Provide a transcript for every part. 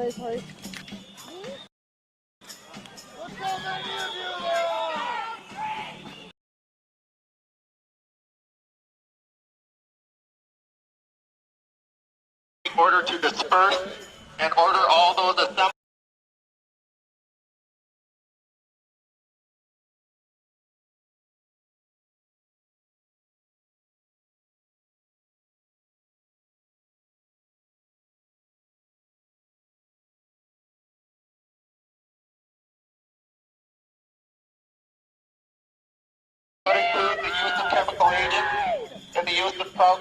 sorry. Look how many of you there are! Order to disperse and order all those assembled. Include the use of chemical agents and the use of powder.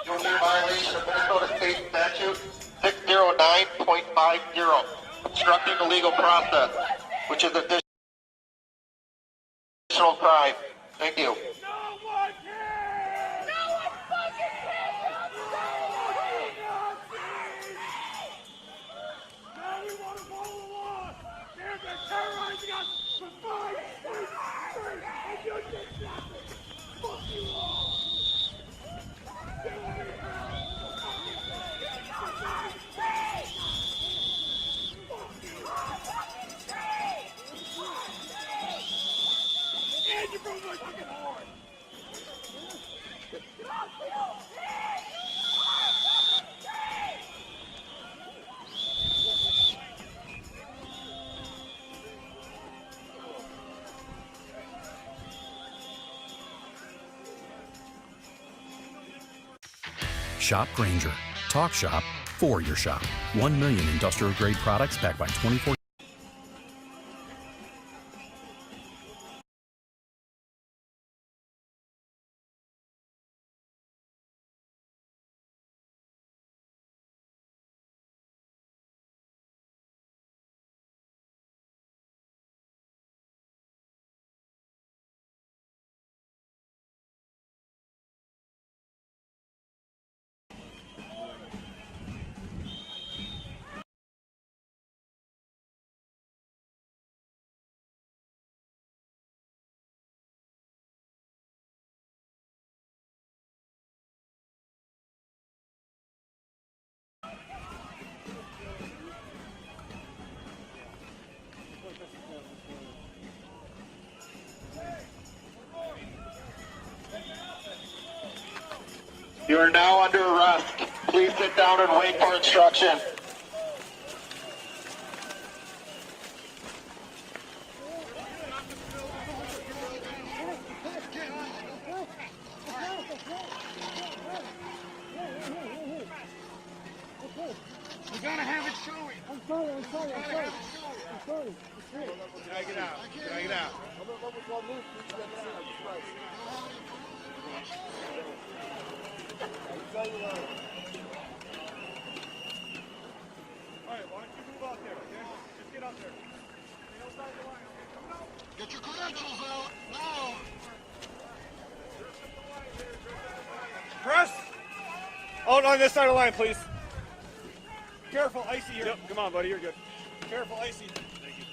You'll be in violation of Minnesota State Statute 609.50, obstructing the legal process, which is additional crime. Thank you. Shop Grainger. Talk shop for your shop. 1 million industrial grade products backed by 24. You are now under arrest. Please sit down and wait for instruction. We gotta have it showing. I'm sorry. Drag it out. Drag it out. Alright, why don't you move out there, okay? Just get out there. Get your credentials out now. Press. Oh, on this side of the line, please. Careful, icy here. Yep, come on, buddy, you're good. Careful, icy. Thank you.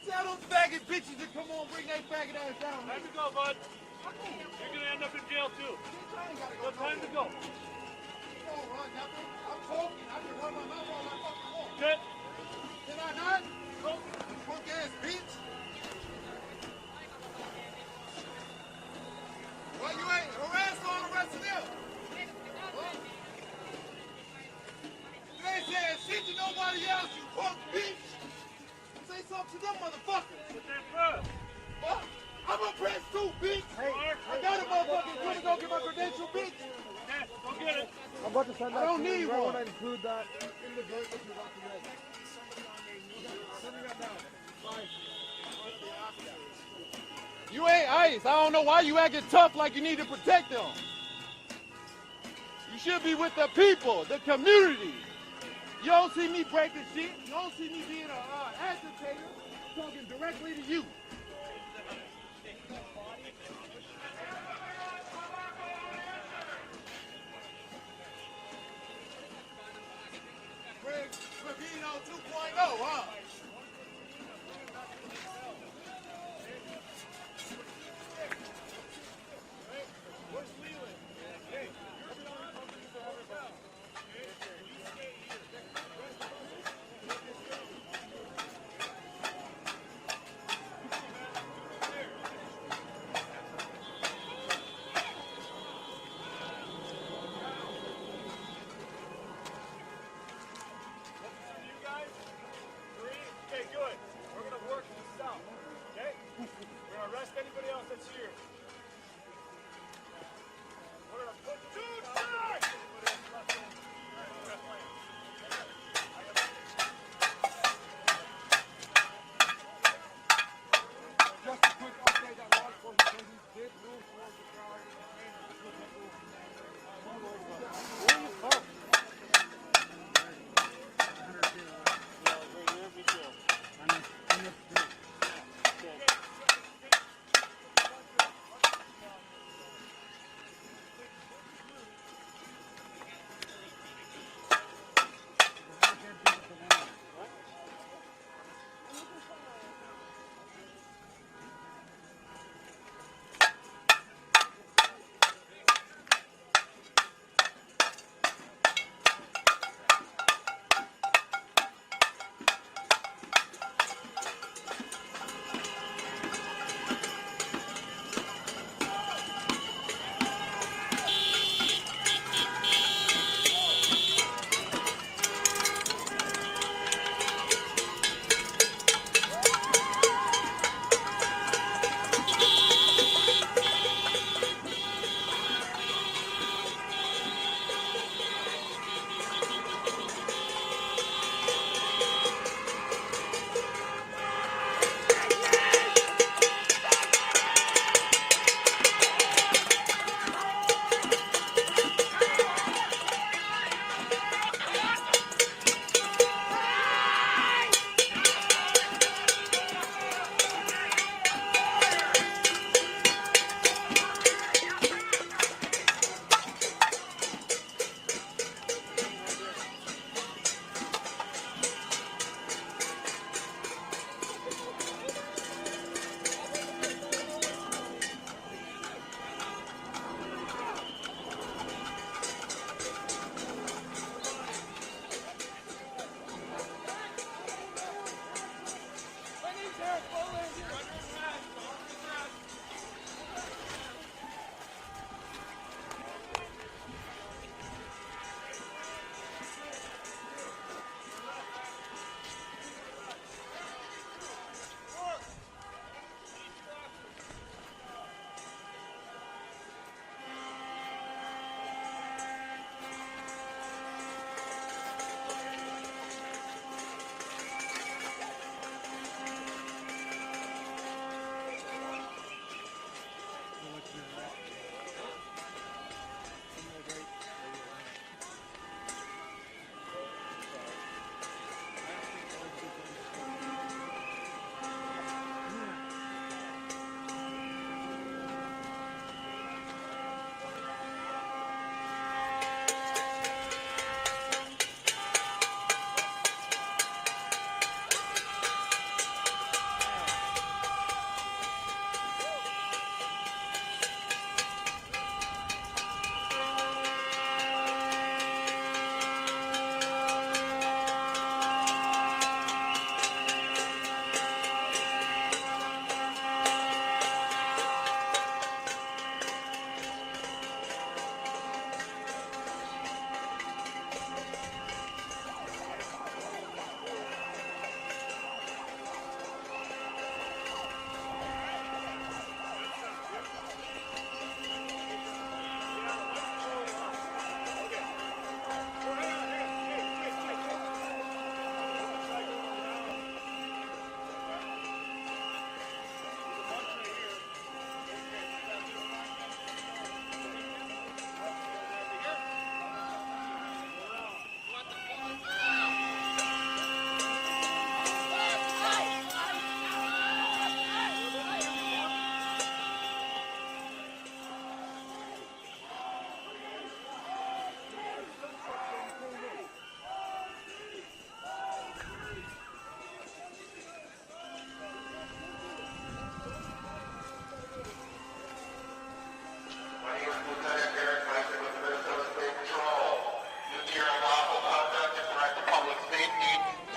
Tell those faggot bitches to come on, bring that faggot ass down. Time to go, bud. You're gonna end up in jail too. So time to go. Don't run nothing. I'm talking. I can run my mouth all I fucking want. Good. Did I not? Go. Punk ass bitch. Well, you ain't harassed all the rest of them. You ain't saying shit, you know. everybody else, you punk bitch. Say something to them motherfuckers. What they press? Fuck. I'm a press too, bitch. Hey, I got a motherfucking gonna go get my credential, bitch. Yeah, go get it. I'm about to send that. I don't need one. I want to include that in the joint that you got today. Sending that down. Bye. You ain't ICE. I don't know why you acting tough like you need to protect them. You should be with the people, the community. You don't see me breaking shit. You don't see me being an agitator. I'm talking directly to you. We're being on 2.0, huh? Where's Leland? Hey, okay, good. We're going to work this out.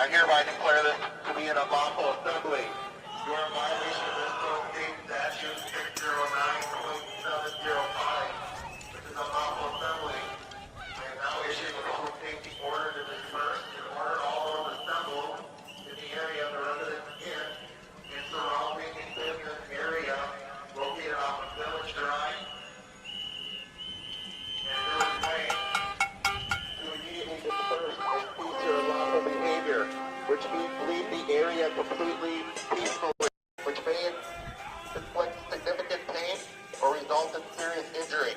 I hereby declare this to be an unlawful assembly. You are in violation of this state statute 609.705, which is unlawful assembly. I am now issuing a public safety order to disperse and order all those assembled in the area of the residents in and surrounding the business area located off of Village Drive and Village Lane to immediately disperse and cease your unlawful behavior, which means leave the area completely peacefully, which may inflict significant pain or result in serious injury.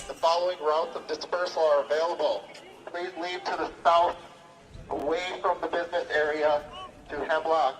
The following routes of dispersal are available. Please leave to the south, away from the business area, to Hemlock.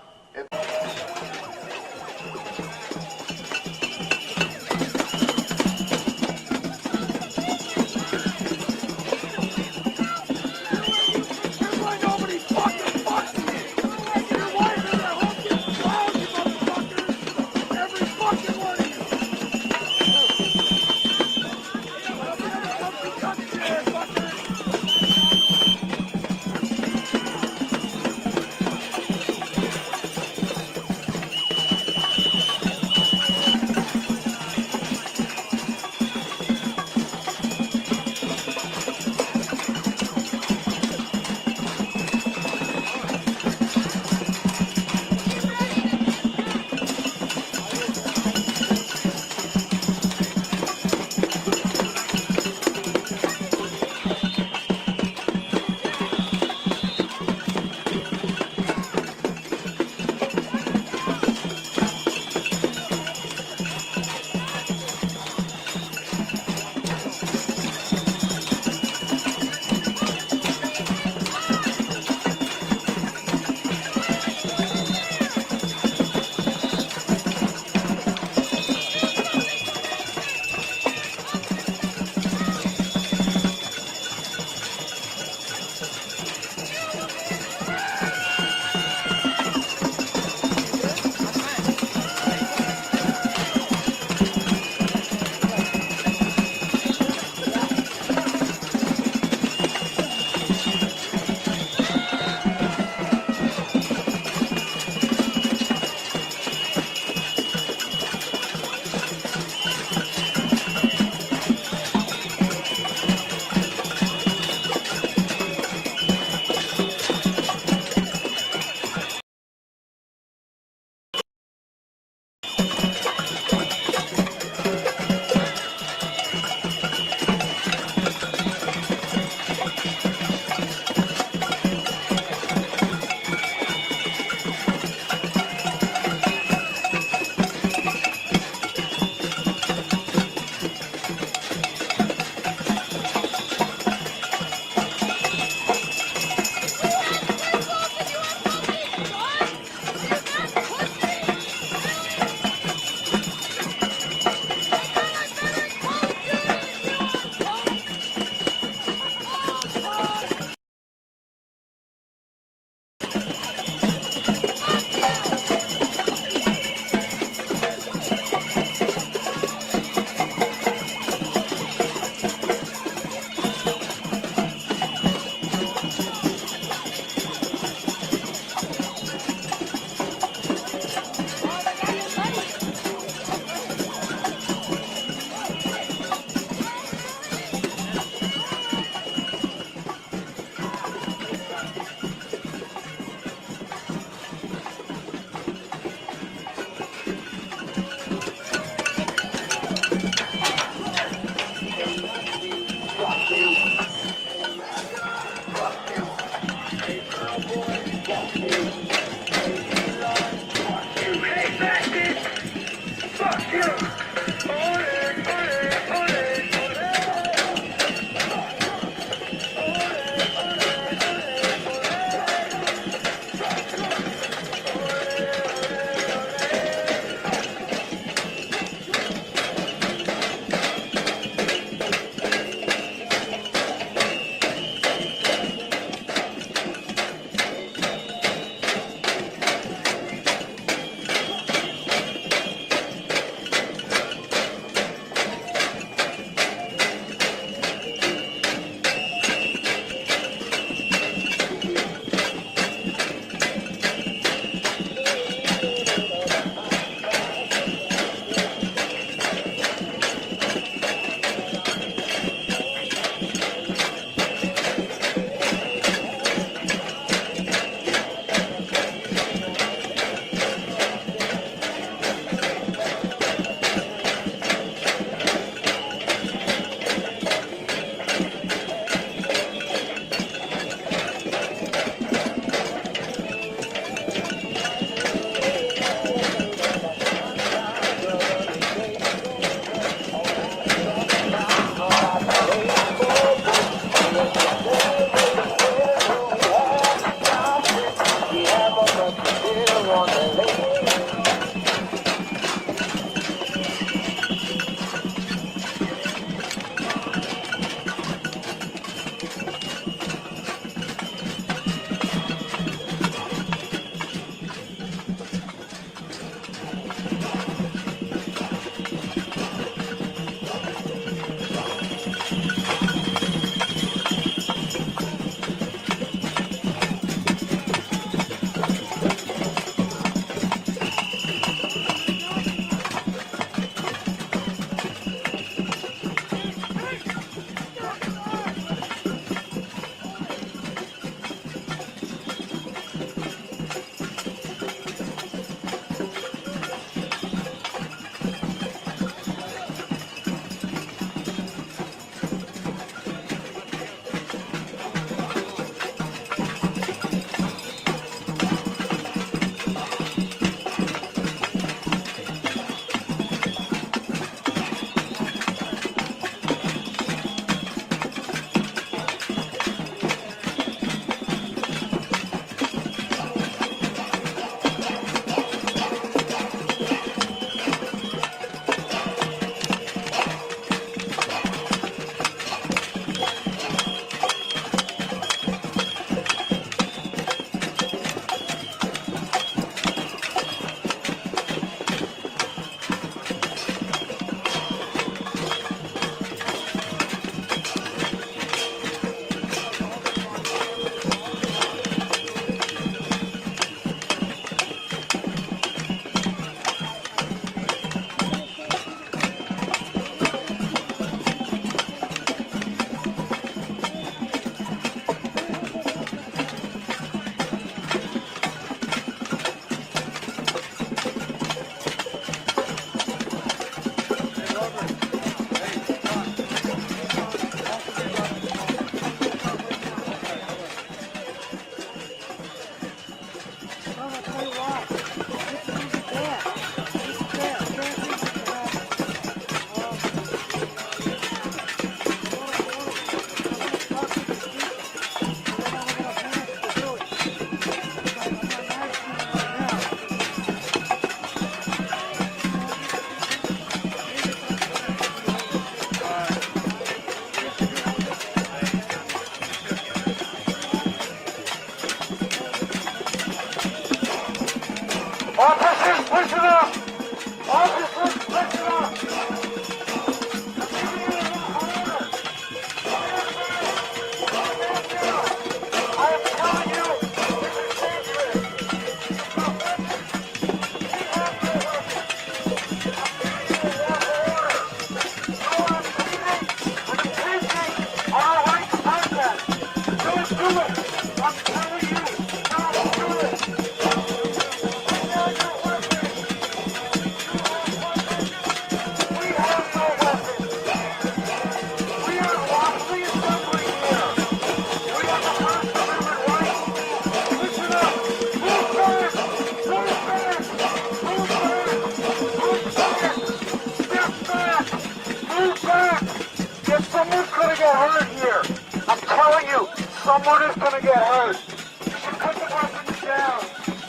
Someone's gonna get hurt here. I'm telling you, someone is gonna get hurt. You should put the weapons down.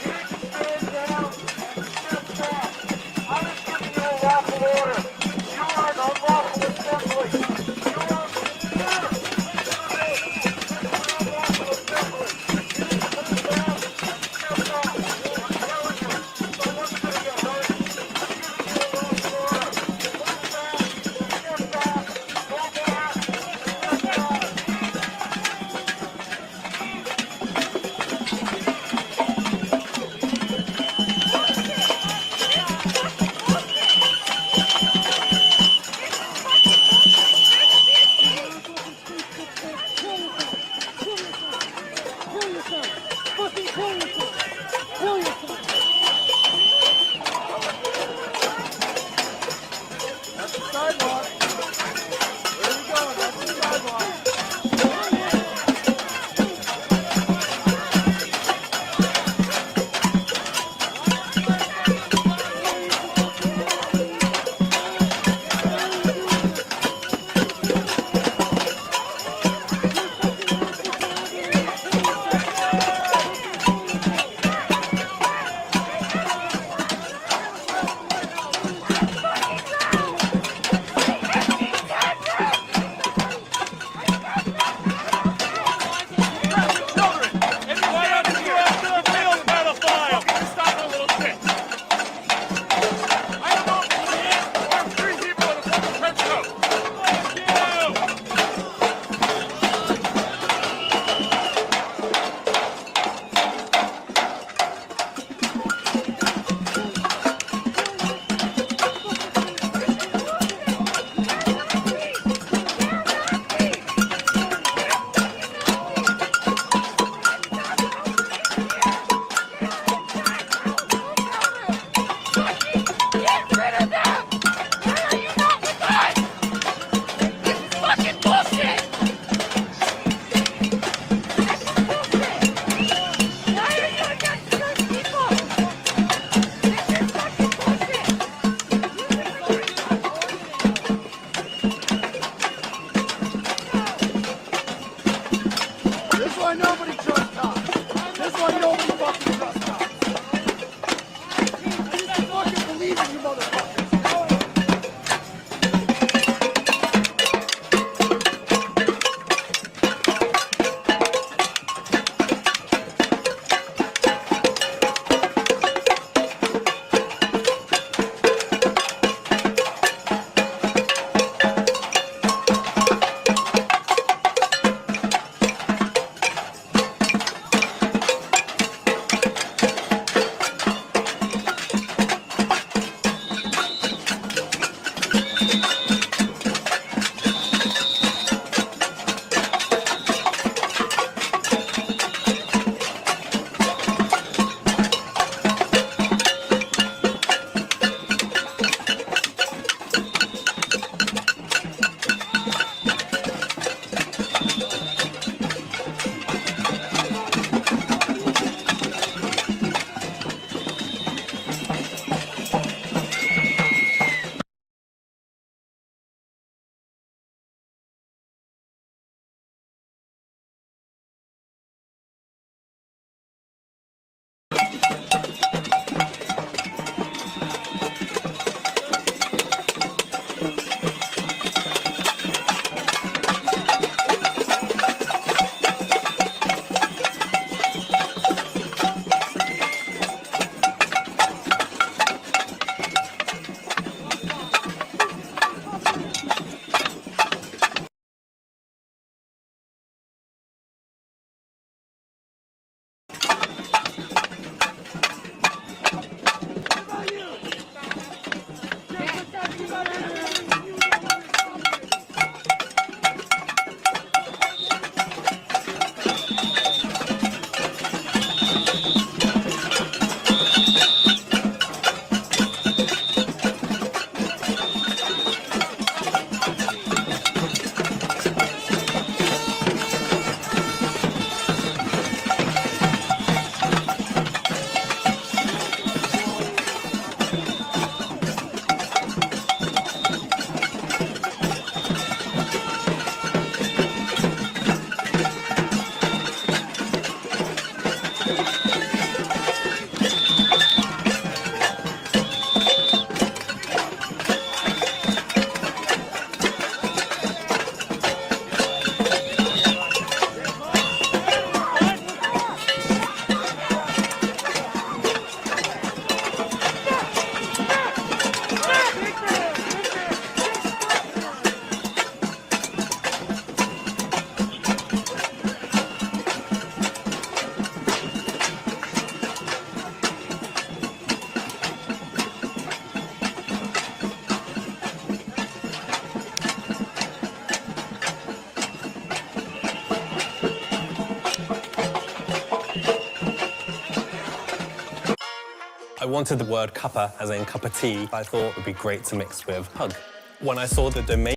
You need to stand down and step back. I was giving you a lawful order. You are an unlawful assembly. You are a conspirator. You are an unlawful assembly. You need to put it down and step back. I'm telling you, someone's gonna get hurt. I'm giving you a lawful order. Put it back. Step back. Go back. Step back. That's the sidewalk. Where are we going? That's the sidewalk. This is why nobody trusts cops. This is why nobody fucking trusts cops. I just fucking believe in you motherfuckers. wanted the word cuppa, as in cup of tea, I thought it would be great to mix with hug. When I saw the domain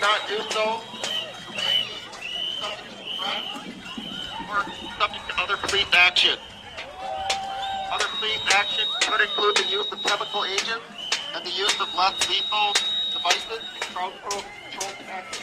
not do so, or subject to other police action. Other police action could include the use of chemical agents and the use of less lethal devices and crowd control tactics.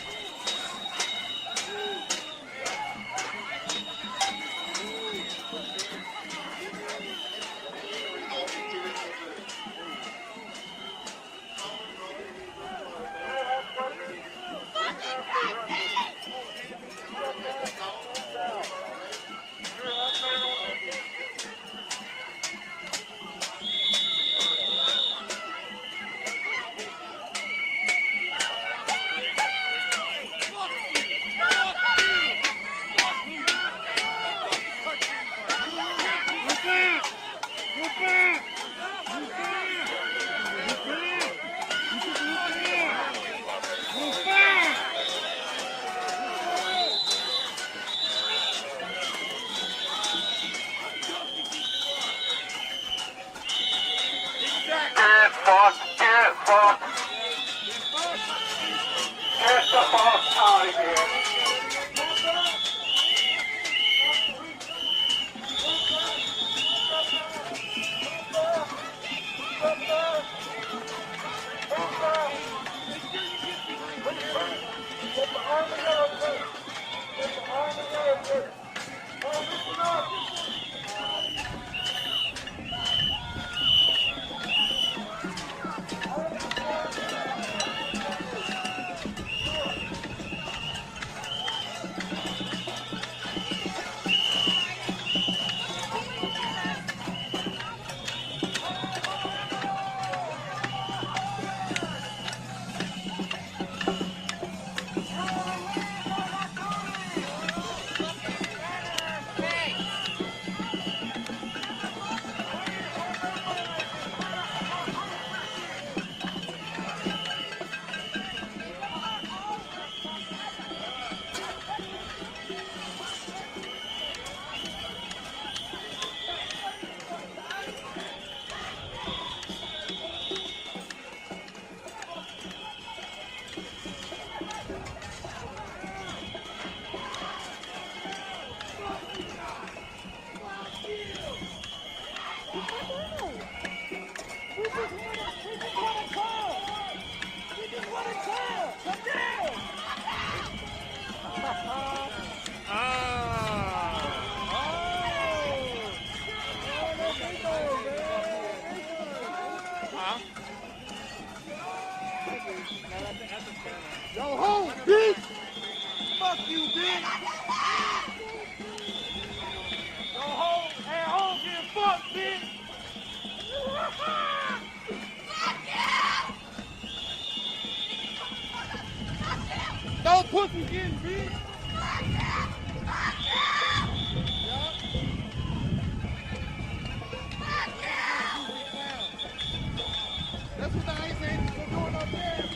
Get the fuck out of here. Yo, ho, bitch! Fuck you, bitch! Yo, ho, hey, ho, get fucked, bitch! No pussy getting bitch! That's what the ice agents are doing up there.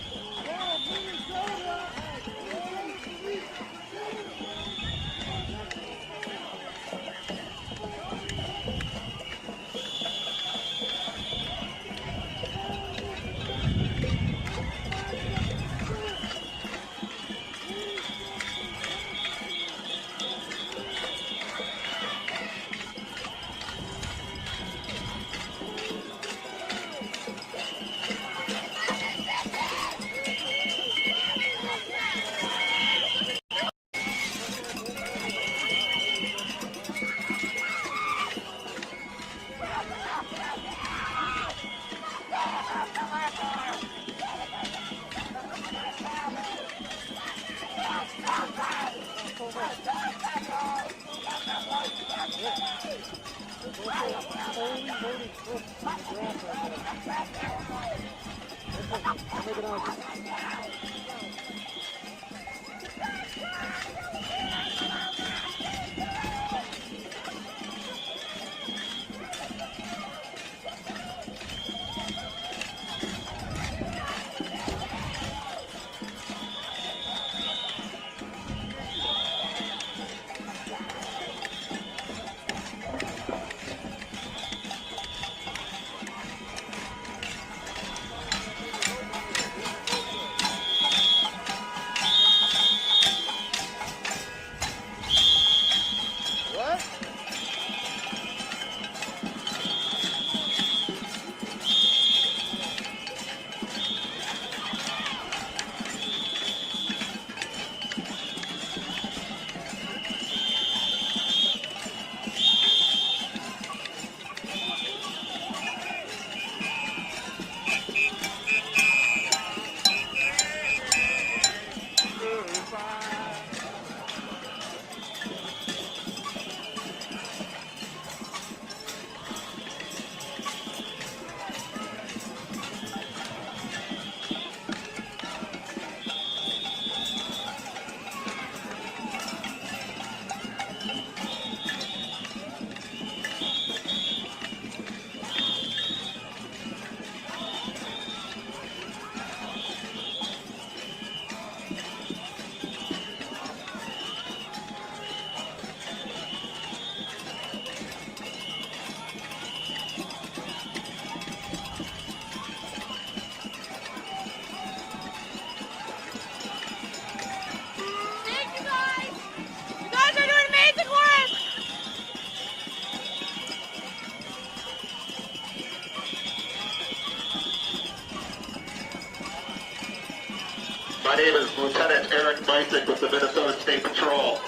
My name is Lieutenant Eric Bisick with the Minnesota State Patrol.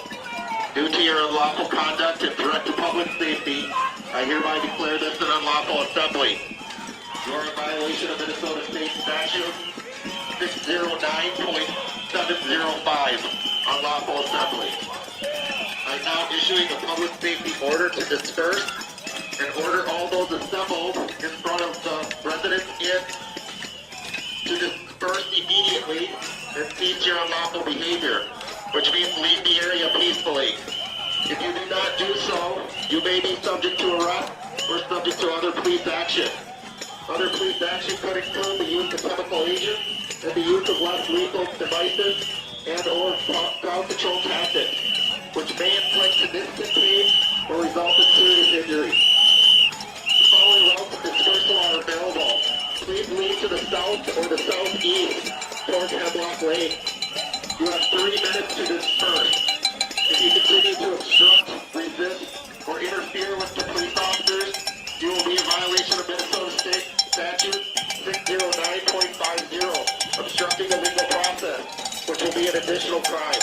Due to your unlawful conduct and threat to public safety, I hereby declare this an unlawful assembly. You are in violation of Minnesota State Statute 609.705, unlawful assembly. I'm now issuing a public safety order to disperse and order all those assembled in front of the Residence Inn to disperse immediately and cease your unlawful behavior, which means leave the area peacefully. If you do not do so, you may be subject to arrest or subject to other police action. Other police action could include the use of chemical agents and the use of less lethal devices and or crowd control tactics, which may inflict significant pain or result in serious injury. The following routes of dispersal are available. Please leave to the south or the southeast towards Hemlock Lane. You have 3 minutes to disperse. If you continue to obstruct, resist, or interfere with the police officers, you will be in violation of Minnesota State Statute 609.50, obstructing a legal process, which will be an additional crime.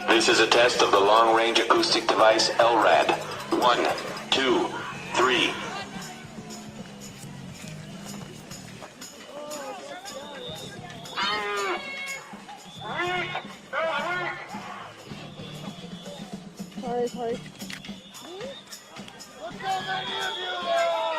This is a test of the long-range acoustic device LRAD. 1, 2, 3. Sorry. Look how many of you there are!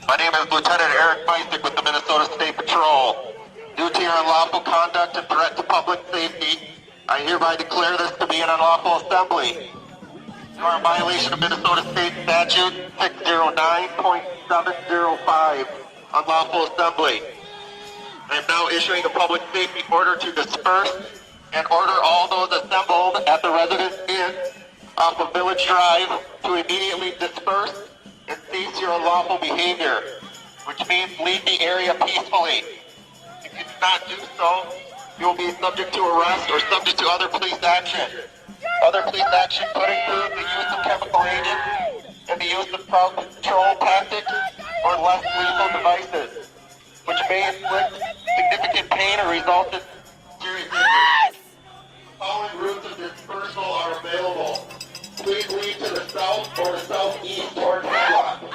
My name is Lieutenant Eric Meisick with the Minnesota State Patrol. Due to your unlawful conduct and threat to public safety, I hereby declare this to be an unlawful assembly. You are in violation of Minnesota State Statute 609.705, unlawful assembly. I am now issuing a public safety order to disperse and order all those assembled at the Residence Inn off of Village Drive to immediately disperse and cease your unlawful behavior, which means leave the area peacefully. If you do not do so, you will be subject to arrest or subject to other police action. Other police action could include the use of chemical agents and the use of crowd control tactics or less lethal devices, which may inflict significant pain or result in serious injury. The following routes of dispersal are available. Please leave to the south or the southeast toward Hemlock. You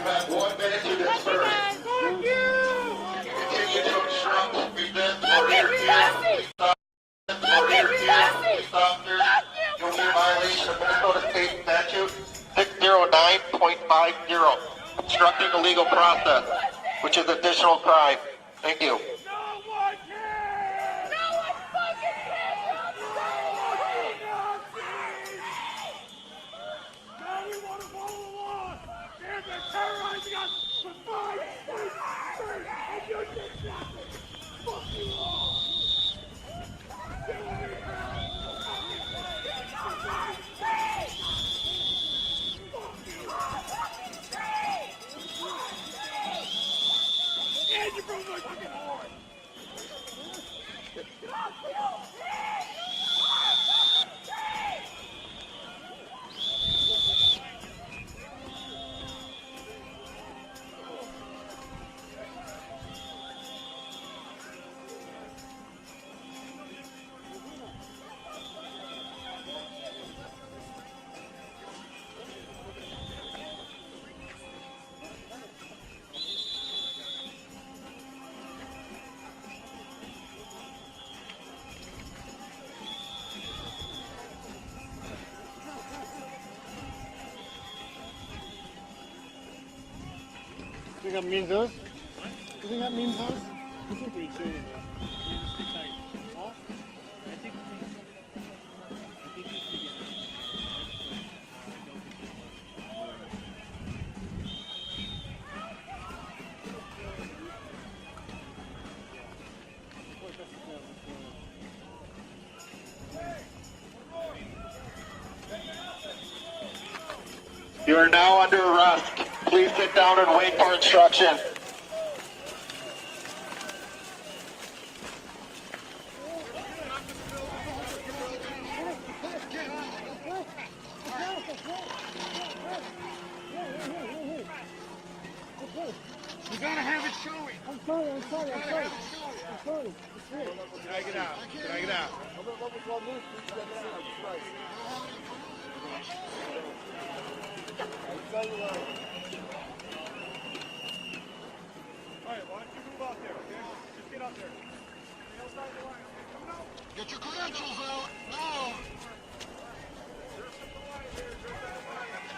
have 1 minute to disperse. If you continue to obstruct, resist, or interfere, please stop. Or interfere, police officers, you'll be in violation of Minnesota State Statute 609.50, obstructing the legal process, which is additional crime. Thank you. You think that means us? You think that means us? You think we do. You are now under arrest. Please sit down and wait for instruction. You gotta have it showing. I'm sorry. Drag it out. Alright, why don't you move out there, okay? Just get out there. Get your credentials out now.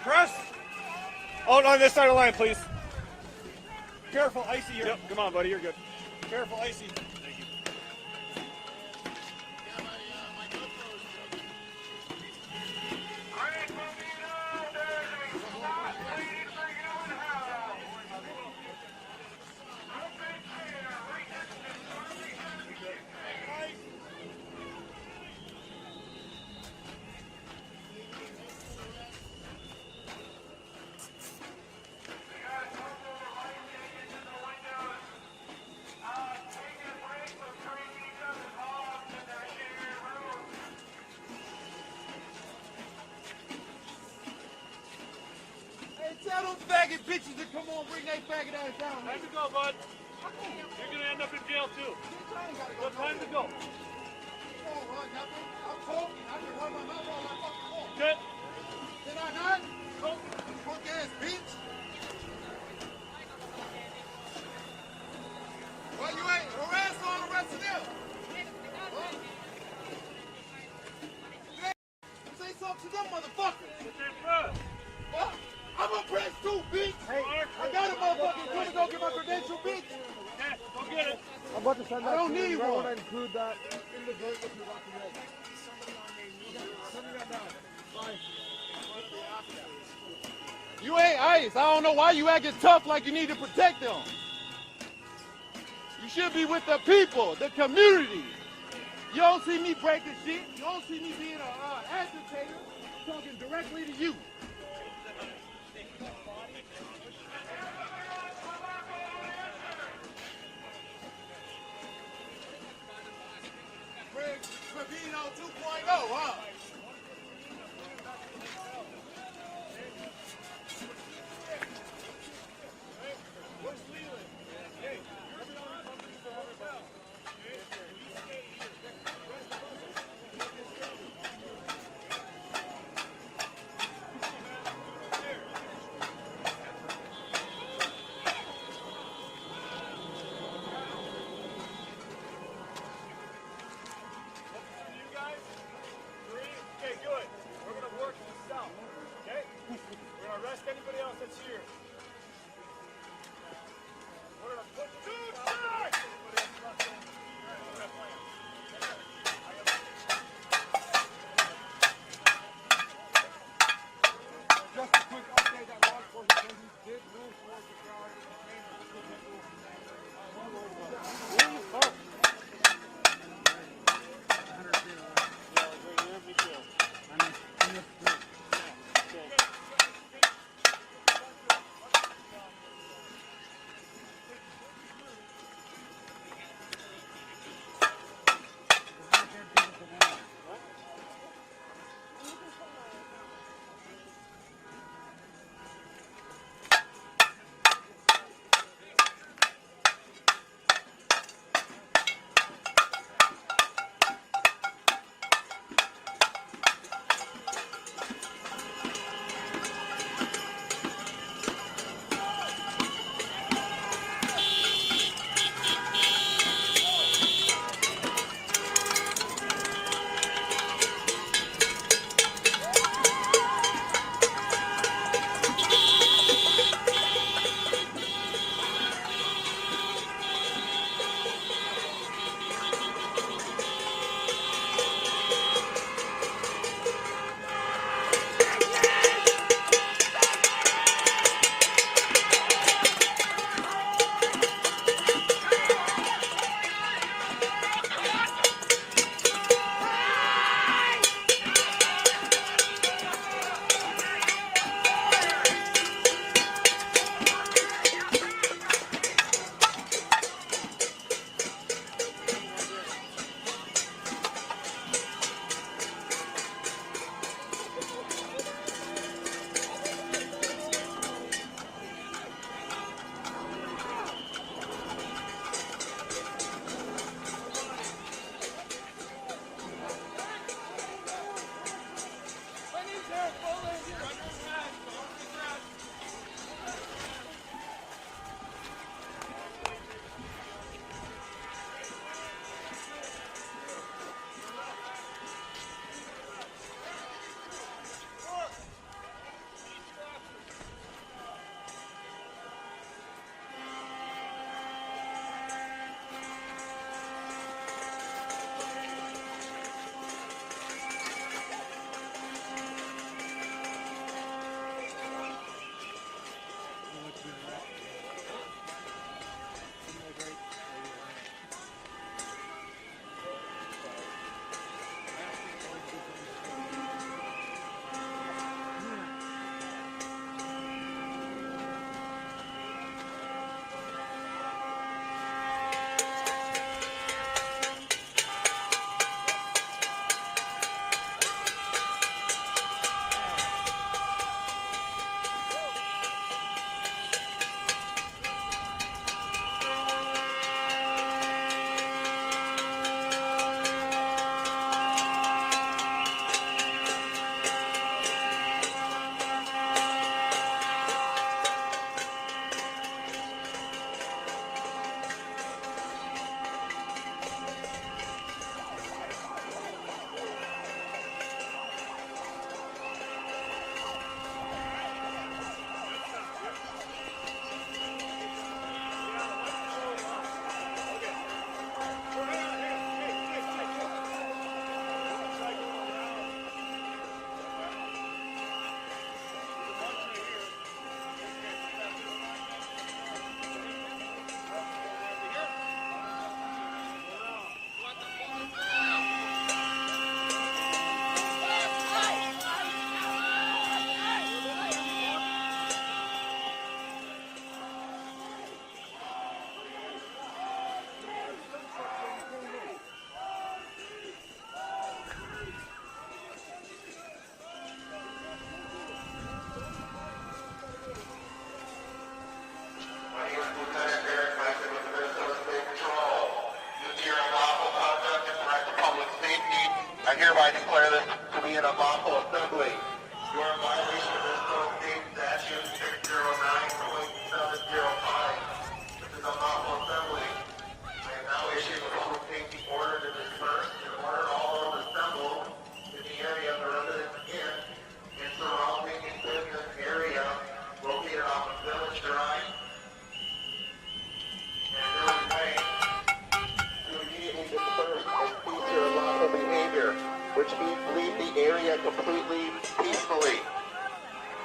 Chris! Oh, on this side of the line, please. Careful, icy here. Yep, come on, buddy, you're good. Careful, icy. Thank you. Tell those faggot bitches to come on, bring that faggot ass down. Time to go, bud. You're gonna end up in jail too. No time to go. I'm talking. I can run my mouth all my fucking walk. Good. Did I not? Punk ass bitch. Why you ain't harass all the rest of them? Huh? Say something to them motherfuckers. What's your first? What? I'm gonna press too, bitch. Hey, I got a motherfucking coming to go get my credential, bitch. Okay, go get it. I'm about to send that. I don't to you. need You might one. want to include that in the joint with your document. Send me that now. Bye. You ain't ICE. I don't know why you acting tough like you need to protect them. You should be with the people, the community. You don't see me breaking shit. You don't see me being an agitator. I'm talking directly to you. Trevino 2.0, huh? Anybody else that's here? We're gonna put Just a quick update that law enforcement did move towards the car.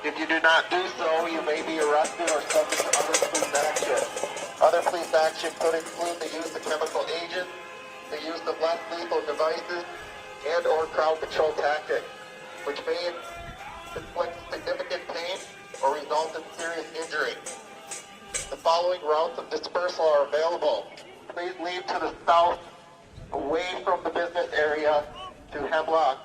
If you do not do so, you may be arrested or subject to other police action. Other police action could include the use of chemical agents, the use of less lethal devices, and or crowd control tactics, which may inflict significant pain or result in serious injury. The following routes of dispersal are available. Please leave to the south, away from the business area, to Hemlock.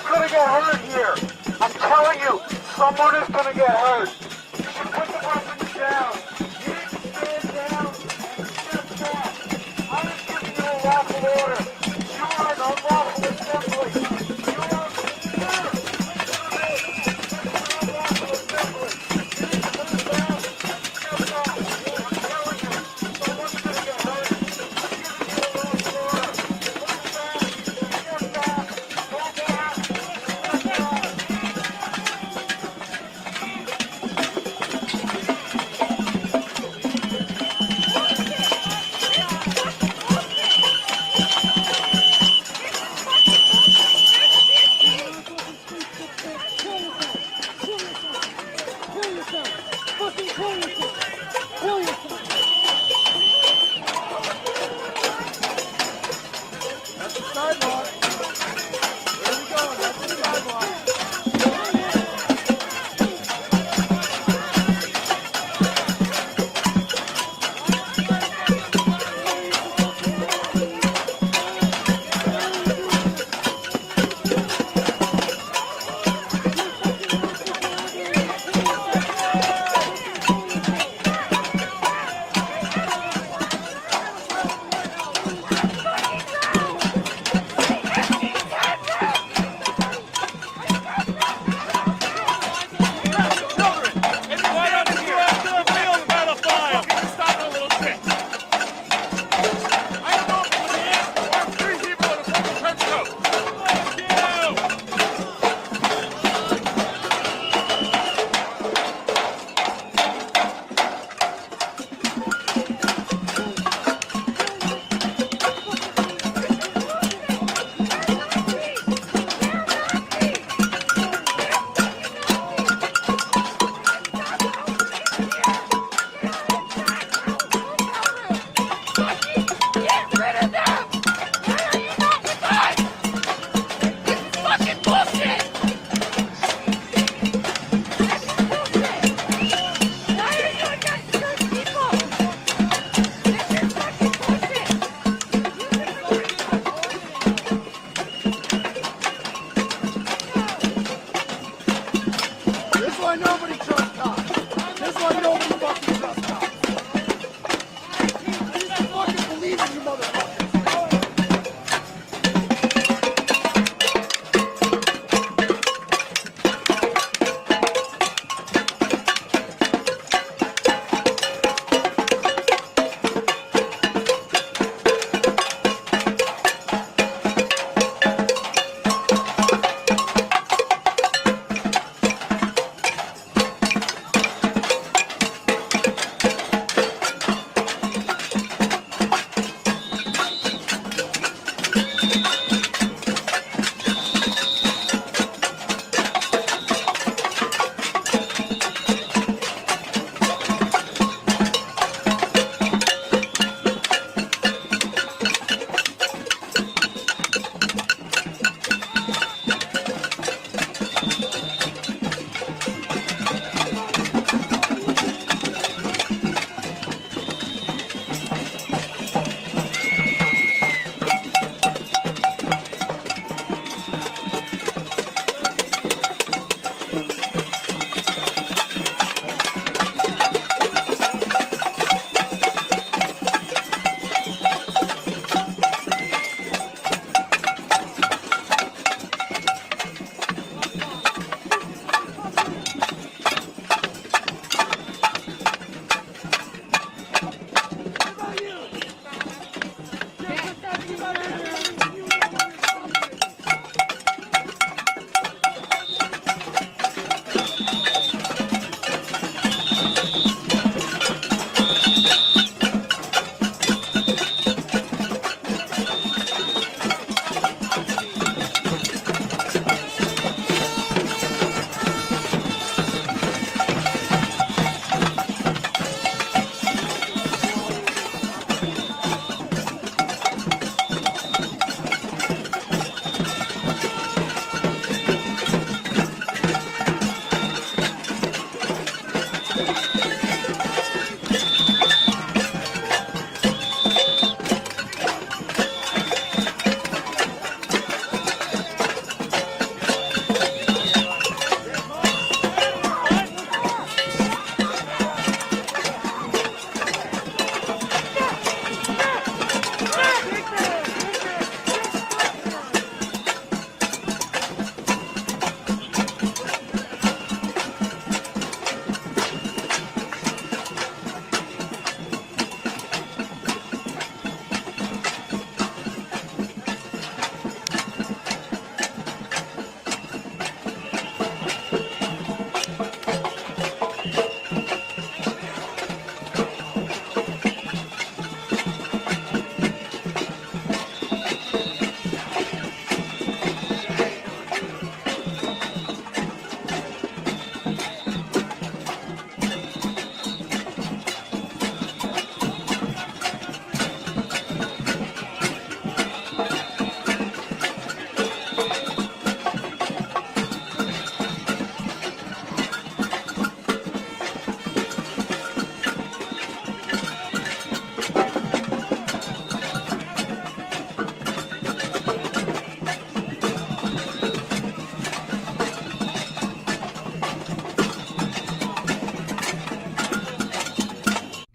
gonna get hurt here. I'm telling you, someone is gonna get hurt. You should put the weapons down. You need to stand down and step back. I am giving you a lawful order. You are an unlawful assembly. You are a unlawful assembly. You need to put it down and step back. I'm telling you, someone's gonna get hurt. I'm giving you a lawful order. Put it down. Step back. Go back. Step back. That's the sidewalk. Where are we going? That's the sidewalk. This is why nobody trusts cops. This is why nobody fucking trusts cops. I just fucking believe in you motherfuckers.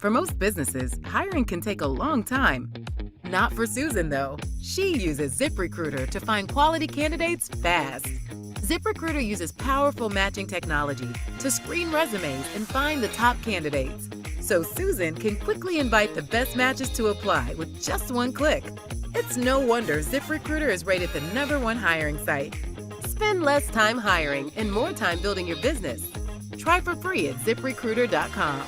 For most businesses, hiring can take a long time. Not for Susan, though. She uses ZipRecruiter to find quality candidates fast. ZipRecruiter uses powerful matching technology to screen resumes and find the top candidates. So Susan can quickly invite the best matches to apply with just one click. It's no wonder ZipRecruiter is rated the #1 hiring site. Spend less time hiring and more time building your business. Try for free at ZipRecruiter.com.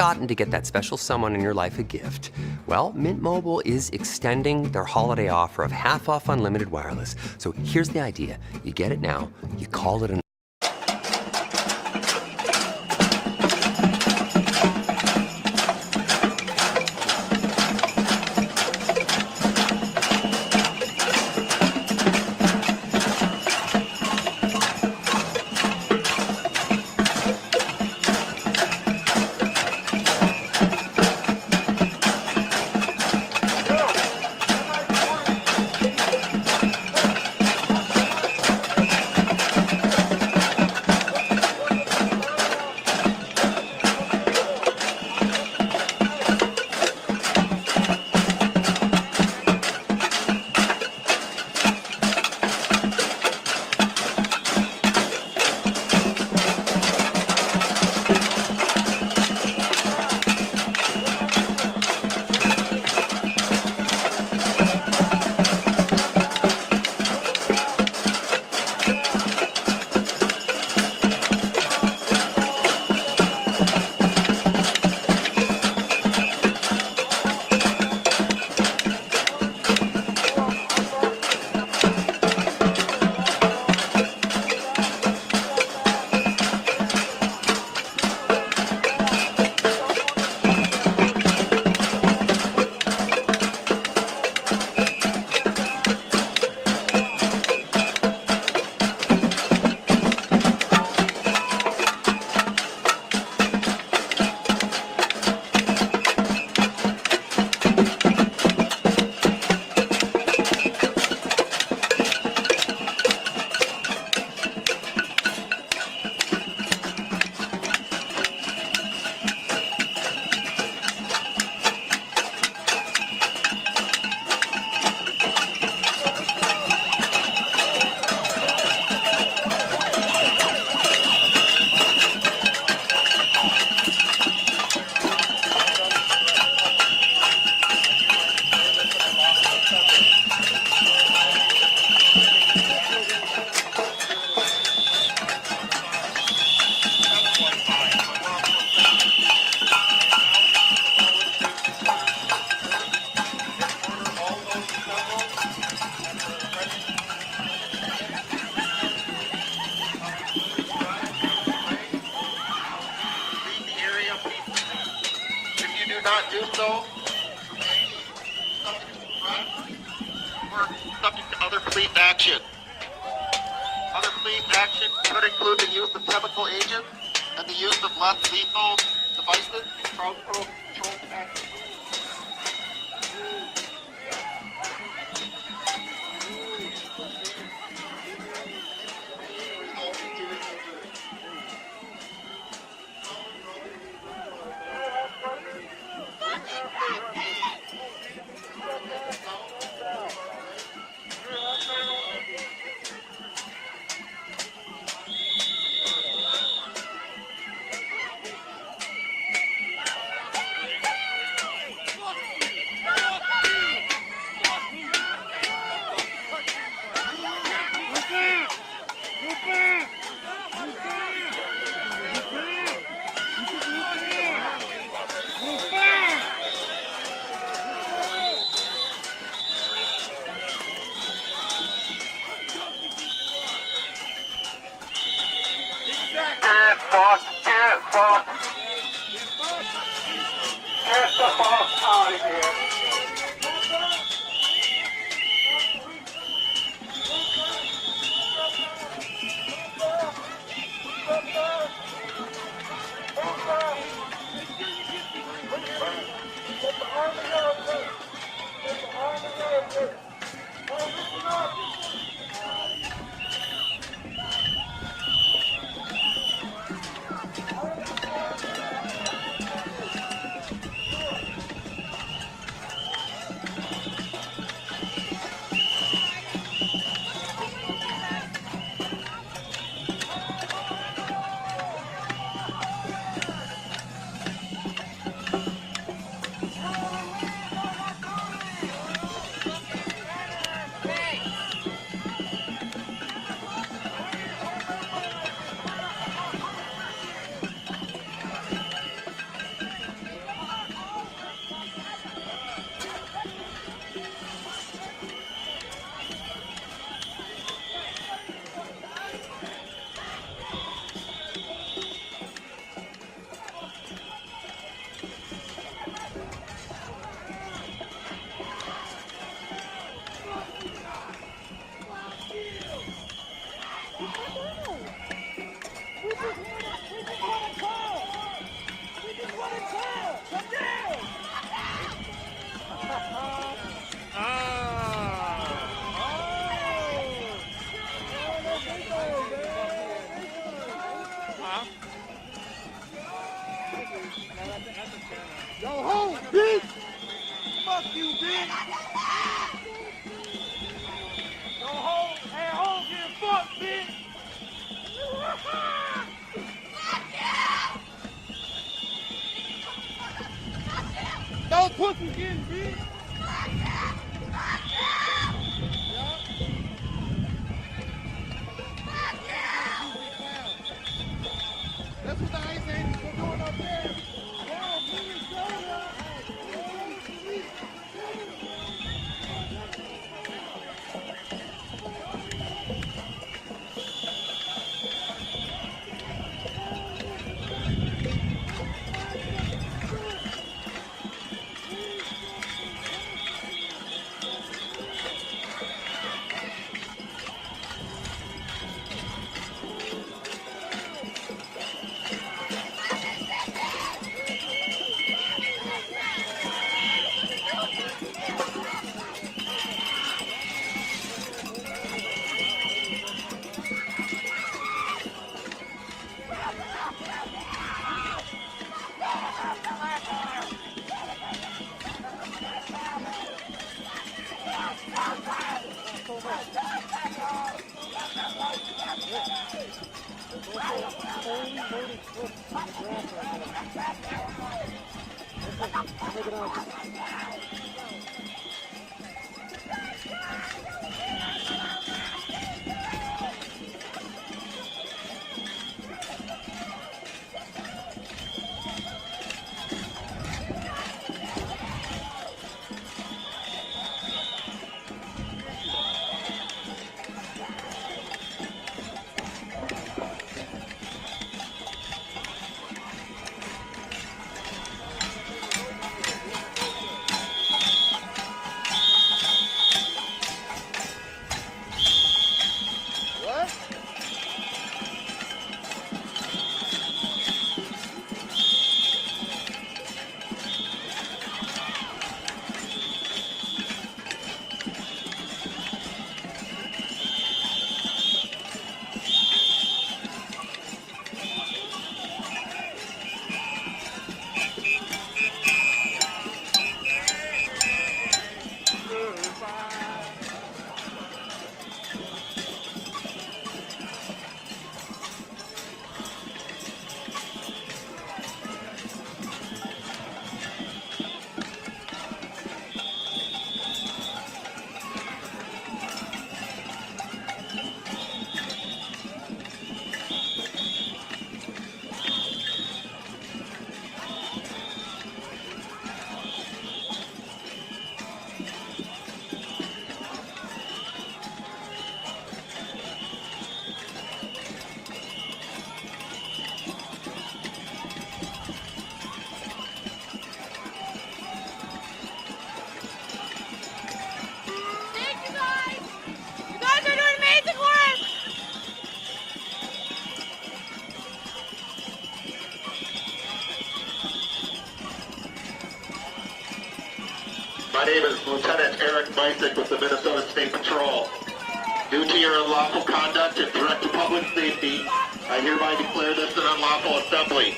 forgotten to get that special someone in your life a gift? Well, Mint Mobile is extending their holiday offer of half off unlimited wireless. So here's the idea. You get it now, you call it an do so, we're subject to other police action. Other police action could include the use of chemical agents and the use of less lethal devices, crowd control tactics. Get the fuck out of here. My name is Lieutenant Eric Misick with the Minnesota State Patrol. Due to your unlawful conduct and threat to public safety, I hereby declare this an unlawful assembly.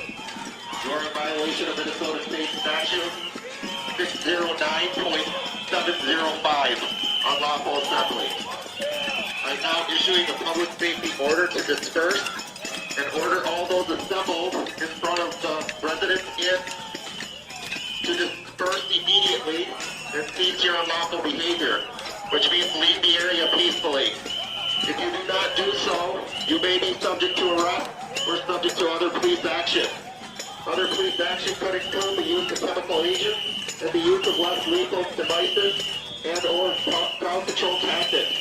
You are in violation of Minnesota State Statute 609.705, unlawful assembly. I'm now issuing a public safety order to disperse and order all those assembled in front of the Residence Inn to disperse immediately and cease your unlawful behavior, which means leave the area peacefully. If you do not do so, you may be subject to arrest or subject to other police action. Other police action could include the use of chemical agents and the use of less lethal devices and or crowd control tactics,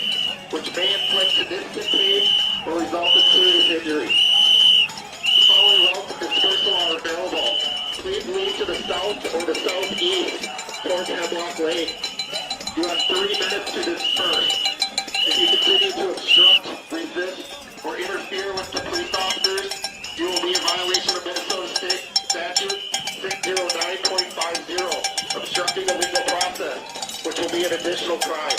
which may inflict significant pain or result in serious injury. The following routes of dispersal are available. Please leave to the south or the southeast towards Hemlock Lake. You have 3 minutes to disperse. If you continue to obstruct, resist, or interfere with the police officers, you will be in violation of Minnesota State Statute 609.50, obstructing the legal process, which will be an additional crime.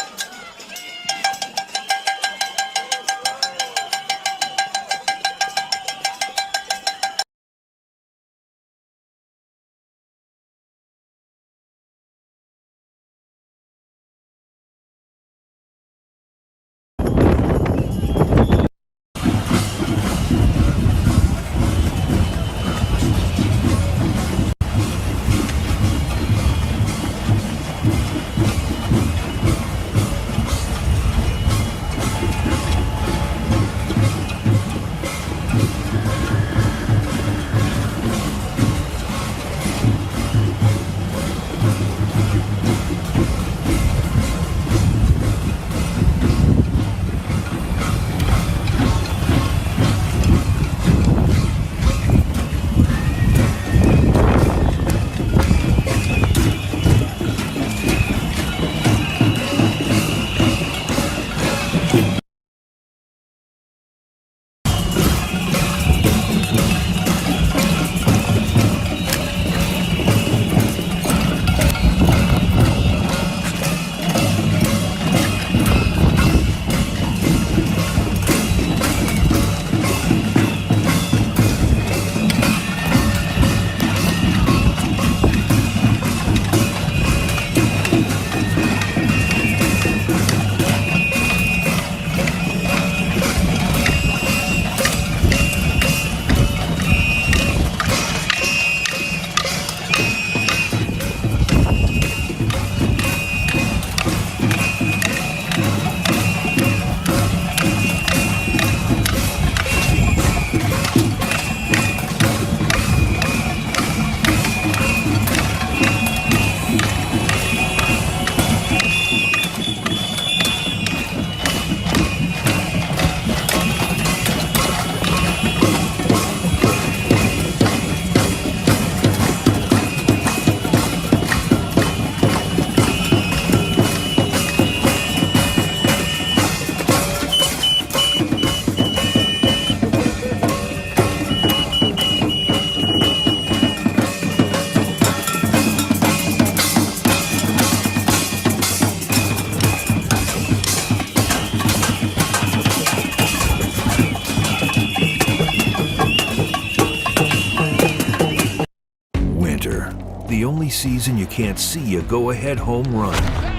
season you can't see a go-ahead home run.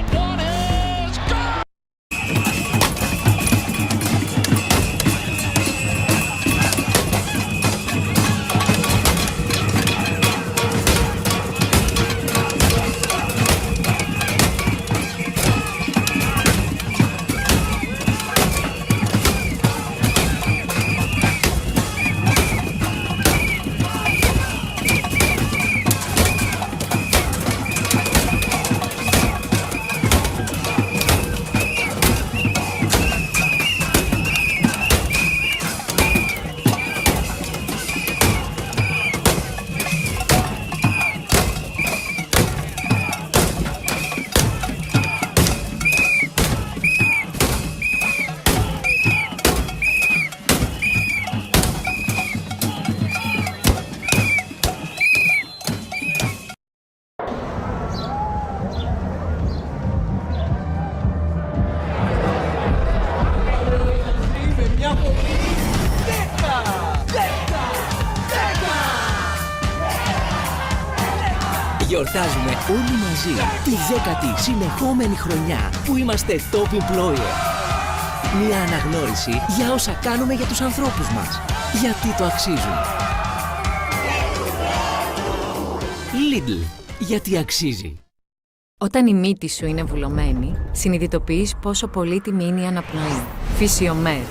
Γιορτάζουμε όλοι μαζί τη 10η συνεχόμενη χρονιά που είμαστε top employer. Μια αναγνώριση για όσα κάνουμε για τους ανθρώπους μας. Γιατί το αξίζουν. Lidl. Γιατί αξίζει. Όταν η μύτη σου είναι βουλωμένη, συνειδητοποιείς πόσο πολύτιμη είναι η αναπνοή. Φυσιομέρ.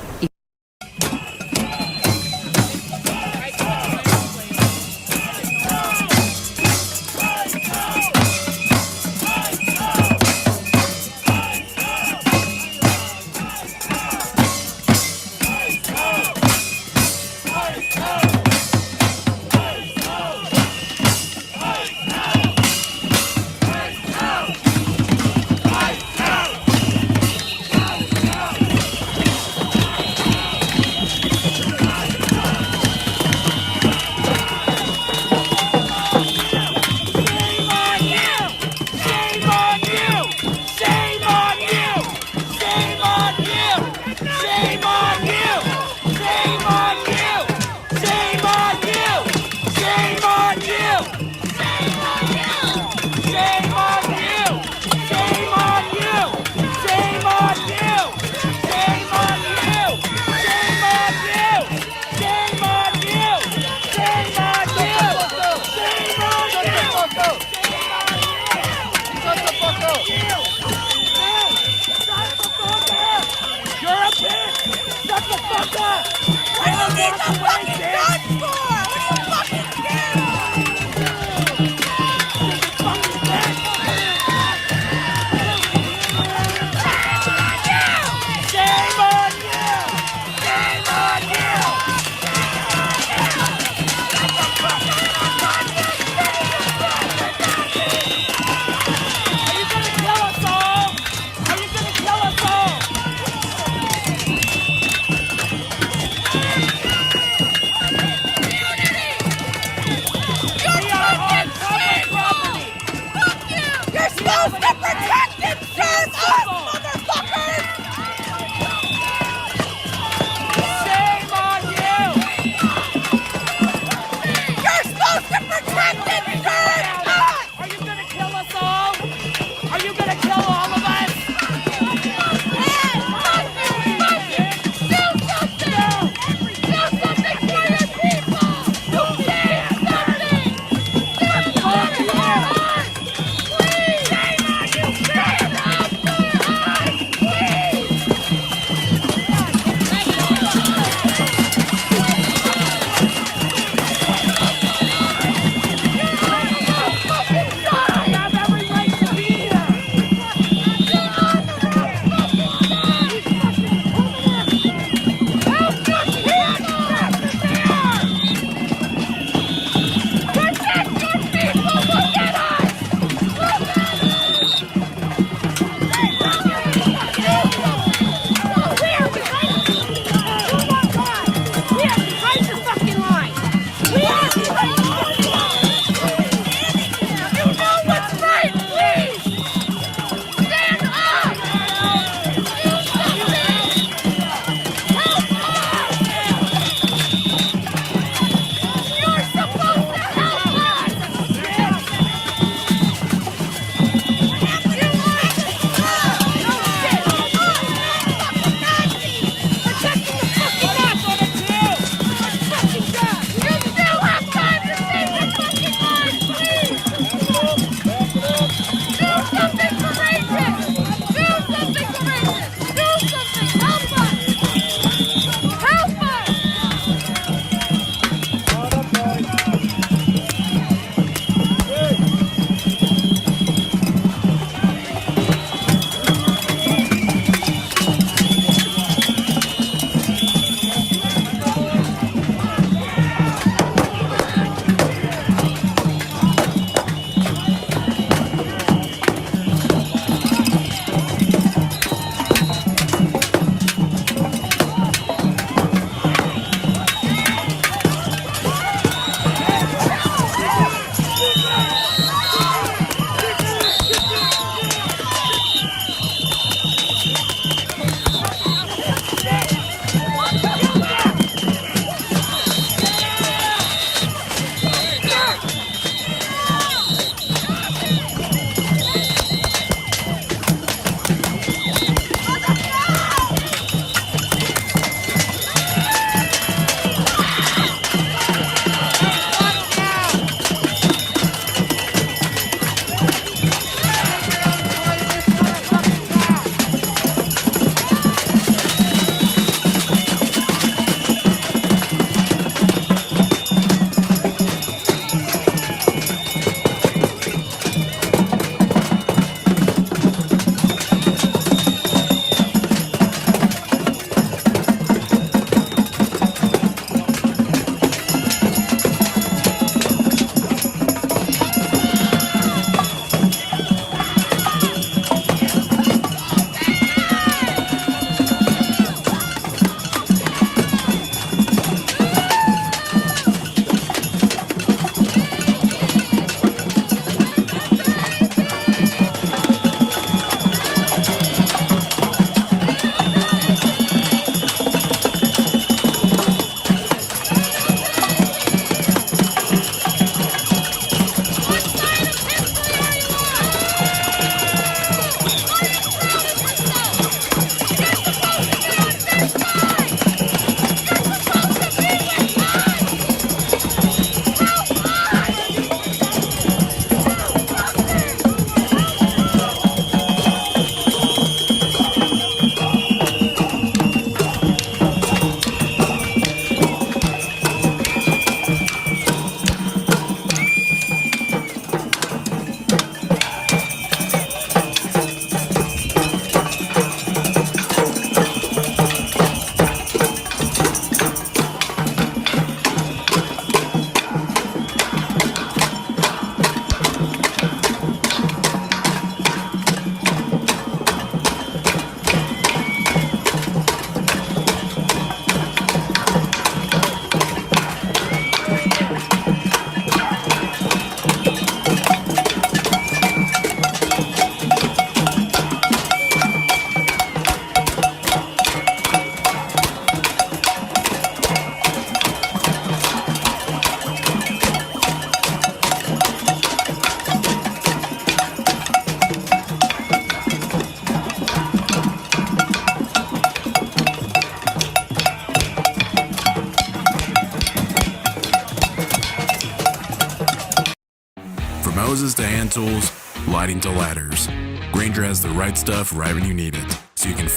hoses to hand tools, lighting to ladders. Grainger has the right stuff right when you need it, so you can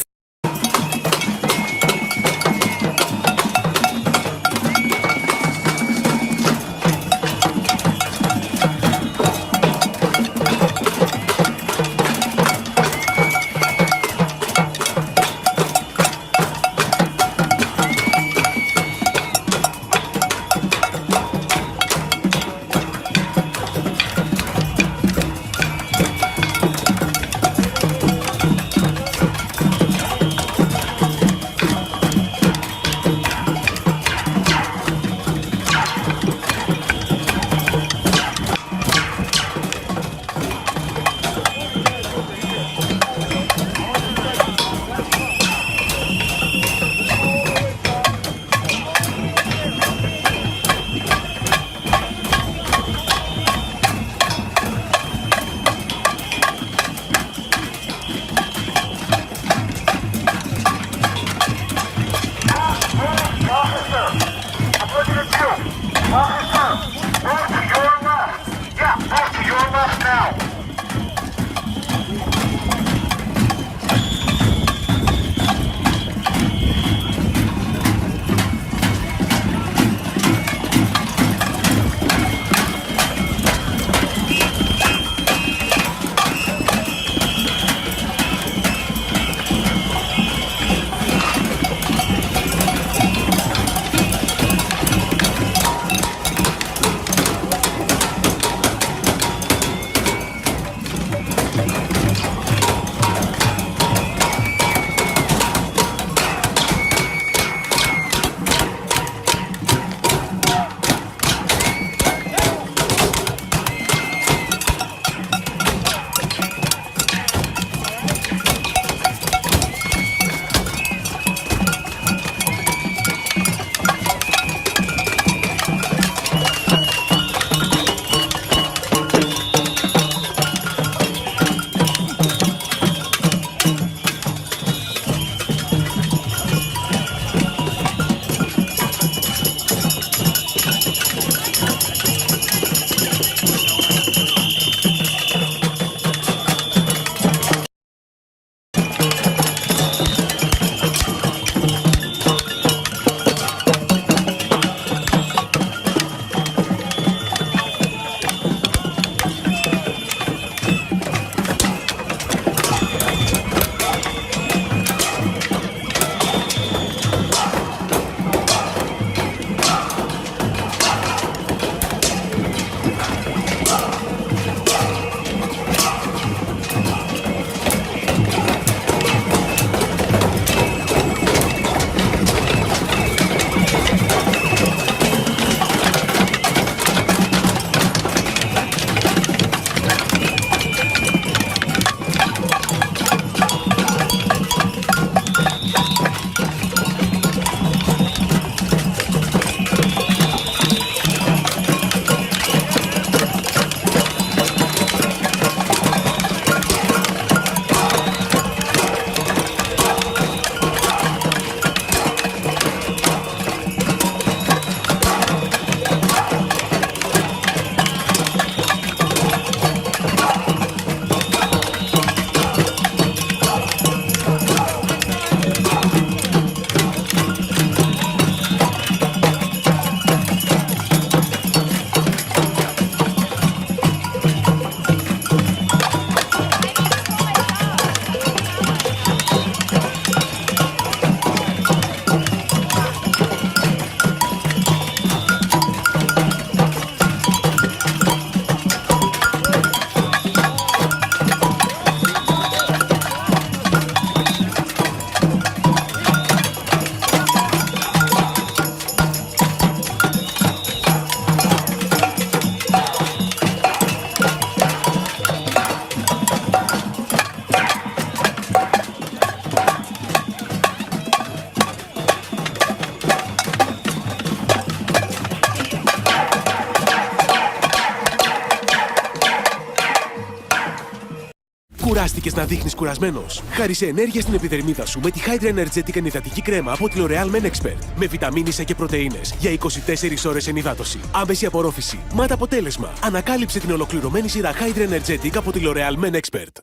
ανάγκες να δείχνεις κουρασμένος? Χάρισε ενέργεια στην επιδερμίδα σου με τη Hydra Energetic ενυδατική κρέμα από τη L'Oreal Men Expert. Με βιταμίνη C και πρωτεΐνες για 24 ώρες ενυδάτωση. Άμεση απορρόφηση. Μάτα αποτέλεσμα. Ανακάλυψε την ολοκληρωμένη σειρά Hydra Energetic από τη L'Oreal Men Expert.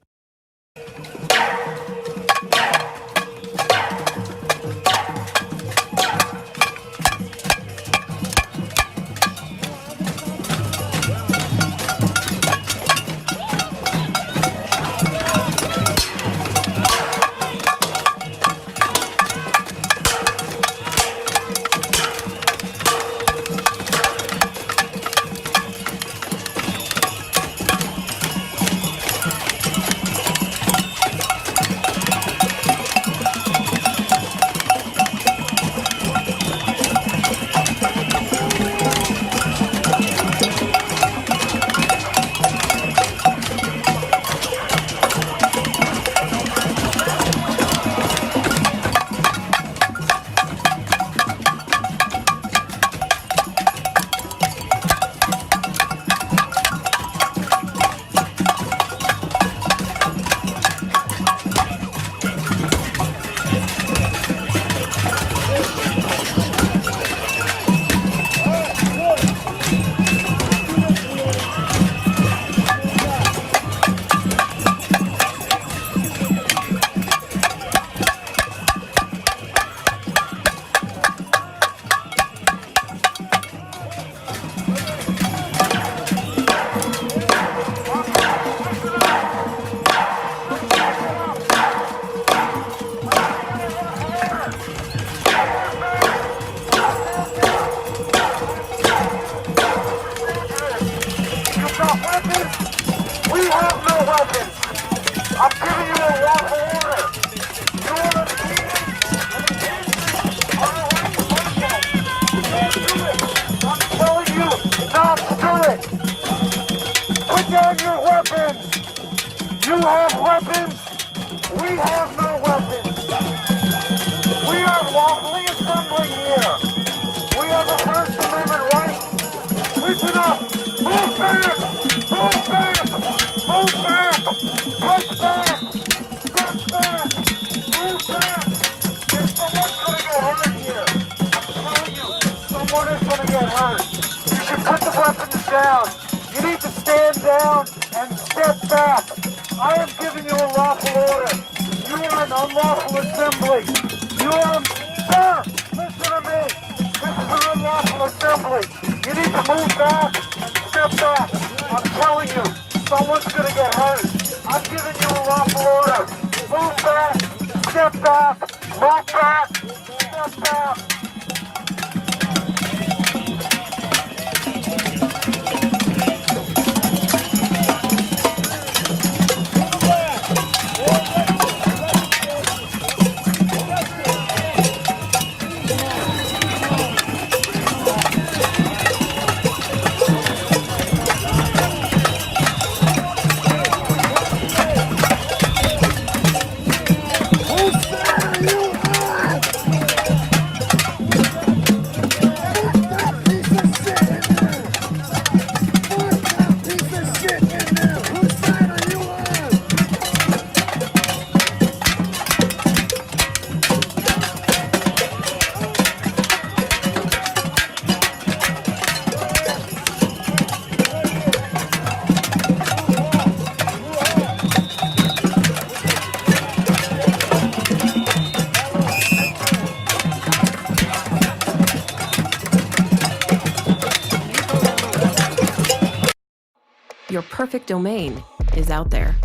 Your perfect domain is out there.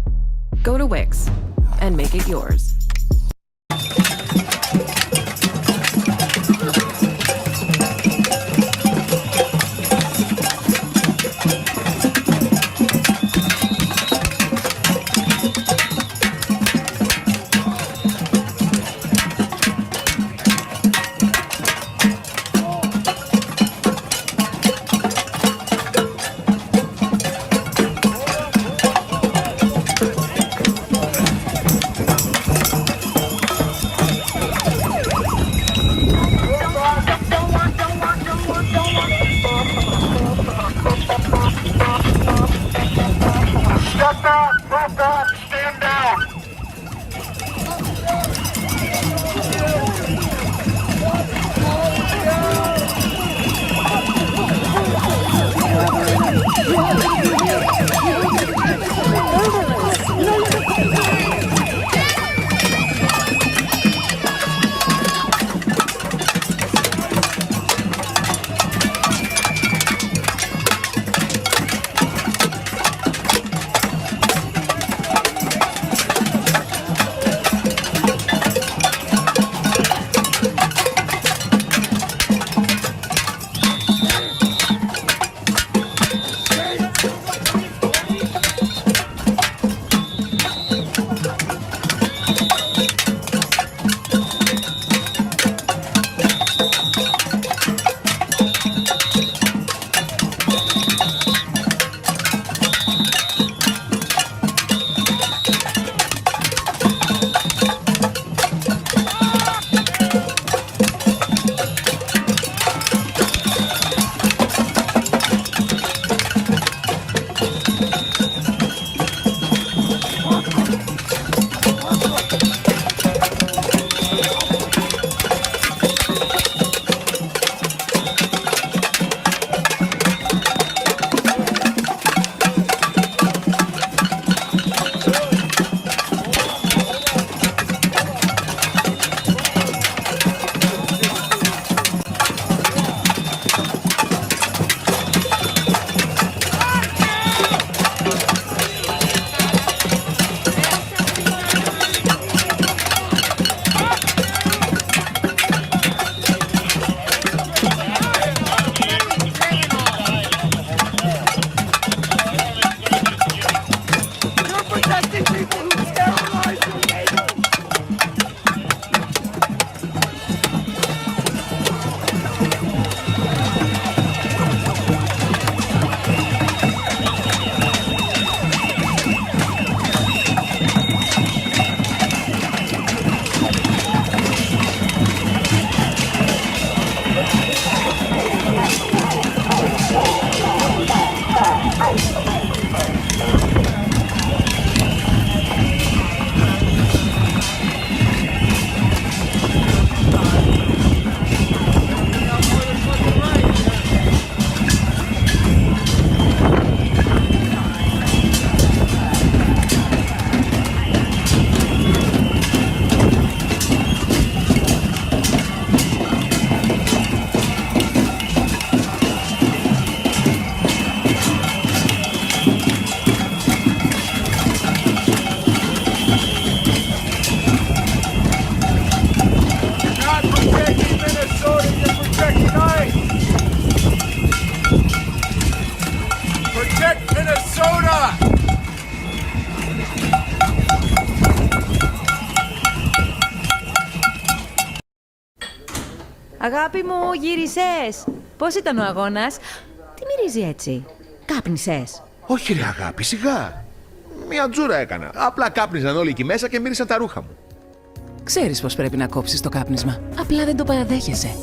Go to Wix and make it yours. Αγάπη μου, γύρισες. Πώς ήταν ο αγώνας? Τι μυρίζει έτσι? Κάπνισες? Όχι ρε αγάπη, σιγά. Μια τζούρα έκανα. Απλά κάπνιζαν όλοι εκεί μέσα και μύρισαν τα ρούχα μου. Ξέρεις πως πρέπει να κόψεις το κάπνισμα. Απλά δεν το παραδέχεσαι.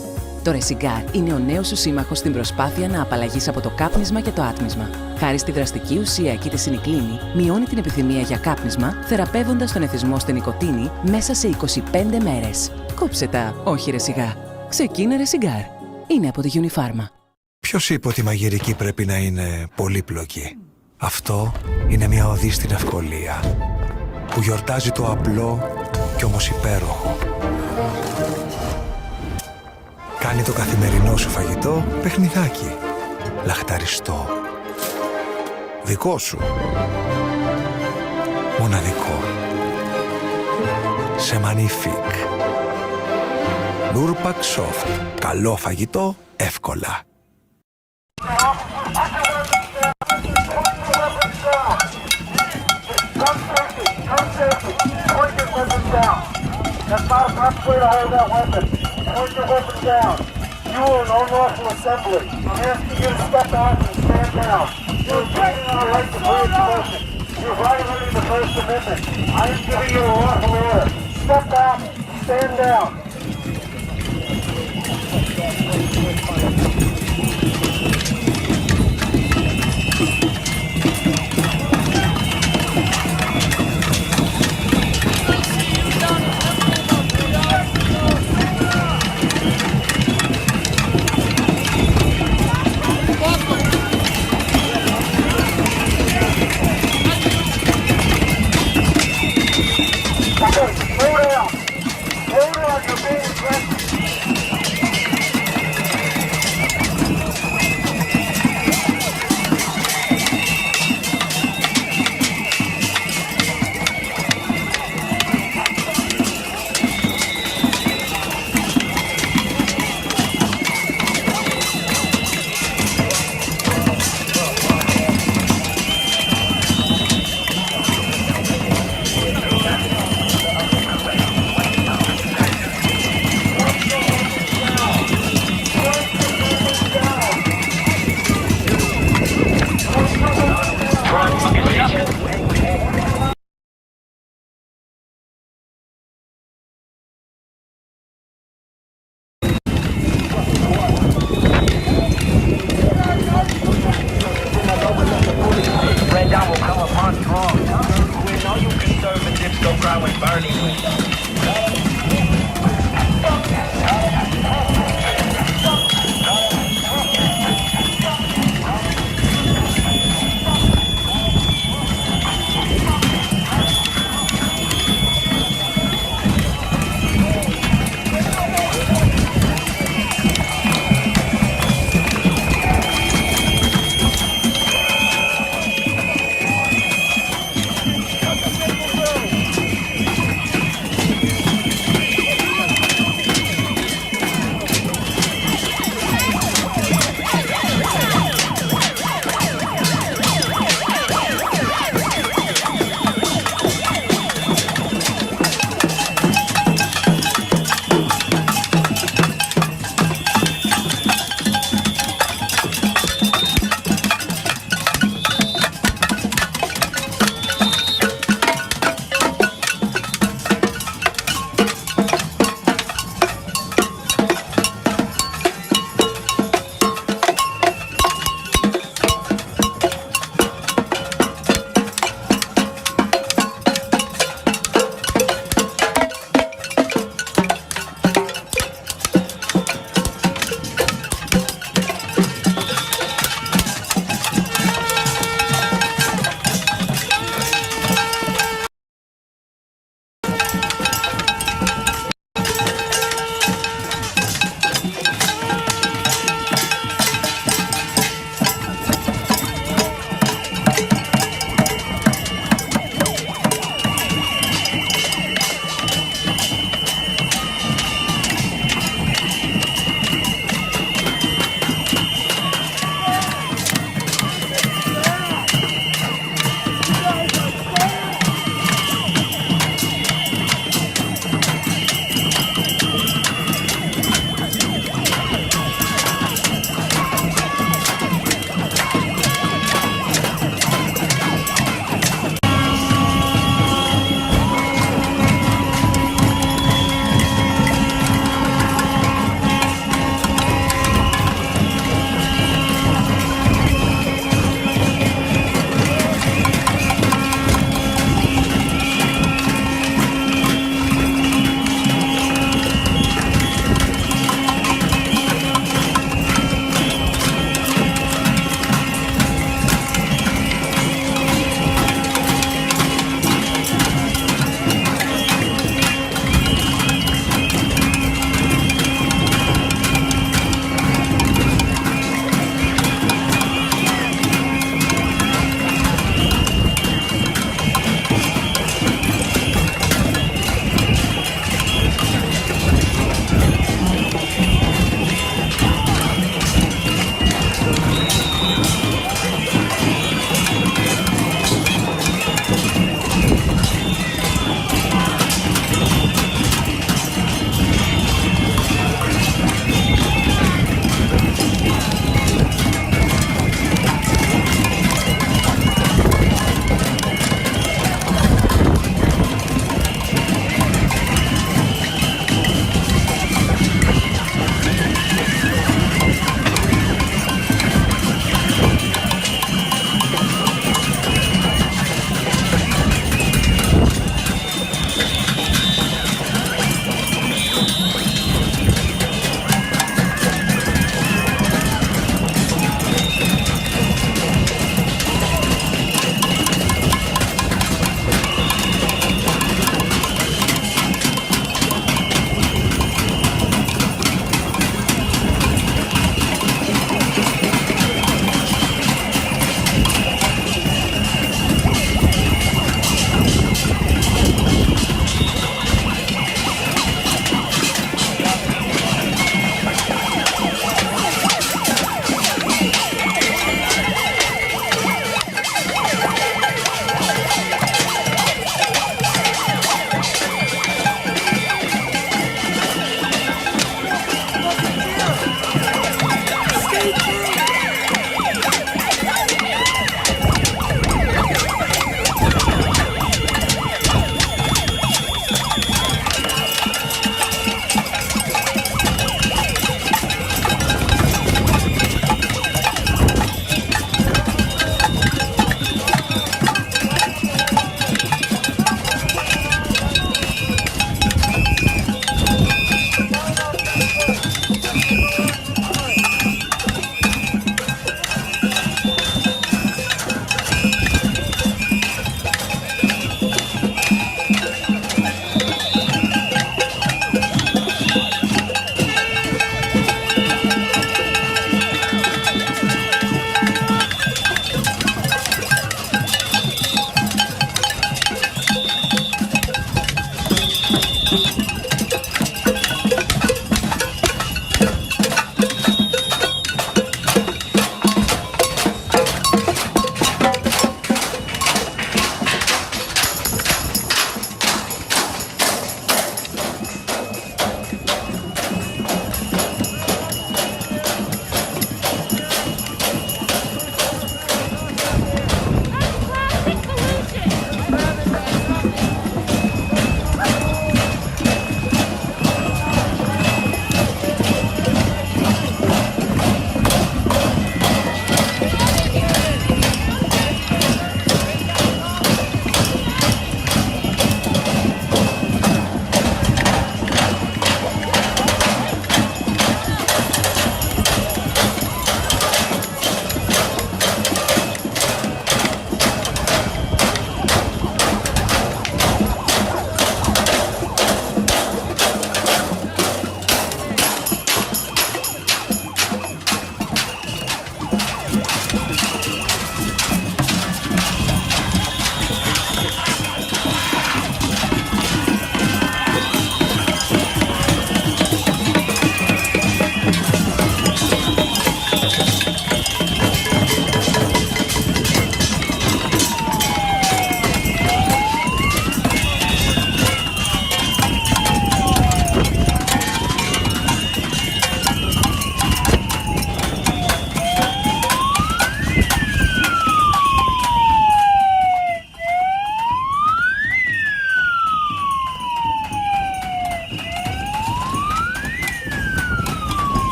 Το Ρεσιγκάρ είναι ο νέος σου σύμμαχος στην προσπάθεια να απαλλαγείς από το κάπνισμα και το άτμισμα. Χάρη στη δραστική ουσία εκκίτεσινικλίνη, μειώνει την επιθυμία για κάπνισμα, θεραπεύοντας τον εθισμό στην νοικοτήνη μέσα σε 25 μέρες. Κόψε τα, όχι Ρεσιγκάρ. Ξεκίνα Ρεσιγκάρ. Είναι από τη Unifarma. Ποιος είπε ότι η μαγειρική πρέπει να είναι πολύπλοκη? Αυτό είναι μια οδή στην ευκολία που γιορτάζει το απλό κι όμως υπέροχο. Κάνει το καθημερινό σου φαγητό παιχνιδάκι, λαχταριστό, δικό σου, μοναδικό, σε Magnifique. Lurpak Soft. Καλό φαγητό εύκολα. That's not a proper way to hold that weapon. Point your weapon down. You are an unlawful assembly. I'm asking you to step back and stand down. You're breaking our right to free expression. You're violating the First Amendment. I am giving you a lawful order. Step back, stand down.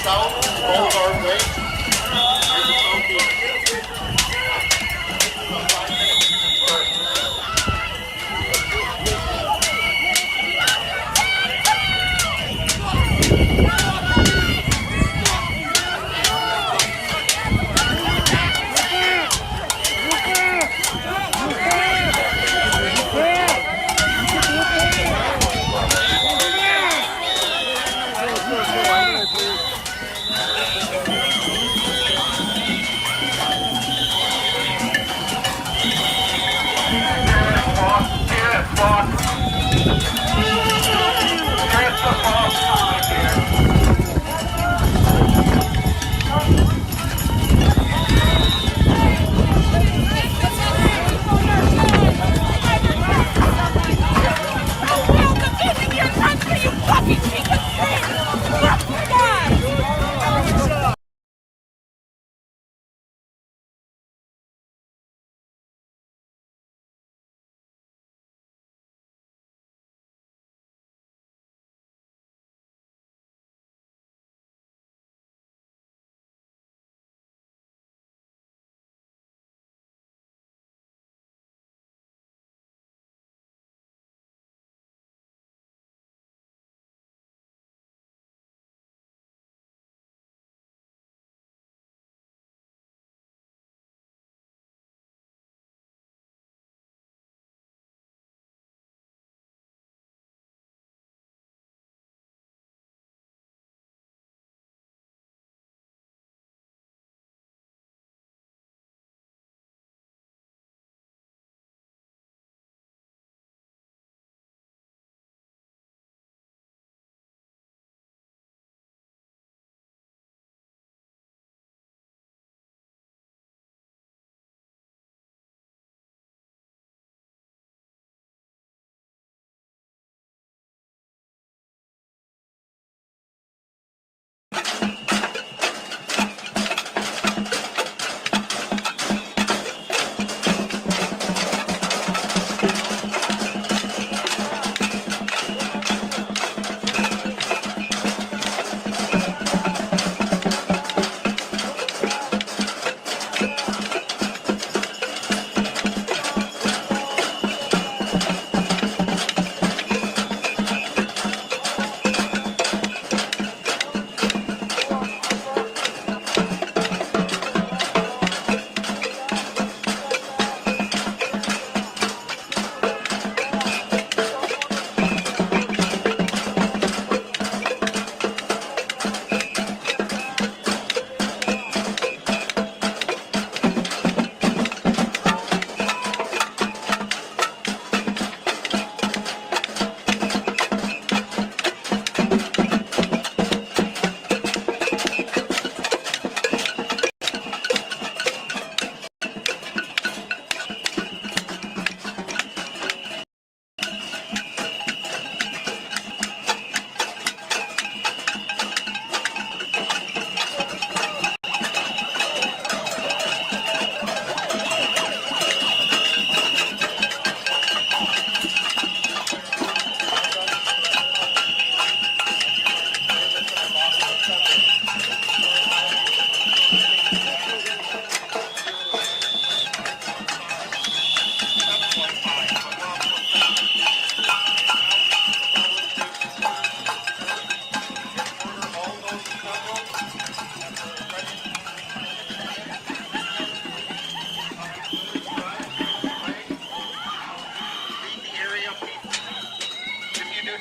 South Boulevard Way. Here's the southeast.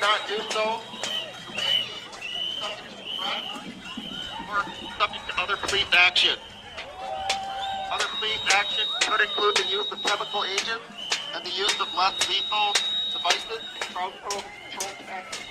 not do so, or subject to other police action. Other police action could include the use of chemical agents and the use of less lethal devices, crowd control tactics.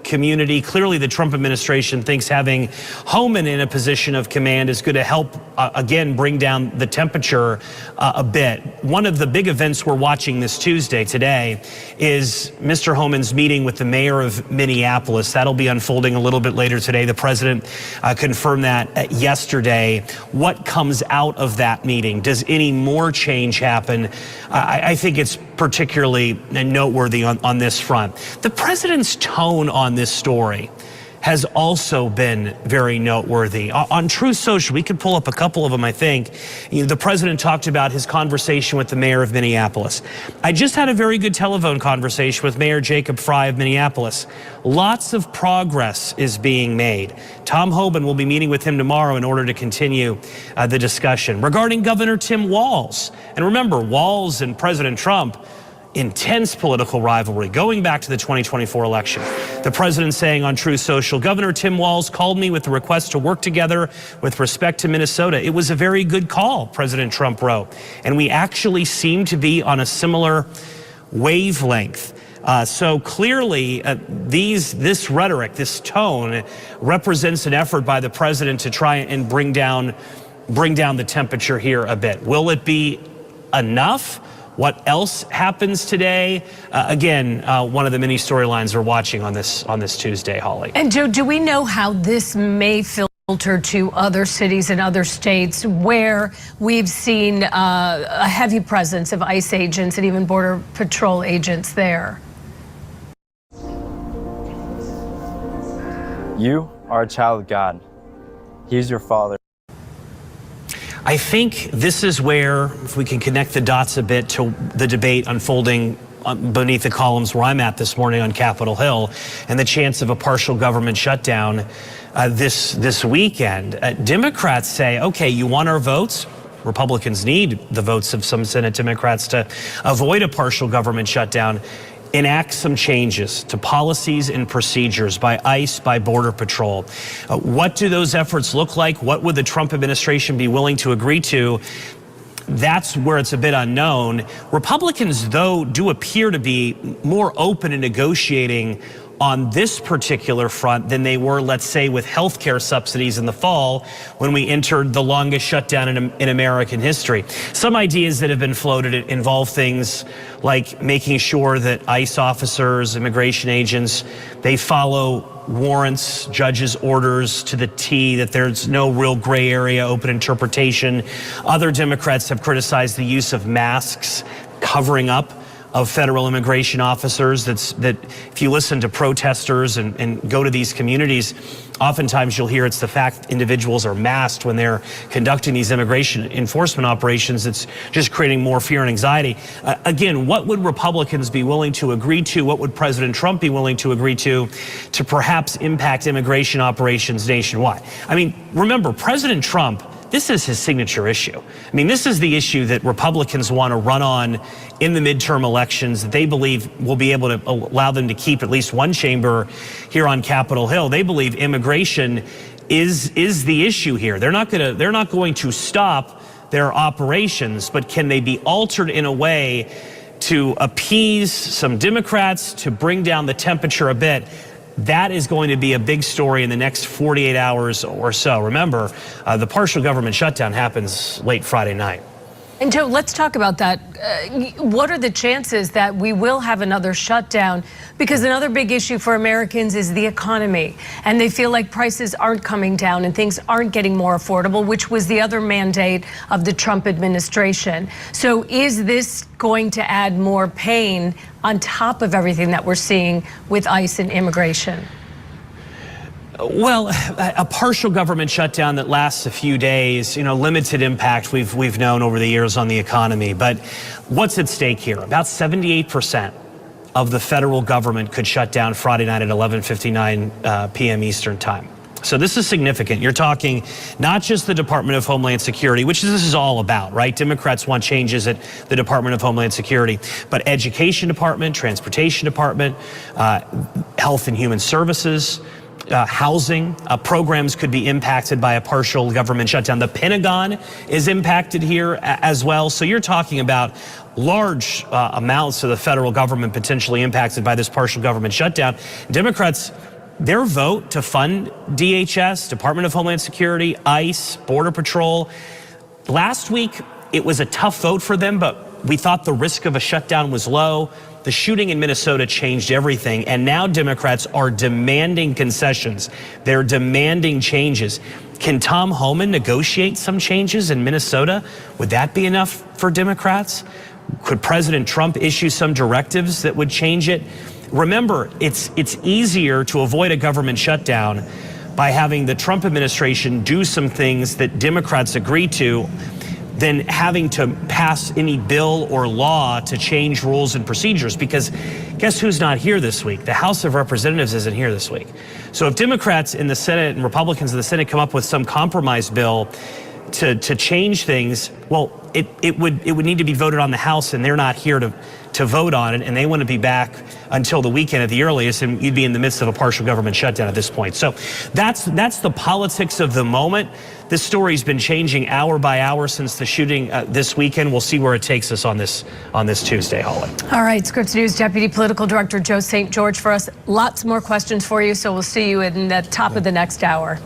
community. Clearly, the Trump administration thinks having Homan in a position of command is going to help, again, bring down the temperature a bit. One of the big events we're watching this Tuesday, today, is Mr. Homan's meeting with the mayor of Minneapolis. That'll be unfolding a little bit later today. The president confirmed that yesterday. What comes out of that meeting? Does any more change happen? I think it's particularly noteworthy on this front. The president's tone on this story has also been very noteworthy. On Truth Social, we could pull up a couple of them, I think. The president talked about his conversation with the mayor of Minneapolis. I just had a very good telephone conversation with Mayor Jacob Fry of Minneapolis. Lots of progress is being made. Tom Homan will be meeting with him tomorrow in order to continue the discussion. Regarding Governor Tim Walz, and remember, Walz and President Trump, intense political rivalry going back to the 2024 election. The president saying on Truth Social, Governor Tim Walz called me with the request to work together with respect to Minnesota. It was a very good call, President Trump wrote. And we actually seem to be on a similar wavelength. So clearly, this rhetoric, this tone, represents an effort by the president to try and bring down the temperature here a bit. Will it be enough? What else happens today? Again, one of the many storylines we're watching on this Tuesday, Holly. And Joe, do we know how this may filter to other cities and other states where we've seen a heavy presence of ICE agents and even Border Patrol agents there? You are a child of God. He's your father. I think this is where, if we can connect the dots a bit to the debate unfolding beneath the columns where I'm at this morning on Capitol Hill, and the chance of a partial government shutdown this weekend. Democrats say, okay, you want our votes? Republicans need the votes of some Senate Democrats to avoid a partial government shutdown. Enact some changes to policies and procedures by ICE, by Border Patrol. What do those efforts look like? What would the Trump administration be willing to agree to? That's where it's a bit unknown. Republicans, though, do appear to be more open in negotiating on this particular front than they were, let's say, with health care subsidies in the fall when we entered the longest shutdown in American history. Some ideas that have been floated involve things like making sure that ICE officers, immigration agents, they follow warrants, judges' orders to the T, that there's no real gray area, open interpretation. Other Democrats have criticized the use of masks covering up of federal immigration officers. That if you listen to protesters and go to these communities, oftentimes you'll hear it's the fact individuals are masked when they're conducting these immigration enforcement operations. It's just creating more fear and anxiety. Again, what would Republicans be willing to agree to? What would President Trump be willing to agree to perhaps impact immigration operations nationwide? I mean, remember, President Trump, this is his signature issue. I mean, this is the issue that Republicans want to run on in the midterm elections that they believe will be able to allow them to keep at least one chamber here on Capitol Hill. They believe immigration is the issue here. They're not going to stop their operations, but can they be altered in a way to appease some Democrats, to bring down the temperature a bit? That is going to be a big story in the next 48 hours or so. Remember, the partial government shutdown happens late Friday night. And Joe, let's talk about that. What are the chances that we will have another shutdown? Because another big issue for Americans is the economy. And they feel like prices aren't coming down and things aren't getting more affordable, which was the other mandate of the Trump administration. So is this going to add more pain on top of everything that we're seeing with ICE and immigration? Well, a partial government shutdown that lasts a few days, limited impact we've known over the years on the economy. But what's at stake here? About 78% of the federal government could shut down Friday night at 11:59 p.m. Eastern time. So this is significant. You're talking not just the Department of Homeland Security, which this is all about, right? Democrats want changes at the Department of Homeland Security, but Education Department, Transportation Department, Health and Human Services, housing programs could be impacted by a partial government shutdown. The Pentagon is impacted here as well. So you're talking about large amounts of the federal government potentially impacted by this partial government shutdown. Democrats their vote to fund DHS, Department of Homeland Security, ICE, Border Patrol, last week it was a tough vote for them, but we thought the risk of a shutdown was low. The shooting in Minnesota changed everything, and now Democrats are demanding concessions. They're demanding changes. Can Tom Homan negotiate some changes in Minnesota? Would that be enough for Democrats? Could President Trump issue some directives that would change it? Remember, it's easier to avoid a government shutdown by having the Trump administration do some things that Democrats agree to than having to pass any bill or law to change rules and procedures. Because guess who's not here this week? The House of Representatives isn't here this week. So if Democrats in the Senate and Republicans in the Senate come up with some compromise bill to change things, well, it would need to be voted on the House, and they're not here to vote on it, and they want to be back until the weekend at the earliest, and you'd be in the midst of a partial government shutdown at this point. So that's the politics of the moment. This story's been changing hour by hour since the shooting this weekend. We'll see where it takes us on this Tuesday, Holly. All right, Scripps News Deputy Political Director Joe St. George for us. Lots more questions for you, so we'll see you in the top of the next hour.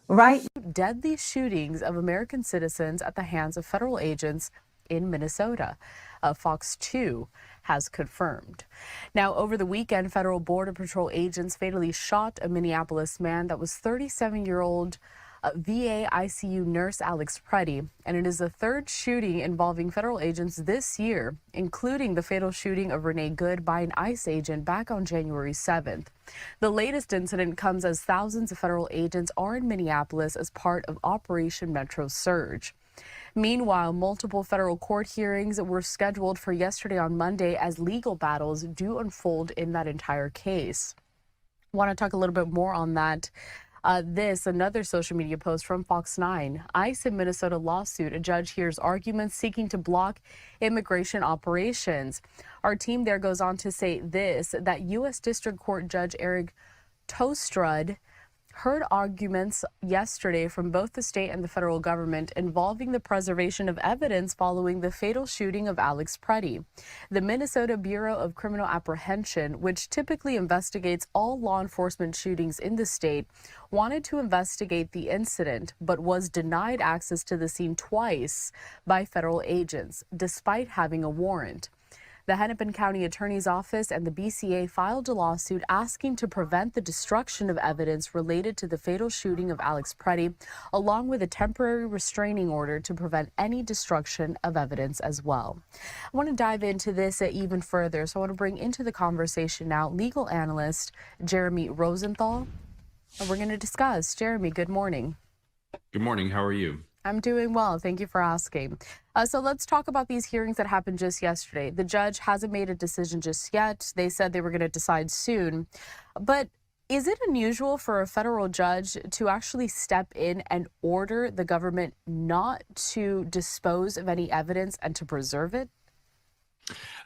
Right. Deadly shootings of American citizens at the hands of federal agents in Minnesota. Fox 2 has confirmed. Now, over the weekend, federal Border Patrol agents fatally shot a Minneapolis man that was 37-year-old VA ICU nurse Alex Preddy, and it is the third shooting involving federal agents this year, including the fatal shooting of Renee Good by an ICE agent back on January 7th. The latest incident comes as thousands of federal agents are in Minneapolis as part of Operation Metro Surge. Meanwhile, multiple federal court hearings were scheduled for yesterday on Monday as legal battles do unfold in that entire case. I want to talk a little bit more on that. Another social media post from Fox 9. ICE in Minnesota lawsuit. A judge hears arguments seeking to block immigration operations. Our team there goes on to say that U.S. District Court Judge Eric Tostrud heard arguments yesterday from both the state and the federal government involving the preservation of evidence following the fatal shooting of Alex Preddy. The Minnesota Bureau of Criminal Apprehension, which typically investigates all law enforcement shootings in the state, wanted to investigate the incident but was denied access to the scene twice by federal agents, despite having a warrant. The Hennepin County Attorney's Office and the BCA filed a lawsuit asking to prevent the destruction of evidence related to the fatal shooting of Alex Preddy, along with a temporary restraining order to prevent any destruction of evidence as well. I want to dive into this even further, so I want to bring into the conversation now legal analyst Jeremy Rosenthal. And we're going to discuss. Jeremy, good morning. Good morning. How are you? I'm doing well. Thank you for asking. So let's talk about these hearings that happened just yesterday. The judge hasn't made a decision just yet. They said they were going to decide soon. But is it unusual for a federal judge to actually step in and order the government not to dispose of any evidence and to preserve it?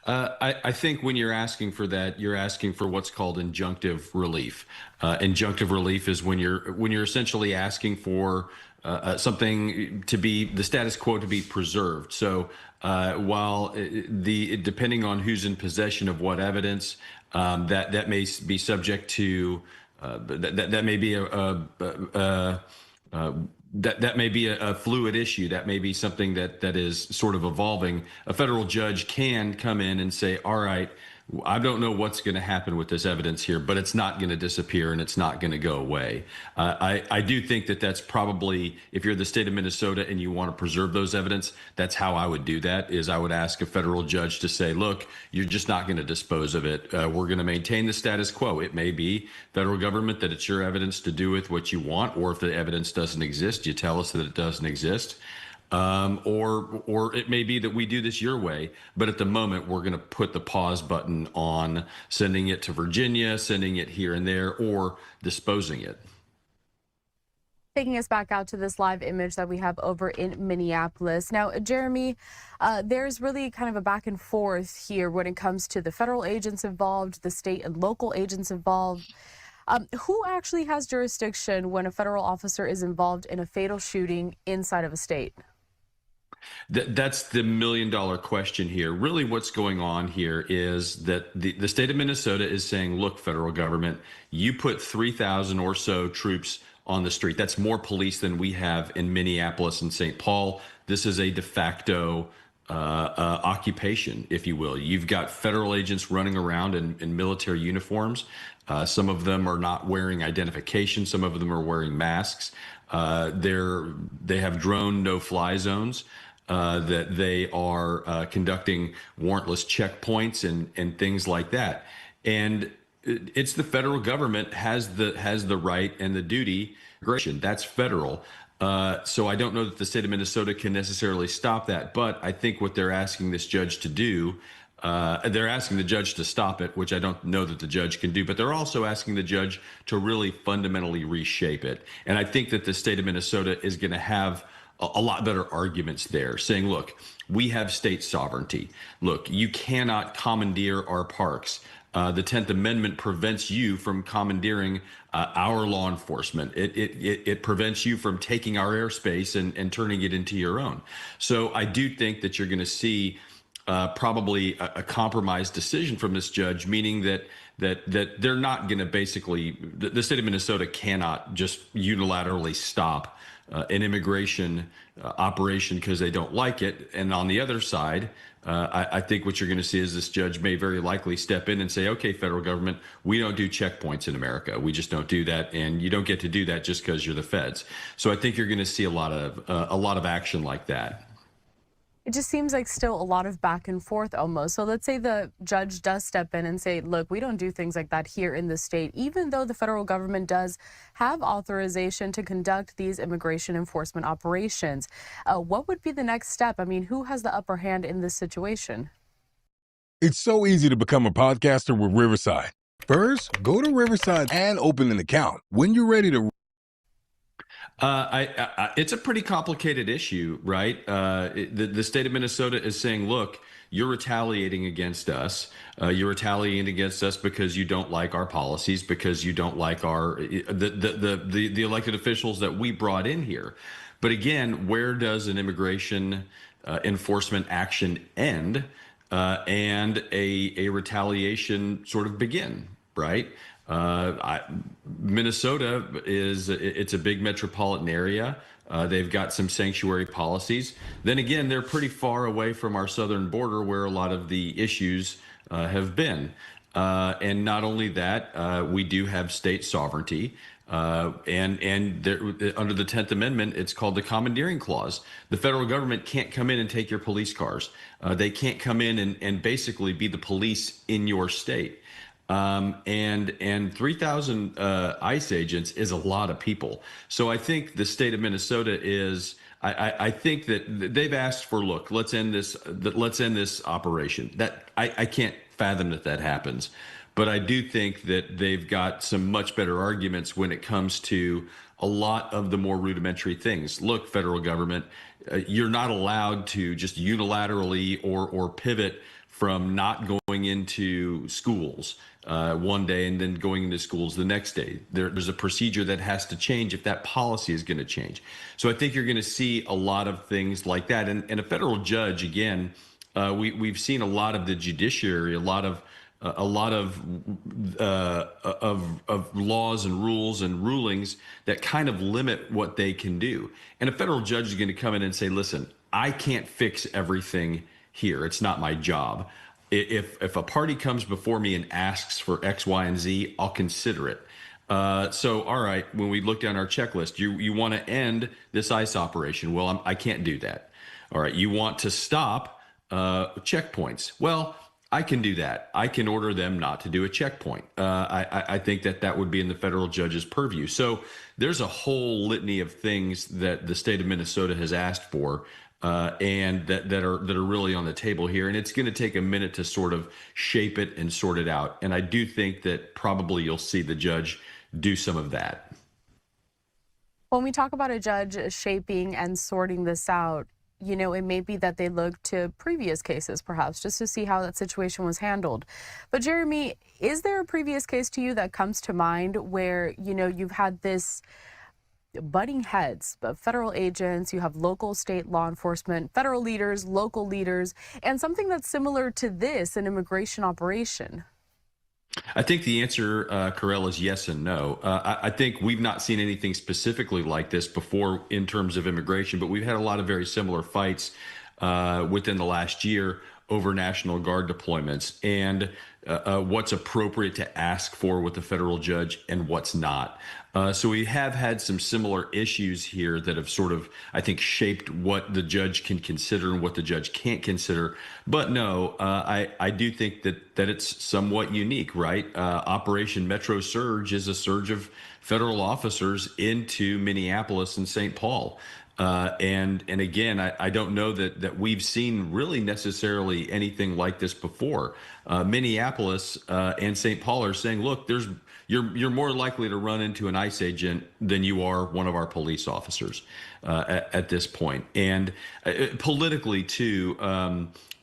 I think when you're asking for that, you're asking for what's called injunctive relief. Injunctive relief is when you're essentially asking for something to be the status quo to be preserved. So while depending on who's in possession of what evidence, that may be subject to that may be that may be a fluid issue. That may be something that is sort of evolving. A federal judge can come in and say, all right, I don't know what's going to happen with this evidence here, but it's not going to disappear and it's not going to go away. I do think that that's probably, if you're the state of Minnesota and you want to preserve those evidence, that's how I would do that, is I would ask a federal judge to say, look, you're just not going to dispose of it. We're going to maintain the status quo. It may be, federal government, that it's your evidence to do with what you want, or if the evidence doesn't exist, you tell us that it doesn't exist. Or it may be that we do this your way, but at the moment we're going to put the pause button on sending it to Virginia, sending it here and there, or disposing it. Taking us back out to this live image that we have over in Minneapolis. Now, Jeremy, there's really kind of a back and forth here when it comes to the federal agents involved, the state and local agents involved. Who actually has jurisdiction when a federal officer is involved in a fatal shooting inside of a state? That's the million-dollar question here. Really, what's going on here is that the state of Minnesota is saying, look, federal government, you put 3,000 or so troops on the street. That's more police than we have in Minneapolis and St. Paul. This is a de facto occupation, if you will. You've got federal agents running around in military uniforms. Some of them are not wearing identification. Some of them are wearing masks. They have drone no-fly zones. That they are conducting warrantless checkpoints and things like that. And it's the federal government has the right and the duty. That's federal. So I don't know that the state of Minnesota can necessarily stop that. But I think what they're asking this judge to do, they're asking the judge to stop it, which I don't know that the judge can do. But they're also asking the judge to really fundamentally reshape it. And I think that the state of Minnesota is going to have a lot better arguments there, saying, look, we have state sovereignty. Look, you cannot commandeer our parks. The 10th Amendment prevents you from commandeering our law enforcement. It prevents you from taking our airspace and turning it into your own. So I do think that you're going to see probably a compromise decision from this judge, meaning that they're not going to basically, the state of Minnesota cannot just unilaterally stop an immigration operation because they don't like it. And on the other side, I think what you're going to see is this judge may very likely step in and say, okay, federal government, we don't do checkpoints in America. We just don't do that. And you don't get to do that just because you're the feds. So I think you're going to see a lot of action like that. It just seems like still a lot of back and forth almost. So let's say the judge does step in and say, look, we don't do things like that here in the state, even though the federal government does have authorization to conduct these immigration enforcement operations. What would be the next step? I mean, who has the upper hand in this situation? It's so easy to become a podcaster with Riverside. First, go to Riverside and open an account. When you're ready to it's a pretty complicated issue, right? The state of Minnesota is saying, look, you're retaliating against us. You're retaliating against us because you don't like our policies, because you don't like the elected officials that we brought in here. But again, where does an immigration enforcement action end and a retaliation sort of begin, right? Minnesota it's a big metropolitan area. They've got some sanctuary policies. Then again, they're pretty far away from our southern border where a lot of the issues have been. And not only that, we do have state sovereignty. And there, under the 10th Amendment, it's called the commandeering clause. The federal government can't come in and take your police cars. They can't come in and basically be the police in your state. And 3,000 ICE agents is a lot of people. So I think the state of Minnesota is, I think that they've asked for, look, let's end this operation. That I can't fathom that happens. But I do think that they've got some much better arguments when it comes to a lot of the more rudimentary things. Look, federal government, you're not allowed to just unilaterally or pivot from not going into schools one day and then going into schools the next day. There's a procedure that has to change if that policy is going to change. So I think you're going to see a lot of things like that. And a federal judge, again, we've seen a lot of the judiciary, a lot of laws and rules and rulings that kind of limit what they can do. And a federal judge is going to come in and say, listen, I can't fix everything here. It's not my job. If a party comes before me and asks for X, Y, and Z, I'll consider it. So, all right, when we look down our checklist, you want to end this ICE operation. Well, I can't do that. All right, you want to stop checkpoints. Well, I can do that. I can order them not to do a checkpoint. I think that would be in the federal judge's purview. So there's a whole litany of things that the state of Minnesota has asked for and that are really on the table here. And it's going to take a minute to sort of shape it and sort it out. And I do think that probably you'll see the judge do some of that. When we talk about a judge shaping and sorting this out, you know, it may be that they look to previous cases, perhaps, just to see how that situation was handled. But Jeremy, is there a previous case to you that comes to mind where, you know, you've had this butting heads. But federal agents, you have local, state law enforcement, federal leaders, local leaders, and something that's similar to this, an immigration operation. I think the answer, Carell, is yes and no. I think we've not seen anything specifically like this before in terms of immigration, but we've had a lot of very similar fights within the last year over National Guard deployments and what's appropriate to ask for with the federal judge and what's not. So we have had some similar issues here that have sort of, I think, shaped what the judge can consider and what the judge can't consider. But no, I do think that it's somewhat unique, right? Operation Metro Surge is a surge of federal officers into Minneapolis and St. Paul. And again, I don't know that we've seen really necessarily anything like this before. Minneapolis and St. Paul are saying, look, you're more likely to run into an ICE agent than you are one of our police officers at this point. And politically, too,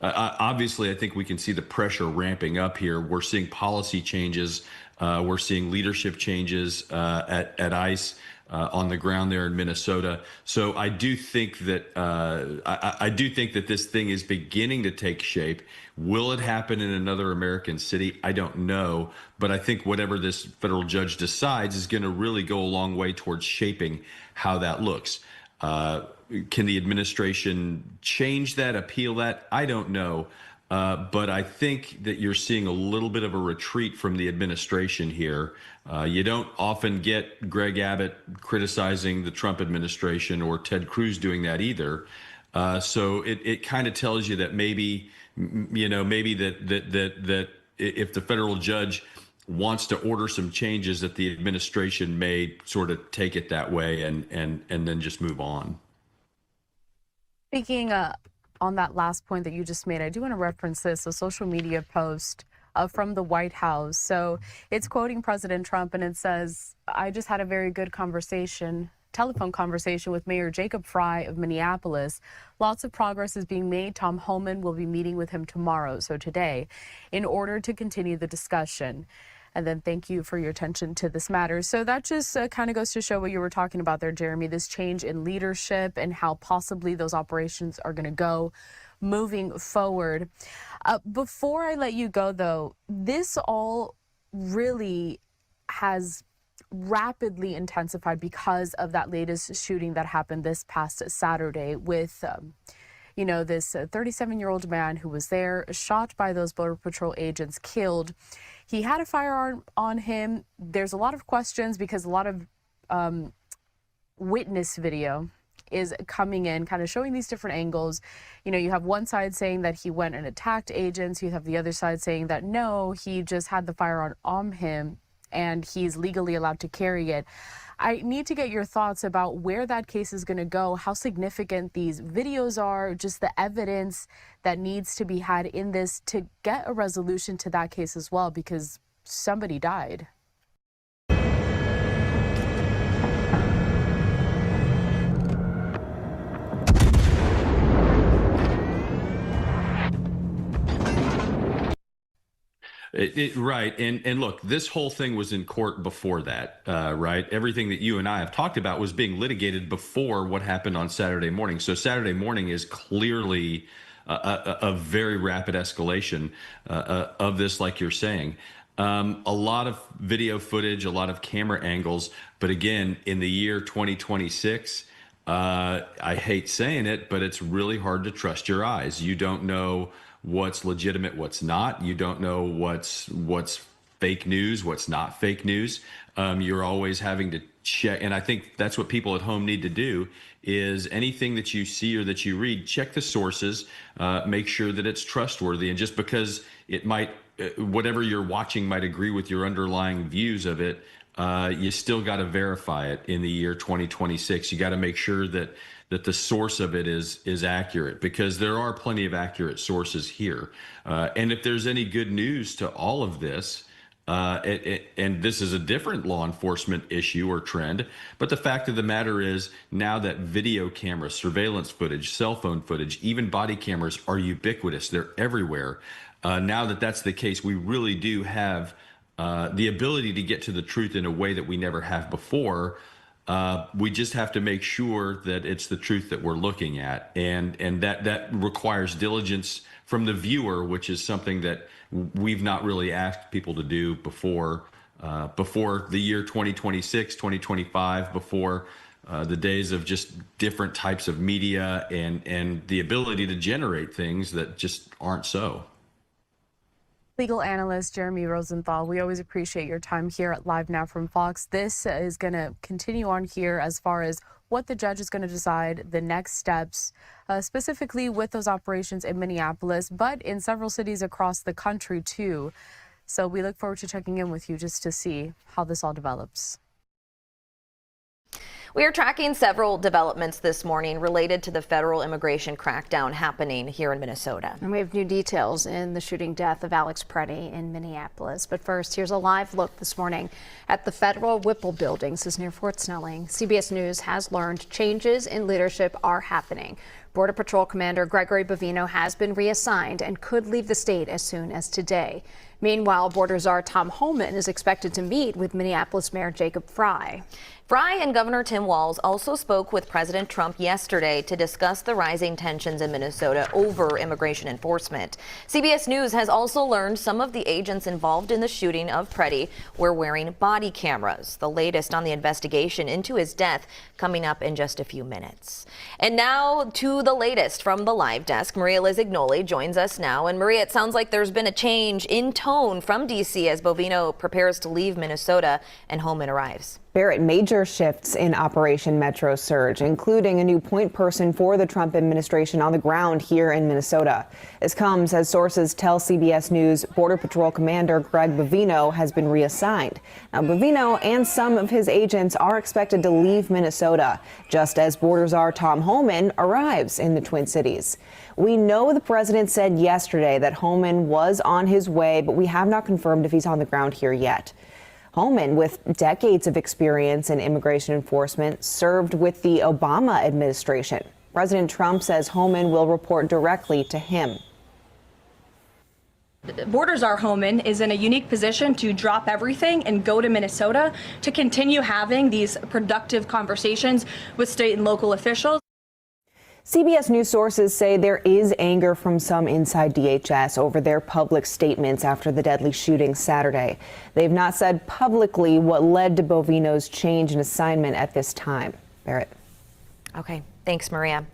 obviously, I think we can see the pressure ramping up here. We're seeing policy changes. We're seeing leadership changes at ICE. On the ground there in Minnesota. So I do think that I do think that this thing is beginning to take shape. Will it happen in another American city? I don't know. But I think whatever this federal judge decides is going to really go a long way towards shaping how that looks. Can the administration change that, appeal that? I don't know. But I think that you're seeing a little bit of a retreat from the administration here. You don't often get Greg Abbott criticizing the Trump administration or Ted Cruz doing that either. So it kind of tells you that maybe that if the federal judge wants to order some changes, that the administration may sort of take it that way and then just move on. Speaking on that last point that you just made, I do want to reference this, a social media post from the White House. So it's quoting President Trump, and it says, I just had a very good telephone conversation with Mayor Jacob Fry of Minneapolis. Lots of progress is being made. Tom Homan will be meeting with him tomorrow, so today, in order to continue the discussion. And then thank you for your attention to this matter. So that just kind of goes to show what you were talking about there, Jeremy, this change in leadership and how possibly those operations are going to go moving forward. Before I let you go, though, this all really has rapidly intensified because of that latest shooting that happened this past Saturday with this 37-year-old man who was there, shot by those Border Patrol agents, killed. He had a firearm on him. There's a lot of questions because a lot of witness video is coming in, kind of showing these different angles. You have one side saying that he went and attacked agents. You have the other side saying that no, he just had the firearm on him and he's legally allowed to carry it. I need to get your thoughts about where that case is going to go, how significant these videos are, just the evidence that needs to be had in this to get a resolution to that case as well, because somebody died. Right. And look, this whole thing was in court before that, right? Everything that you and I have talked about was being litigated before what happened on Saturday morning. So Saturday morning is clearly a very rapid escalation of this, like you're saying. A lot of video footage, a lot of camera angles. But again, in the year 2026, I hate saying it, but it's really hard to trust your eyes. You don't know what's legitimate, what's not. You don't know what's fake news, what's not fake news. You're always having to check. And I think that's what people at home need to do is anything that you see or that you read, check the sources, make sure that it's trustworthy. And just because it might, whatever you're watching might agree with your underlying views of it, you still got to verify it in the year 2026. You got to make sure that the source of it is accurate, because there are plenty of accurate sources here. And if there's any good news to all of this, and this is a different law enforcement issue or trend, but the fact of the matter is now that video cameras, surveillance footage, cell phone footage, even body cameras are ubiquitous. They're everywhere. Now that that's the case, we really do have the ability to get to the truth in a way that we never have before. We just have to make sure that it's the truth that we're looking at, and that requires diligence from the viewer, which is something that we've not really asked people to do before the year 2026, 2025, before the days of just different types of media and the ability to generate things that just aren't so. Legal analyst Jeremy Rosenthal, we always appreciate your time here at Live Now from Fox. This is going to continue on here as far as what the judge is going to decide, the next steps, specifically with those operations in Minneapolis, but in several cities across the country too. So we look forward to checking in with you just to see how this all develops. We are tracking several developments this morning related to the federal immigration crackdown happening here in Minnesota. And we have new details in the shooting death of Alex Preddy in Minneapolis. But first, here's a live look this morning at the federal Whipple building. This is near Fort Snelling. CBS News has learned changes in leadership are happening. Border Patrol Commander Gregory Bovino has been reassigned and could leave the state as soon as today. Meanwhile, Border Czar Tom Homan is expected to meet with Minneapolis Mayor Jacob Frey. Frey and Governor Tim Walz also spoke with President Trump yesterday to discuss the rising tensions in Minnesota over immigration enforcement. CBS News has also learned some of the agents involved in the shooting of Preddy were wearing body cameras. The latest on the investigation into his death coming up in just a few minutes. And now to the latest from the live desk. Maria Lizignoli joins us now. And Maria, it sounds like there's been a change in tone from D.C. as Bovino prepares to leave Minnesota and Homan arrives. Barrett, major shifts in Operation Metro Surge, including a new point person for the Trump administration on the ground here in Minnesota. This comes as sources tell CBS News Border Patrol Commander Greg Bovino has been reassigned. Now, Bovino and some of his agents are expected to leave Minnesota, just as Border Czar Tom Homan arrives in the Twin Cities. We know the president said yesterday that Homan was on his way, but we have not confirmed if he's on the ground here yet. Homan, with decades of experience in immigration enforcement, served with the Obama administration. President Trump says Homan will report directly to him. Border Czar Homan is in a unique position to drop everything and go to Minnesota to continue having these productive conversations with state and local officials. CBS News sources say there is anger from some inside DHS over their public statements after the deadly shooting Saturday. They've not said publicly what led to Bovino's change in assignment at this time. Barrett. Okay, thanks, Maria.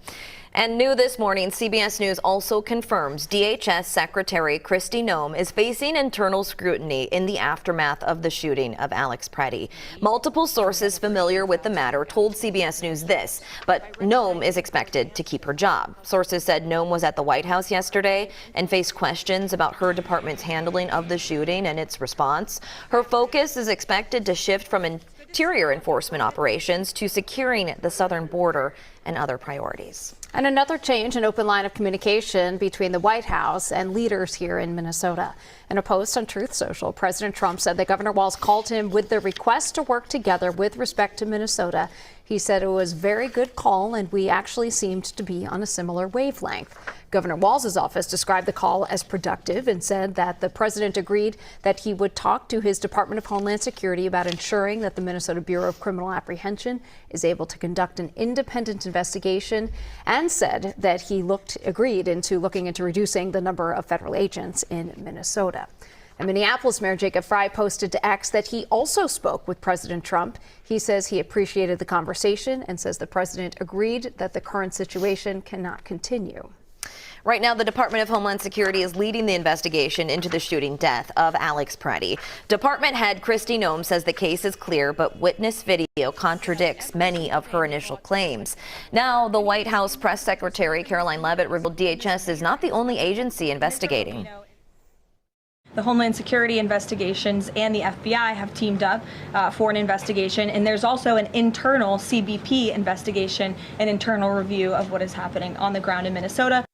And new this morning, CBS News also confirms DHS Secretary Kristi Noem is facing internal scrutiny in the aftermath of the shooting of Alex Preddy. Multiple sources familiar with the matter told CBS News this, but Noem is expected to keep her job. Sources said Noem was at the White House yesterday and faced questions about her department's handling of the shooting and its response. Her focus is expected to shift from interior enforcement operations to securing the southern border and other priorities. And another change, an open line of communication between the White House and leaders here in Minnesota. In a post on Truth Social, President Trump said that Governor Walz called him with the request to work together with respect to Minnesota. He said it was a very good call and we actually seemed to be on a similar wavelength. Governor Walz's office described the call as productive and said that the president agreed that he would talk to his Department of Homeland Security about ensuring that the Minnesota Bureau of Criminal Apprehension is able to conduct an independent investigation, and said that he agreed into looking into reducing the number of federal agents in Minnesota. And Minneapolis Mayor Jacob Frey posted to X that he also spoke with President Trump. He says he appreciated the conversation and says the president agreed that the current situation cannot continue. Right now, the Department of Homeland Security is leading the investigation into the shooting death of Alex Preddy. Department head Kristi Noem says the case is clear, but witness video contradicts many of her initial claims. Now, the White House press secretary Caroline Leavitt revealed DHS is not the only agency investigating. The Homeland Security investigations and the FBI have teamed up for an investigation, and there's also an internal CBP investigation, an internal review of what is happening on the ground in Minnesota.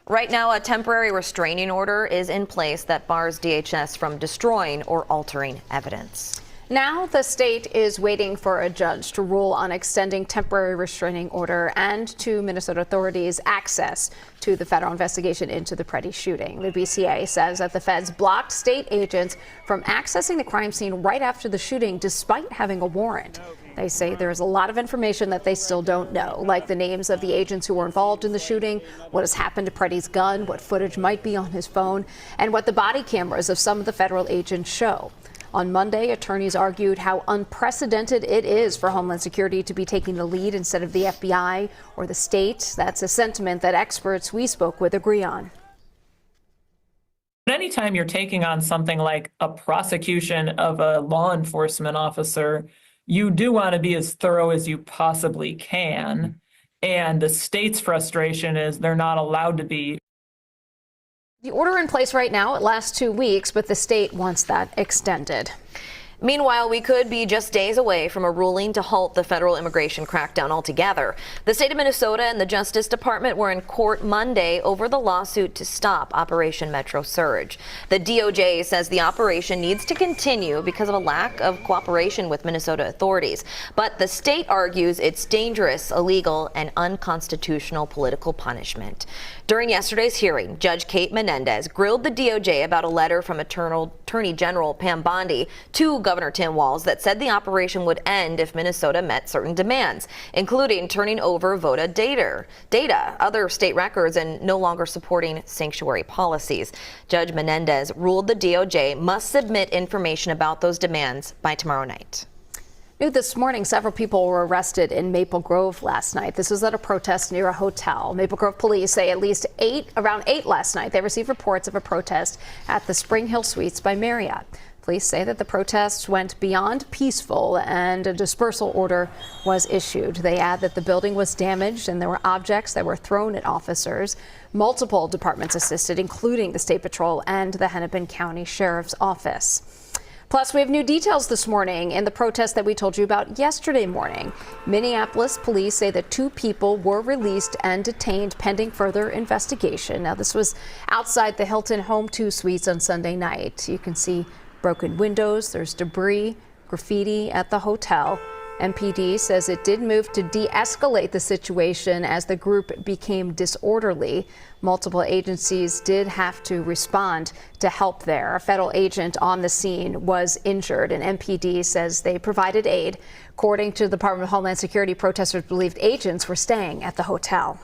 Right now, a temporary restraining order is in place that bars DHS from destroying or altering evidence. Now the state is waiting for a judge to rule on extending temporary restraining order and to Minnesota authorities' access to the federal investigation into the Preddy shooting. The BCA says that the feds blocked state agents from accessing the crime scene right after the shooting despite having a warrant. They say there is a lot of information that they still don't know, like the names of the agents who were involved in the shooting, what has happened to Preddy's gun, what footage might be on his phone, and what the body cameras of some of the federal agents show. On Monday, attorneys argued how unprecedented it is for Homeland Security to be taking the lead instead of the FBI or the state. That's a sentiment that experts we spoke with agree on. Anytime you're taking on something like a prosecution of a law enforcement officer, you do want to be as thorough as you possibly can. And the state's frustration is they're not allowed to be. The order in place right now, it lasts 2 weeks, but the state wants that extended. Meanwhile, we could be just days away from a ruling to halt the federal immigration crackdown altogether. The state of Minnesota and the Justice Department were in court Monday over the lawsuit to stop Operation Metro Surge. The DOJ says the operation needs to continue because of a lack of cooperation with Minnesota authorities. But the state argues it's dangerous, illegal, and unconstitutional political punishment. During yesterday's hearing, Judge Kate Menendez grilled the DOJ about a letter from Attorney General Pam Bondi to Governor Tim Walz that said the operation would end if Minnesota met certain demands, including turning over voter data, other state records, and no longer supporting sanctuary policies. Judge Menendez ruled the DOJ must submit information about those demands by tomorrow night. New this morning, several people were arrested in Maple Grove last night. This was at a protest near a hotel. Maple Grove police say at least around 8 last night, they received reports of a protest at the Spring Hill Suites by Marriott. Police say that the protests went beyond peaceful and a dispersal order was issued. They add that the building was damaged and there were objects that were thrown at officers. Multiple departments assisted, including the State Patrol and the Hennepin County Sheriff's Office. Plus, we have new details this morning in the protest that we told you about yesterday morning. Minneapolis police say that 2 people were released and detained pending further investigation. Now, this was outside the Hilton Home 2 Suites on Sunday night. You can see broken windows, there's debris, graffiti at the hotel. MPD says it did move to de-escalate the situation as the group became disorderly. Multiple agencies did have to respond to help there. A federal agent on the scene was injured, and MPD says they provided aid. According to the Department of Homeland Security, protesters believed agents were staying at the hotel.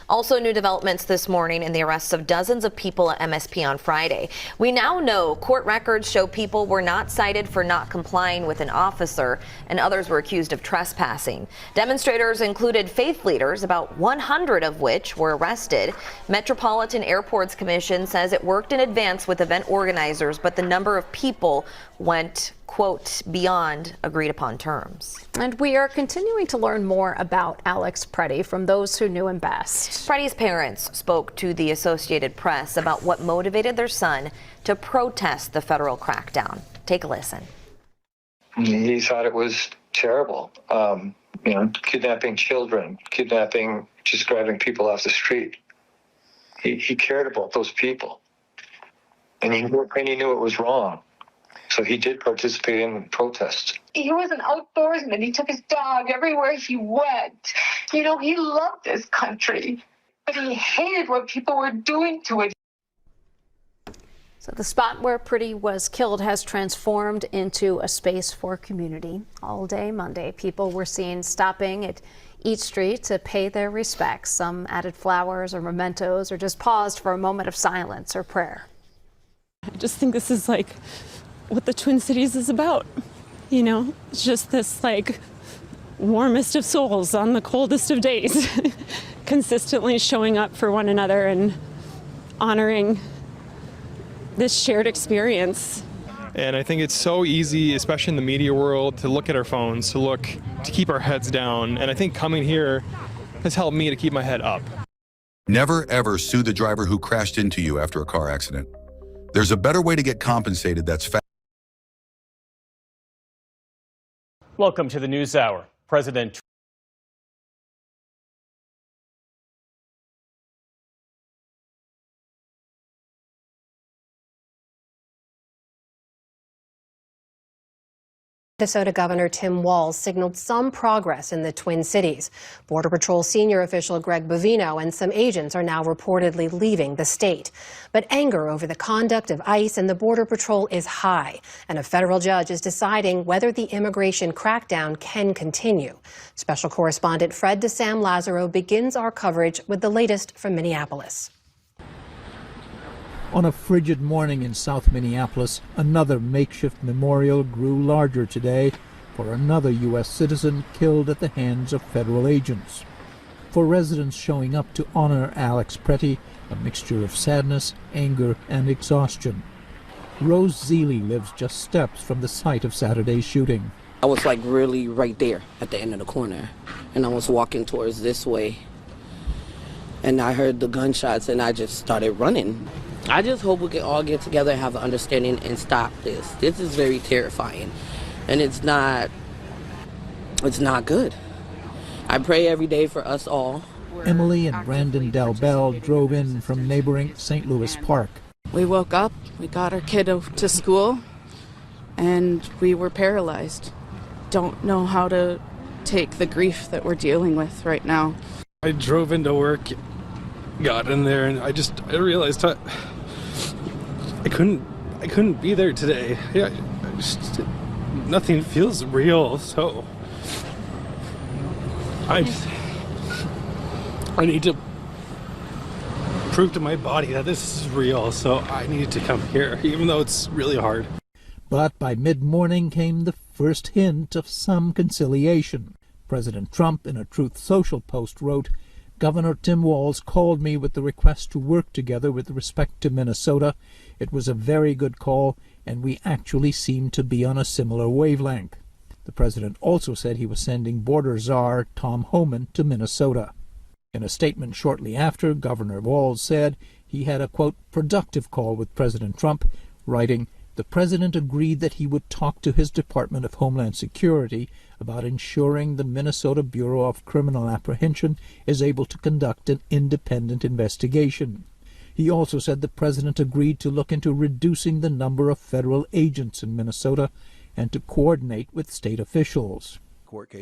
Also, new developments this morning in the arrests of dozens of people at MSP on Friday. We now know court records show people were not cited for not complying with an officer, and others were accused of trespassing. Demonstrators included faith leaders, about 100 of which were arrested. Metropolitan Airports Commission says it worked in advance with event organizers, but the number of people went, quote, beyond agreed upon terms. And we are continuing to learn more about Alex Preddy from those who knew him best. Preddy's parents spoke to the Associated Press about what motivated their son to protest the federal crackdown. Take a listen. He thought it was terrible. Kidnapping children, just grabbing people off the street. He cared about those people. And he knew it was wrong. So he did participate in protests. He was an outdoorsman. He took his dog everywhere he went. He loved this country, but he hated what people were doing to it. So the spot where Preddy was killed has transformed into a space for community. All day Monday, people were seen stopping at each street to pay their respects. Some added flowers or mementos or just paused for a moment of silence or prayer. I just think this is like what the Twin Cities is about. It's just this warmest of souls on the coldest of days, consistently showing up for one another and honoring this shared experience. And I think it's so easy, especially in the media world, to look at our phones, to keep our heads down. And I think coming here has helped me to keep my head up. Never ever sue the driver who crashed into you after a car accident. There's a better way to get compensated that's fast. Welcome to the News Hour. President Minnesota Governor Tim Walz signaled some progress in the Twin Cities. Border Patrol senior official Greg Bovino and some agents are now reportedly leaving the state. But anger over the conduct of ICE and the Border Patrol is high, and a federal judge is deciding whether the immigration crackdown can continue. Special correspondent Fred DeSam Lazaro begins our coverage with the latest from Minneapolis. On a frigid morning in South Minneapolis, another makeshift memorial grew larger today for another U.S. citizen killed at the hands of federal agents. For residents showing up to honor Alex Pretty, a mixture of sadness, anger, and exhaustion. Rose Zeeley lives just steps from the site of Saturday's shooting. I was like really right there at the end of the corner, and I was walking towards this way, and I heard the gunshots, and I just started running. I just hope we can all get together and have an understanding and stop this. This is very terrifying, and it's not good. I pray every day for us all. Emily and Brandon Del Bell drove in from neighboring St. Louis Park. We woke up, we got our kid to school, and we were paralyzed. Don't know how to take the grief that we're dealing with right now. I drove into work, got in there, and I realized I couldn't be there today. Yeah, nothing feels real, so I need to prove to my body that this is real, so I needed to come here, even though it's really hard. But by mid-morning came the first hint of some conciliation. President Trump, in a Truth Social post, wrote, "Governor Tim Walz called me with the request to work together with respect to Minnesota. It was a very good call, and we actually seem to be on a similar wavelength." The president also said he was sending border czar Tom Homan to Minnesota. In a statement shortly after, Governor Walz said he had a, quote, productive call with President Trump, writing, "The president agreed that he would talk to his Department of Homeland Security about ensuring the Minnesota Bureau of Criminal Apprehension is able to conduct an independent investigation." He also said the president agreed to look into reducing the number of federal agents in Minnesota and to coordinate with state officials.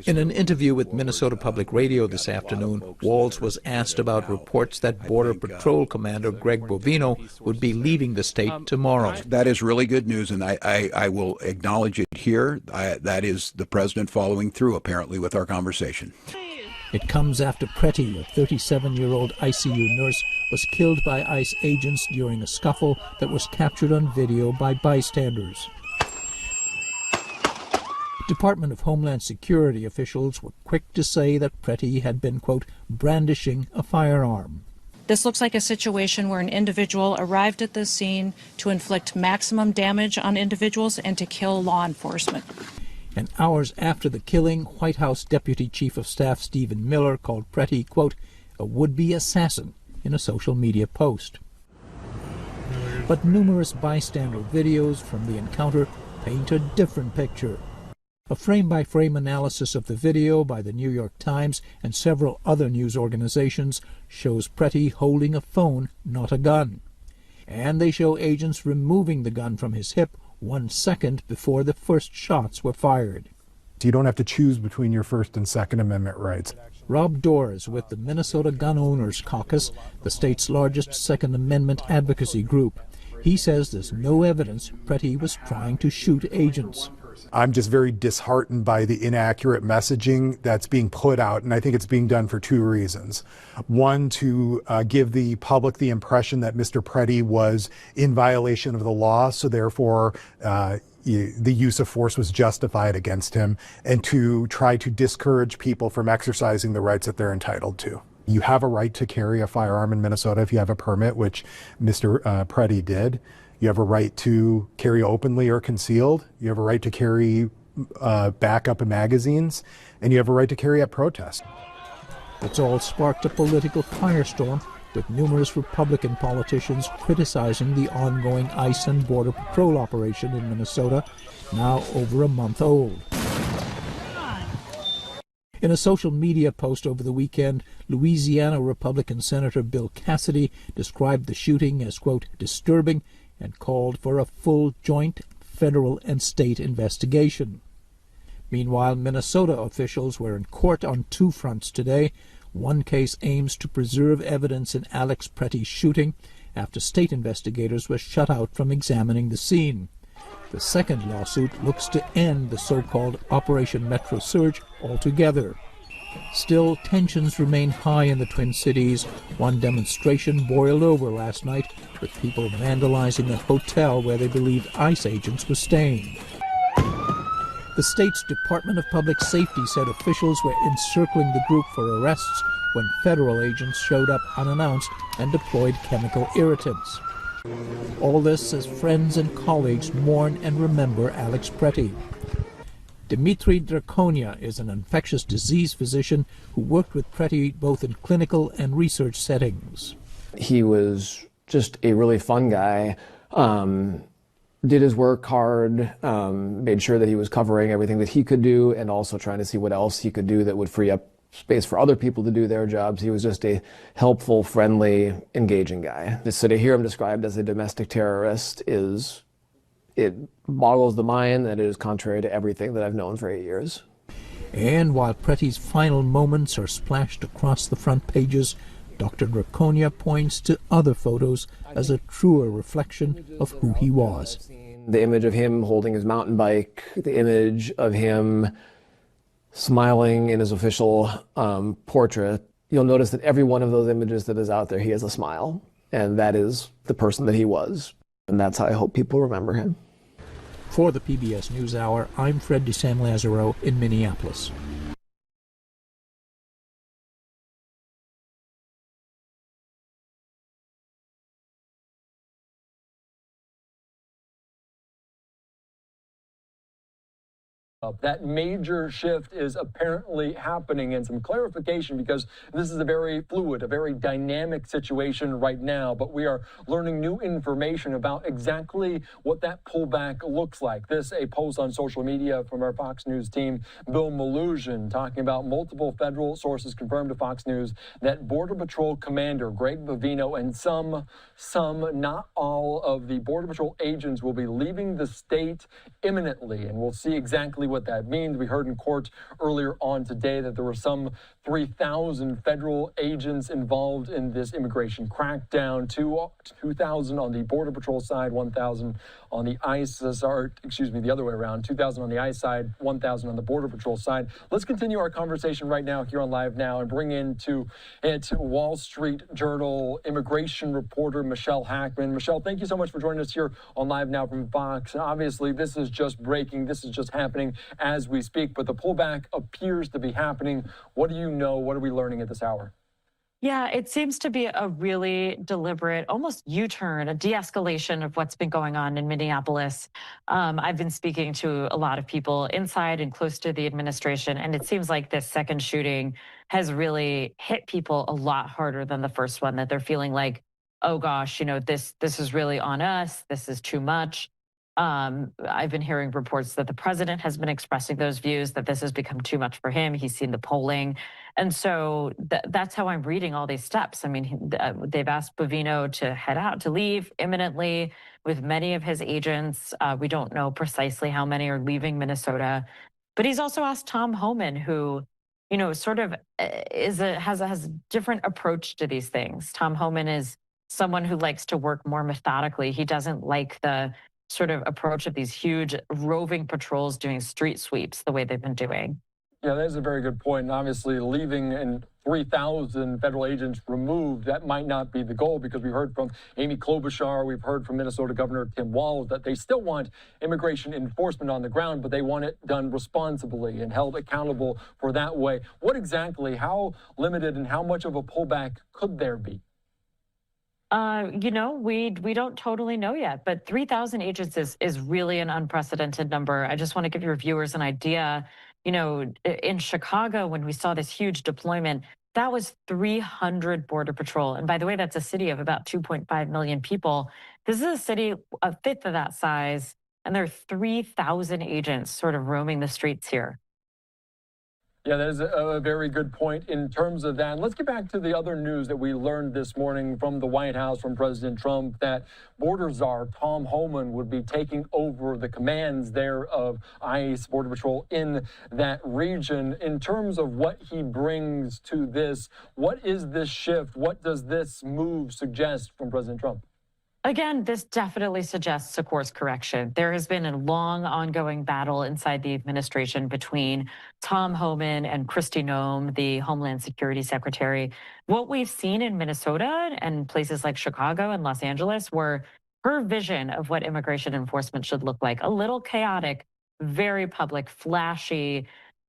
In an interview with Minnesota Public Radio this afternoon, Walz was asked about reports that Border Patrol Commander Greg Bovino would be leaving the state tomorrow. That is really good news, and I will acknowledge it here. That is the president following through, apparently, with our conversation. It comes after Pretty, a 37-year-old ICU nurse, was killed by ICE agents during a scuffle that was captured on video by bystanders. Department of Homeland Security officials were quick to say that Pretty had been, quote, brandishing a firearm. This looks like a situation where an individual arrived at the scene to inflict maximum damage on individuals and to kill law enforcement. And hours after the killing, White House Deputy Chief of Staff Stephen Miller called Pretty, quote, a would-be assassin in a social media post. But numerous bystander videos from the encounter paint a different picture. A frame-by-frame analysis of the video by the New York Times and several other news organizations shows Pretty holding a phone, not a gun. And they show agents removing the gun from his hip 1 second before the first shots were fired. You don't have to choose between your First and Second Amendment rights. Rob Dorr is with the Minnesota Gun Owners Caucus, the state's largest Second Amendment advocacy group. He says there's no evidence Pretty was trying to shoot agents. I'm just very disheartened by the inaccurate messaging that's being put out, and I think it's being done for two reasons. One, to give the public the impression that Mr. Pretty was in violation of the law, so therefore the use of force was justified against him, and to try to discourage people from exercising the rights that they're entitled to. You have a right to carry a firearm in Minnesota if you have a permit, which Mr. Pretty did. You have a right to carry openly or concealed. You have a right to carry backup magazines, and you have a right to carry at protest. It's all sparked a political firestorm, with numerous Republican politicians criticizing the ongoing ICE and Border Patrol operation in Minnesota, now over a month old. In a social media post over the weekend, Louisiana Republican Senator Bill Cassidy described the shooting as, quote, disturbing, and called for a full joint federal and state investigation. Meanwhile, Minnesota officials were in court on two fronts today. One case aims to preserve evidence in Alex Pretty's shooting after state investigators were shut out from examining the scene. The second lawsuit looks to end the so-called Operation Metro Surge altogether. Still, tensions remain high in the Twin Cities. One demonstration boiled over last night, with people vandalizing a hotel where they believed ICE agents were staying. The state's Department of Public Safety said officials were encircling the group for arrests when federal agents showed up unannounced and deployed chemical irritants. All this as friends and colleagues mourn and remember Alex Pretty. Dmitry Drakonia is an infectious disease physician who worked with Pretty both in clinical and research settings. He was just a really fun guy. Did his work hard, made sure that he was covering everything that he could do and also trying to see what else he could do that would free up space for other people to do their jobs. He was just a helpful, friendly, engaging guy. So to hear him described as a domestic terrorist it boggles the mind, and it is contrary to everything that I've known for 8 years. And while Pretty's final moments are splashed across the front pages, Dr. Draconia points to other photos as a truer reflection of who he was. The image of him holding his mountain bike, the image of him smiling in his official portrait. You'll notice that every one of those images that is out there, he has a smile, and that is the person that he was. And that's how I hope people remember him. For the PBS NewsHour, I'm Fred DeSan-Lazaro in Minneapolis. That major shift is apparently happening, and some clarification, because this is a very fluid, a very dynamic situation right now, but we are learning new information about exactly what that pullback looks like. This, a post on social media from our Fox News team, Bill Maluzhin, talking about multiple federal sources confirmed to Fox News that Border Patrol Commander Greg Bovino and some, not all of the Border Patrol agents will be leaving the state imminently, and we'll see exactly what that means. We heard in court earlier on today that there were some 3,000 federal agents involved in this immigration crackdown, 2,000 on the Border Patrol side, 1,000 on the ICE, the other way around, 2,000 on the ICE side, 1,000 on the Border Patrol side. Let's continue our conversation right now here on Live Now and bring into it Wall Street Journal immigration reporter Michelle Hackman. Michelle, thank you so much for joining us here on Live Now from Fox. Obviously, this is just breaking. This is just happening as we speak, but the pullback appears to be happening. What do you know? What are we learning at this hour? Yeah, it seems to be a really deliberate, almost U-turn, a de-escalation of what's been going on in Minneapolis. I've been speaking to a lot of people inside and close to the administration, and it seems like this second shooting has really hit people a lot harder than the first one, that they're feeling like, oh gosh, this is really on us. This is too much. I've been hearing reports that the president has been expressing those views, that this has become too much for him. He's seen the polling. And so that's how I'm reading all these steps. I mean, they've asked Bovino to head out, to leave imminently with many of his agents. We don't know precisely how many are leaving Minnesota. But he's also asked Tom Homan, who, sort of has a different approach to these things. Tom Homan is someone who likes to work more methodically. He doesn't like the sort of approach of these huge roving patrols doing street sweeps the way they've been doing. Yeah, that is a very good point. And obviously leaving and 3,000 federal agents removed, that might not be the goal, because we heard from Amy Klobuchar, we've heard from Minnesota Governor Tim Walz that they still want immigration enforcement on the ground, but they want it done responsibly and held accountable for that way. What exactly, how limited and how much of a pullback could there be? We don't totally know yet, but 3,000 agents is really an unprecedented number. I just want to give your viewers an idea. In Chicago, when we saw this huge deployment, that was 300 Border Patrol. And by the way, that's a city of about 2.5 million people. This is a city a fifth of that size, and there are 3,000 agents sort of roaming the streets here. Yeah, that is a very good point in terms of that. And let's get back to the other news that we learned this morning from the White House, from President Trump, that border czar Tom Homan would be taking over the commands there of ICE, Border Patrol in that region. In terms of what he brings to this, what is this shift? What does this move suggest from President Trump? Again, this definitely suggests a course correction. There has been a long ongoing battle inside the administration between Tom Homan and Kristi Noem, the Homeland Security Secretary. What we've seen in Minnesota and places like Chicago and Los Angeles were her vision of what immigration enforcement should look like. A little chaotic, very public, flashy.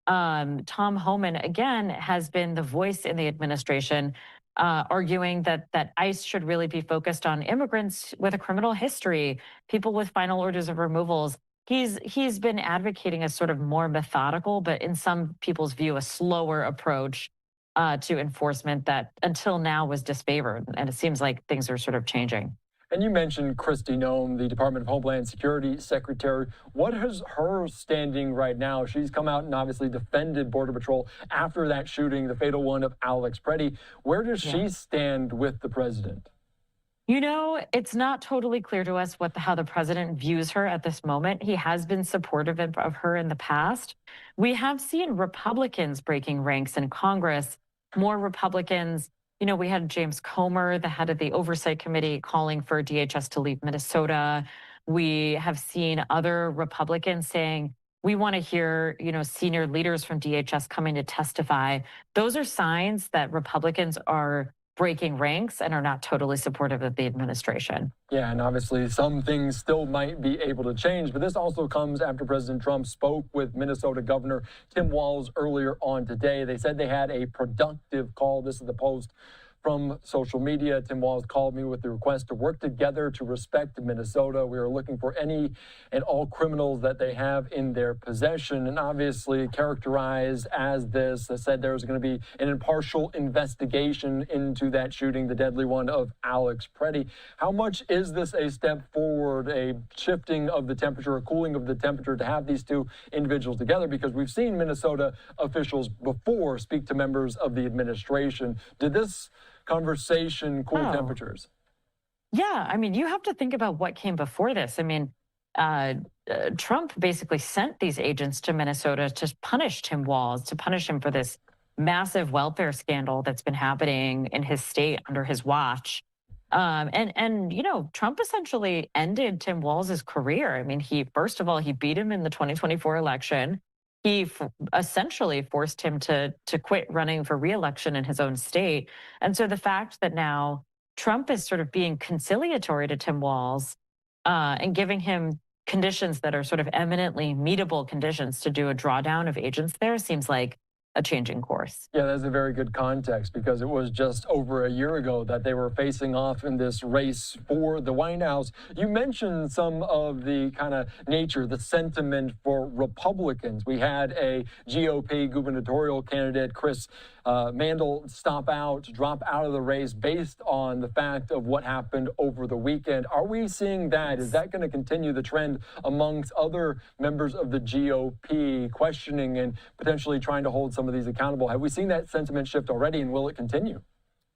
Tom Homan, again, has been the voice in the administration arguing that ICE should really be focused on immigrants with a criminal history, people with final orders of removals. He's been advocating a sort of more methodical, but in some people's view, a slower approach to enforcement that until now was disfavored. And it seems like things are sort of changing. And you mentioned Kristi Noem, the Department of Homeland Security Secretary. What is her standing right now? She's come out and obviously defended Border Patrol after that shooting, the fatal one of Alex Preddy. Where does she stand with the president? You know, it's not totally clear to us how the president views her at this moment. He has been supportive of her in the past. We have seen Republicans breaking ranks in Congress, more Republicans. You know, we had James Comer, the head of the Oversight Committee, calling for DHS to leave Minnesota. We have seen other Republicans saying, we want to hear, senior leaders from DHS coming to testify. Those are signs that Republicans are breaking ranks and are not totally supportive of the administration. Yeah, and obviously some things still might be able to change, but this also comes after President Trump spoke with Minnesota Governor Tim Walz earlier on today. They said they had a productive call. This is the Post from social media. Tim Walz called me with the request to work together to respect Minnesota. We are looking for any and all criminals that they have in their possession, and obviously characterized as this. I said there was going to be an impartial investigation into that shooting, the deadly one of Alex Preddy. How much is this a step forward, a shifting of the temperature, a cooling of the temperature to have these two individuals together? Because we've seen Minnesota officials before speak to members of the administration. Did this conversation cool temperatures? Yeah, I mean, you have to think about what came before this. I mean, Trump basically sent these agents to Minnesota to punish Tim Walz, to punish him for this massive welfare scandal that's been happening in his state under his watch. Trump essentially ended Tim Walz's career. I mean, first of all, he beat him in the 2024 election. He essentially forced him to quit running for re-election in his own state. And so the fact that now Trump is sort of being conciliatory to Tim Walz and giving him conditions that are sort of eminently meetable conditions to do a drawdown of agents there seems like a changing course. Yeah, that's a very good context, because it was just over a year ago that they were facing off in this race for the White House. You mentioned some of the kind of nature, the sentiment for Republicans. We had a GOP gubernatorial candidate, Chris Mandel, drop out of the race based on the fact of what happened over the weekend. Are we seeing that? Is that going to continue the trend amongst other members of the GOP questioning and potentially trying to hold some of these accountable? Have we seen that sentiment shift already, and will it continue?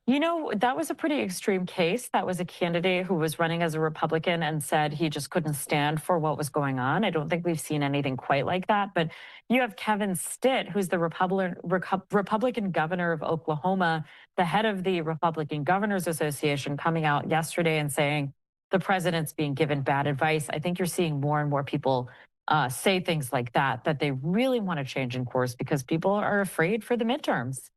You know, that was a pretty extreme case. That was a candidate who was running as a Republican and said he just couldn't stand for what was going on. I don't think we've seen anything quite like that. But you have Kevin Stitt, who's the Republican governor of Oklahoma, the head of the Republican Governors Association, coming out yesterday and saying the president's being given bad advice. I think you're seeing more and more people say things like that they really want to change in course because people are afraid for the midterms.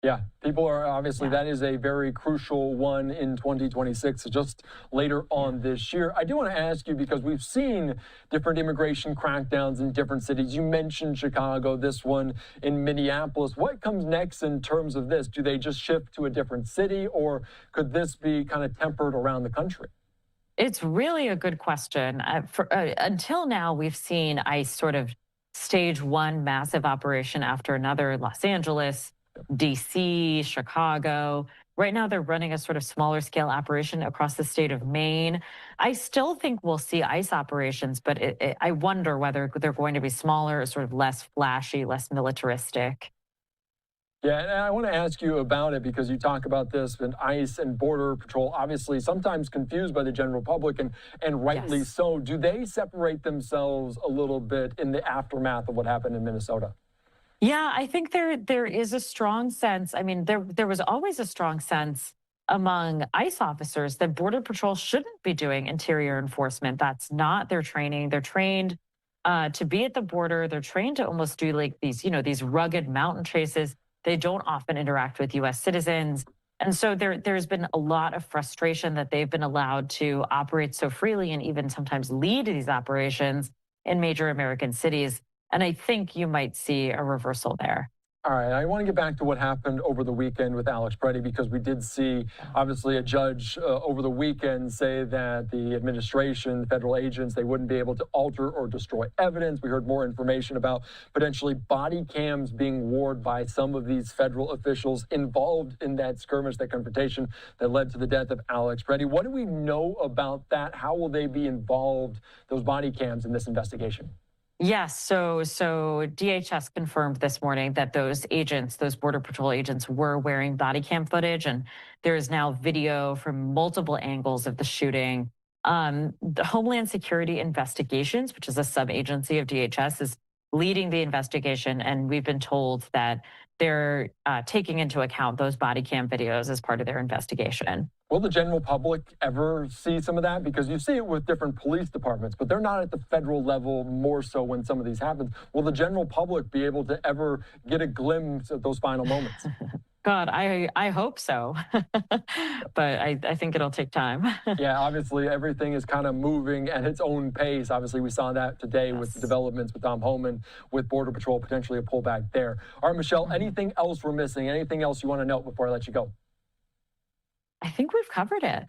Yeah, people are obviously, that is a very crucial one in 2026, just later on this year. I do want to ask you, because we've seen different immigration crackdowns in different cities. You mentioned Chicago, this one in Minneapolis. What comes next in terms of this? Do they just shift to a different city, or could this be kind of tempered around the country? It's really a good question. Until now, we've seen ICE sort of stage one massive operation after another, Los Angeles, DC, Chicago. Right now, they're running a sort of smaller scale operation across the state of Maine. I still think we'll see ICE operations, but I wonder whether they're going to be smaller, sort of less flashy, less militaristic. Yeah, and I want to ask you about it because you talk about this and ICE and Border Patrol, obviously sometimes confused by the general public, and rightly Yes. so. Do they separate themselves a little bit in the aftermath of what happened in Minnesota? Yeah, I think there is a strong sense. I mean, there was always a strong sense among ICE officers that Border Patrol shouldn't be doing interior enforcement. That's not their training. They're trained to be at the border. They're trained to almost do like these, these rugged mountain chases. They don't often interact with U.S. citizens. And so there's been a lot of frustration that they've been allowed to operate so freely and even sometimes lead these operations in major American cities. And I think you might see a reversal there. All right, I want to get back to what happened over the weekend with Alex Preddy, because we did see, obviously, a judge over the weekend say that the administration, the federal agents, they wouldn't be able to alter or destroy evidence. We heard more information about potentially body cams being worn by some of these federal officials involved in that skirmish, that confrontation that led to the death of Alex Preddy. What do we know about that? How will they be involved, those body cams, in this investigation? Yes, so DHS confirmed this morning that those agents, those Border Patrol agents, were wearing body cam footage, and there is now video from multiple angles of the shooting. The Homeland Security Investigations, which is a sub-agency of DHS, is leading the investigation, and we've been told that they're taking into account those body cam videos as part of their investigation. Will the general public ever see some of that? Because you see it with different police departments, but they're not at the federal level more so when some of these happen. Will the general public be able to ever get a glimpse of those final moments? God, I hope so, but I think it'll take time. Yeah, obviously everything is kind of moving at its own pace. Obviously, we saw that today with the developments with Tom Homan, with Border Patrol, potentially a pullback there. All right, Michelle, anything else we're missing? Anything else you want to note before I let you go? I think we've covered it.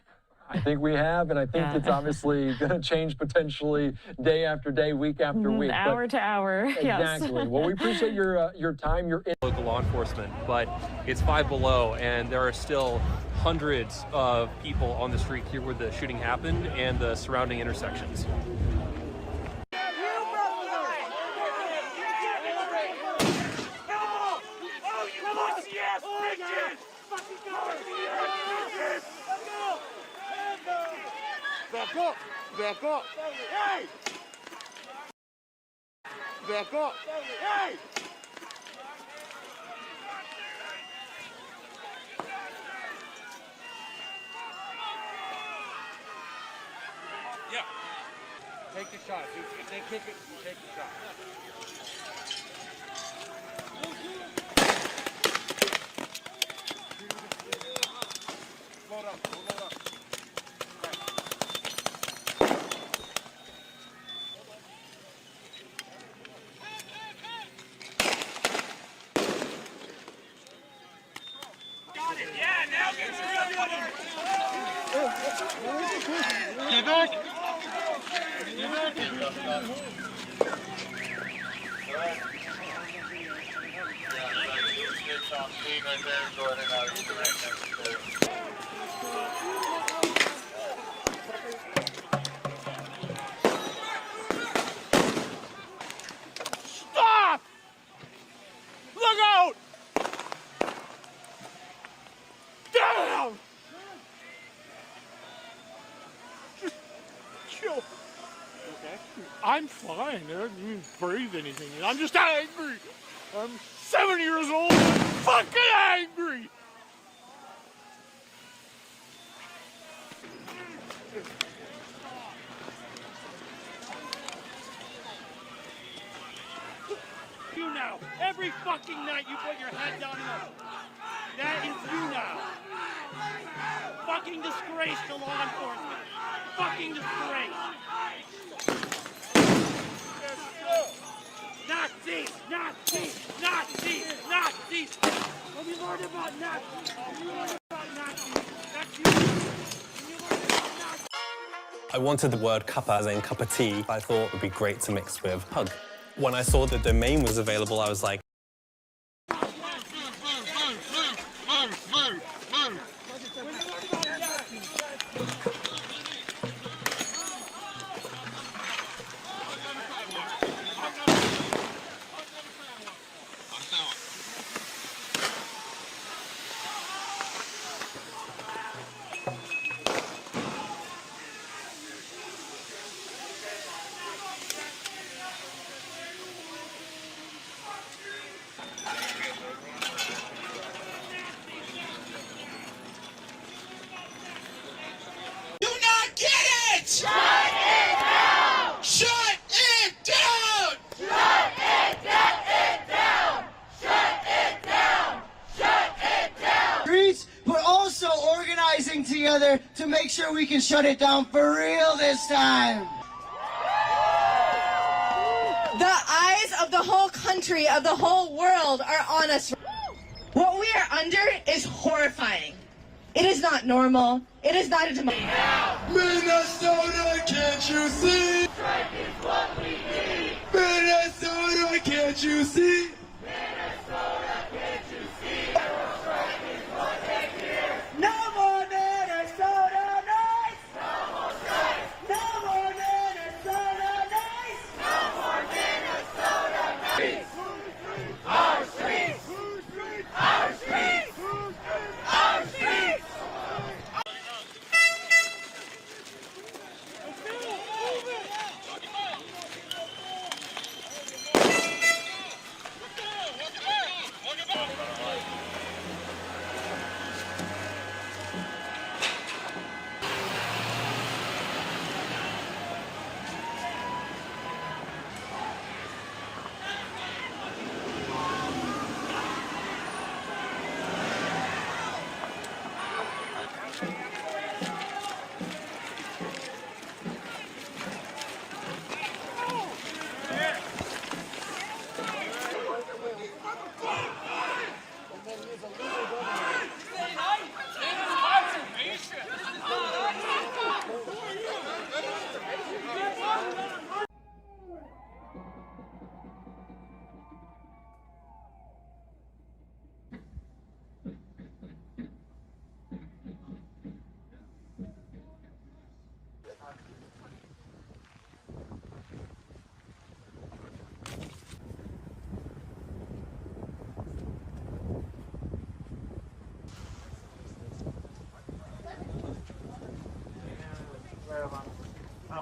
I think we have, and I think it's obviously going to change potentially day after day, week after week. Hour to hour, exactly. Yes. Well, we appreciate your time. Your local law enforcement, but it's 5 below, and there are still hundreds of people on the street here where the shooting happened and the surrounding intersections. Back up! Back up! Hey! Back up! Hey! Yeah. Take the shot. If they kick it, you take the shot. Load up. Load up. Get back! Get back! Stop! Look out! Damn! Chill. Okay. I'm fine. I didn't even breathe anything. I'm just angry. I'm 7 years old and fucking angry. You now. Every fucking night you put your head down in the... That is you now. Fucking disgrace to law enforcement. Fucking disgrace. Nazis! Nazis! Nazis! Nazis! Have you learned about Nazis? Have you learned about Nazis? That's you. Have you learned about Nazis? I wanted the word cuppa as in cup of tea, but I thought it would be great to mix with hug. When I saw the domain was available, I was like, together to make sure we can shut it down for real this time. The eyes of the whole country, of the whole world are on us. What we are under is horrifying. It is not normal. It is not a democracy. Minnesota, can't you see? Strike is what we need. Minnesota, can't you see? Minnesota, can't you see? Strike is what they fear. No more Minnesota nights. No more strikes. No more Minnesota nights. No more Minnesota nights. Our streets. Our streets. Our streets.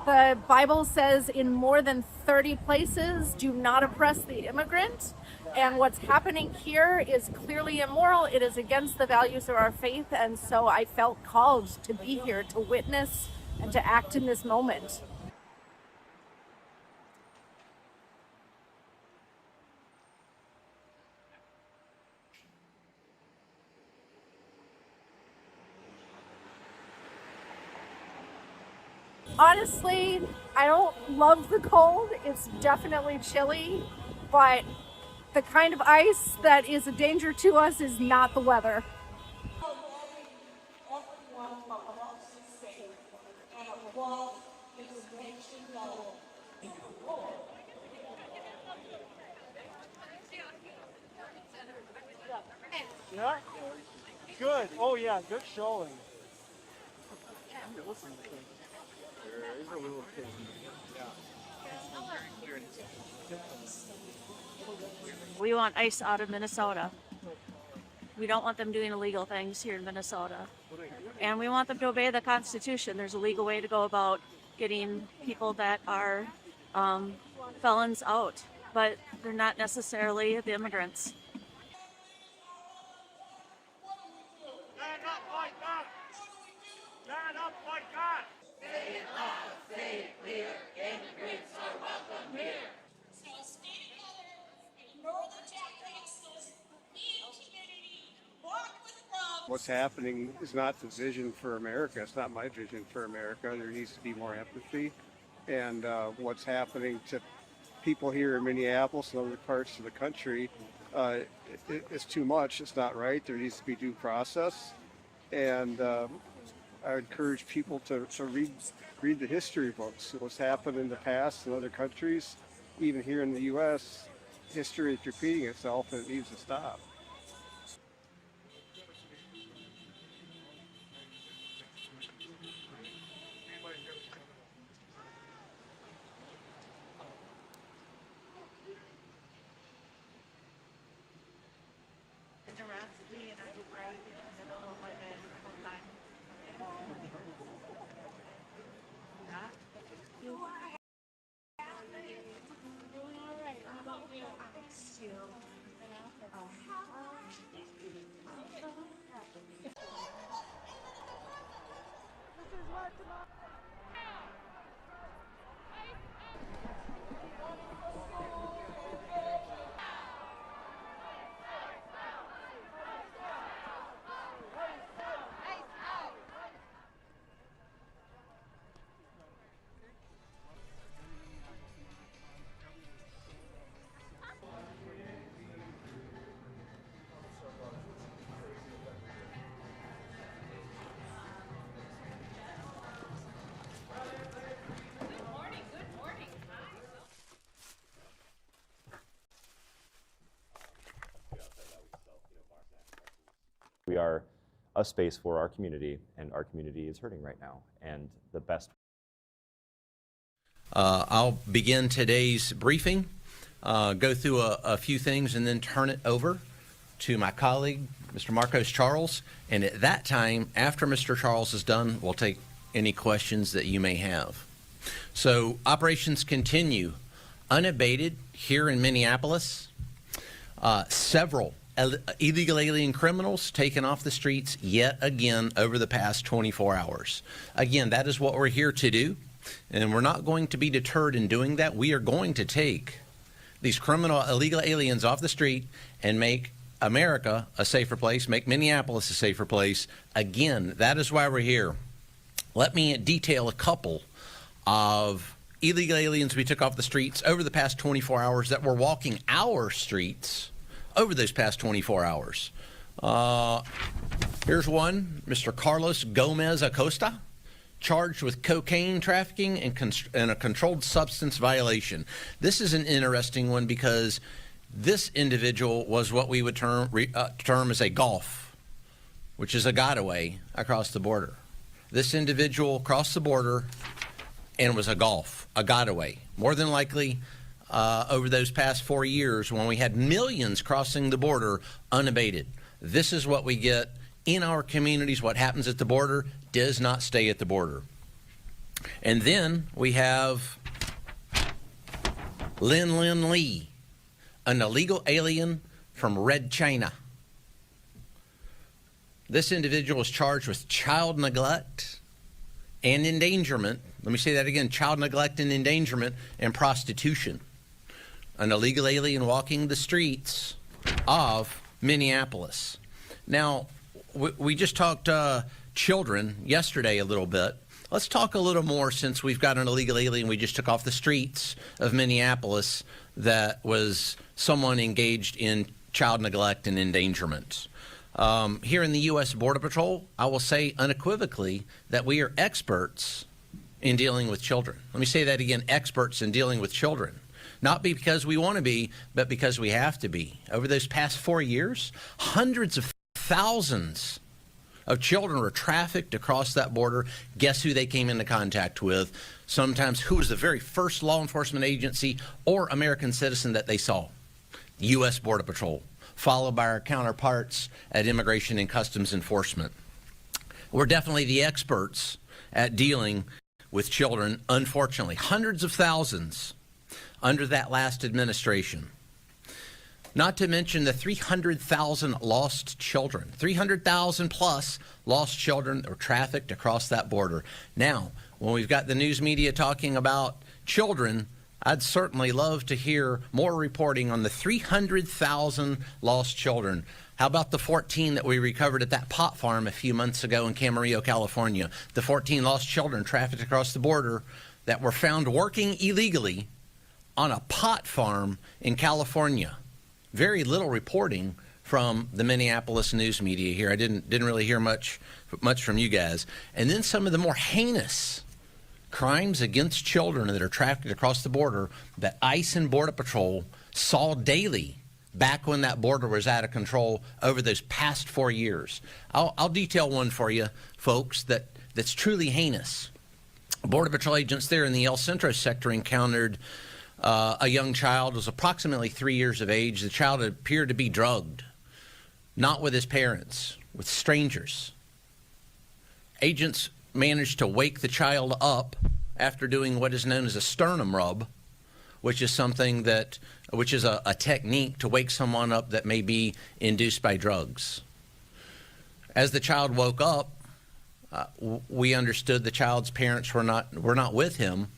The Bible says in more than 30 places, do not oppress the immigrant. And what's happening here is clearly immoral. It is against the values of our faith. And so I felt called to be here to witness and to act in this moment. Honestly, I don't love the cold. It's definitely chilly, but the kind of ice that is a danger to us is not the weather. Yeah? Good. Oh, yeah, good showing. We want ICE out of Minnesota. We don't want them doing illegal things here in Minnesota. And we want them to obey the Constitution. There's a legal way to go about getting people that are felons out, but they're not necessarily the immigrants. Stand up like that! Stand up like that! Say it loud, say it clear, immigrants are welcome here. So stay together, ignore the tactics, be in community, walk with love. What's happening is not the vision for America. It's not my vision for America. There needs to be more empathy. And what's happening to people here in Minneapolis and other parts of the country, it's too much. It's not right. There needs to be due process. And I encourage people to read the history books. What's happened in the past in other countries, even here in the U.S., history is repeating itself and it needs to stop. are a space for our community, and our community is hurting right now. And the best. I'll begin today's briefing, go through a few things, and then turn it over to my colleague, Mr. Marcos Charles. And at that time, after Mr. Charles is done, we'll take any questions that you may have. So operations continue unabated here in Minneapolis. Several illegal alien criminals taken off the streets yet again over the past 24 hours. Again, that is what we're here to do, and we're not going to be deterred in doing that. We are going to take these criminal illegal aliens off the street and make America a safer place, make Minneapolis a safer place. Again, that is why we're here. Let me detail a couple of illegal aliens we took off the streets over the past 24 hours that were walking our streets over those past 24 hours. Here's one, Mr. Carlos Gomez Acosta, charged with cocaine trafficking and a controlled substance violation. This is an interesting one because this individual was what we would term as a golf, which is a getaway across the border. This individual crossed the border and was a getaway. More than likely, over those past 4 years, when we had millions crossing the border unabated. This is what we get in our communities. What happens at the border does not stay at the border. And then we have Lin Lee, an illegal alien from Red China. This individual is charged with child neglect and endangerment. Let me say that again, child neglect and endangerment and prostitution. An illegal alien walking the streets of Minneapolis. Now, we just talked children yesterday a little bit. Let's talk a little more, since we've got an illegal alien we just took off the streets of Minneapolis that was someone engaged in child neglect and endangerment. Here in the U.S. Border Patrol, I will say unequivocally that we are experts in dealing with children. Let me say that again, experts in dealing with children. Not because we want to be, but because we have to be. Over those past 4 years, hundreds of thousands of children were trafficked across that border. Guess who they came into contact with? Sometimes who was the very first law enforcement agency or American citizen that they saw? U.S. Border Patrol, followed by our counterparts at Immigration and Customs Enforcement. We're definitely the experts at dealing with children, unfortunately. Hundreds of thousands under that last administration. Not to mention the 300,000 lost children, 300,000 plus lost children that were trafficked across that border. Now, when we've got the news media talking about children, I'd certainly love to hear more reporting on the 300,000 lost children. How about the 14 that we recovered at that pot farm a few months ago in Camarillo, California? The 14 lost children trafficked across the border that were found working illegally on a pot farm in California. Very little reporting from the Minneapolis news media here. I didn't really hear much from you guys. And then some of the more heinous crimes against children that are trafficked across the border that ICE and Border Patrol saw daily back when that border was out of control over those past 4 years. I'll detail one for you, folks, that's truly heinous. Border Patrol agents there in the El Centro sector encountered a young child, was approximately 3 years of age. The child appeared to be drugged, not with his parents, with strangers. Agents managed to wake the child up after doing what is known as a sternum rub, which is a technique to wake someone up that may be induced by drugs. As the child woke up, we understood the child's parents were not with him,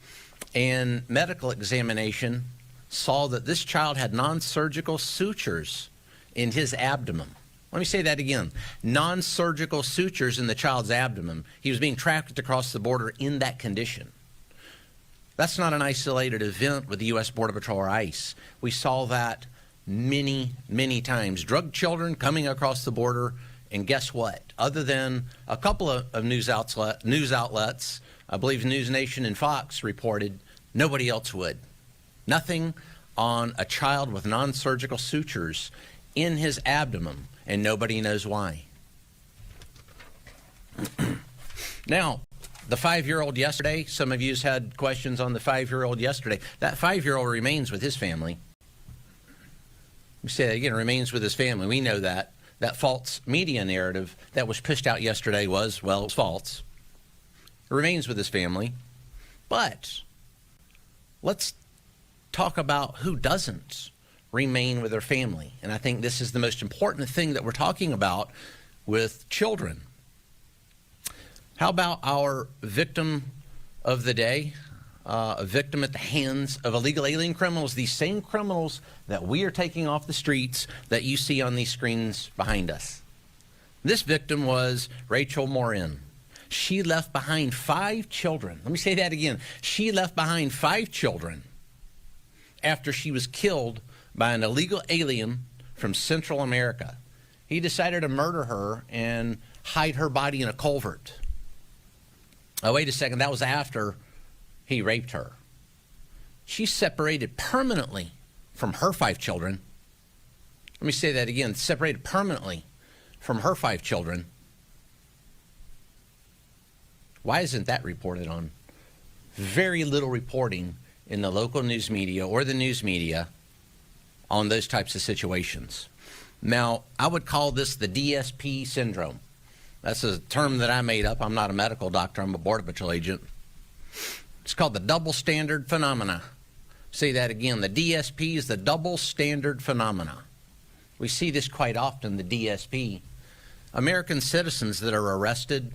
and medical examination saw that this child had non-surgical sutures in his abdomen. Let me say that again. Non-surgical sutures in the child's abdomen. He was being trafficked across the border in that condition. That's not an isolated event with the U.S. Border Patrol or ICE. We saw that many, many times. Drug children coming across the border, and guess what? Other than a couple of news outlets, I believe News Nation and Fox reported, nobody else would. Nothing on a child with non-surgical sutures in his abdomen, and nobody knows why. Now, the 5-year-old yesterday, some of you had questions on the 5-year-old yesterday. That 5-year-old remains with his family. We say that again, remains with his family. We know that. That false media narrative that was pushed out yesterday was, well, it's false. It remains with his family. But let's talk about who doesn't remain with their family. And I think this is the most important thing that we're talking about with children. How about our victim of the day? A victim at the hands of illegal alien criminals, these same criminals that we are taking off the streets that you see on these screens behind us. This victim was Rachel Morin. She left behind 5 children. Let me say that again. She left behind 5 children after she was killed by an illegal alien from Central America. He decided to murder her and hide her body in a culvert. Oh, wait a second. That was after he raped her. She's separated permanently from her 5 children. Let me say that again. Separated permanently from her 5 children. Why isn't that reported on? Very little reporting in the local news media or the news media on those types of situations. Now, I would call this the DSP syndrome. That's a term that I made up. I'm not a medical doctor. I'm a Border Patrol agent. It's called the double standard phenomena. Say that again. The DSP is the double standard phenomena. We see this quite often, the DSP. American citizens that are arrested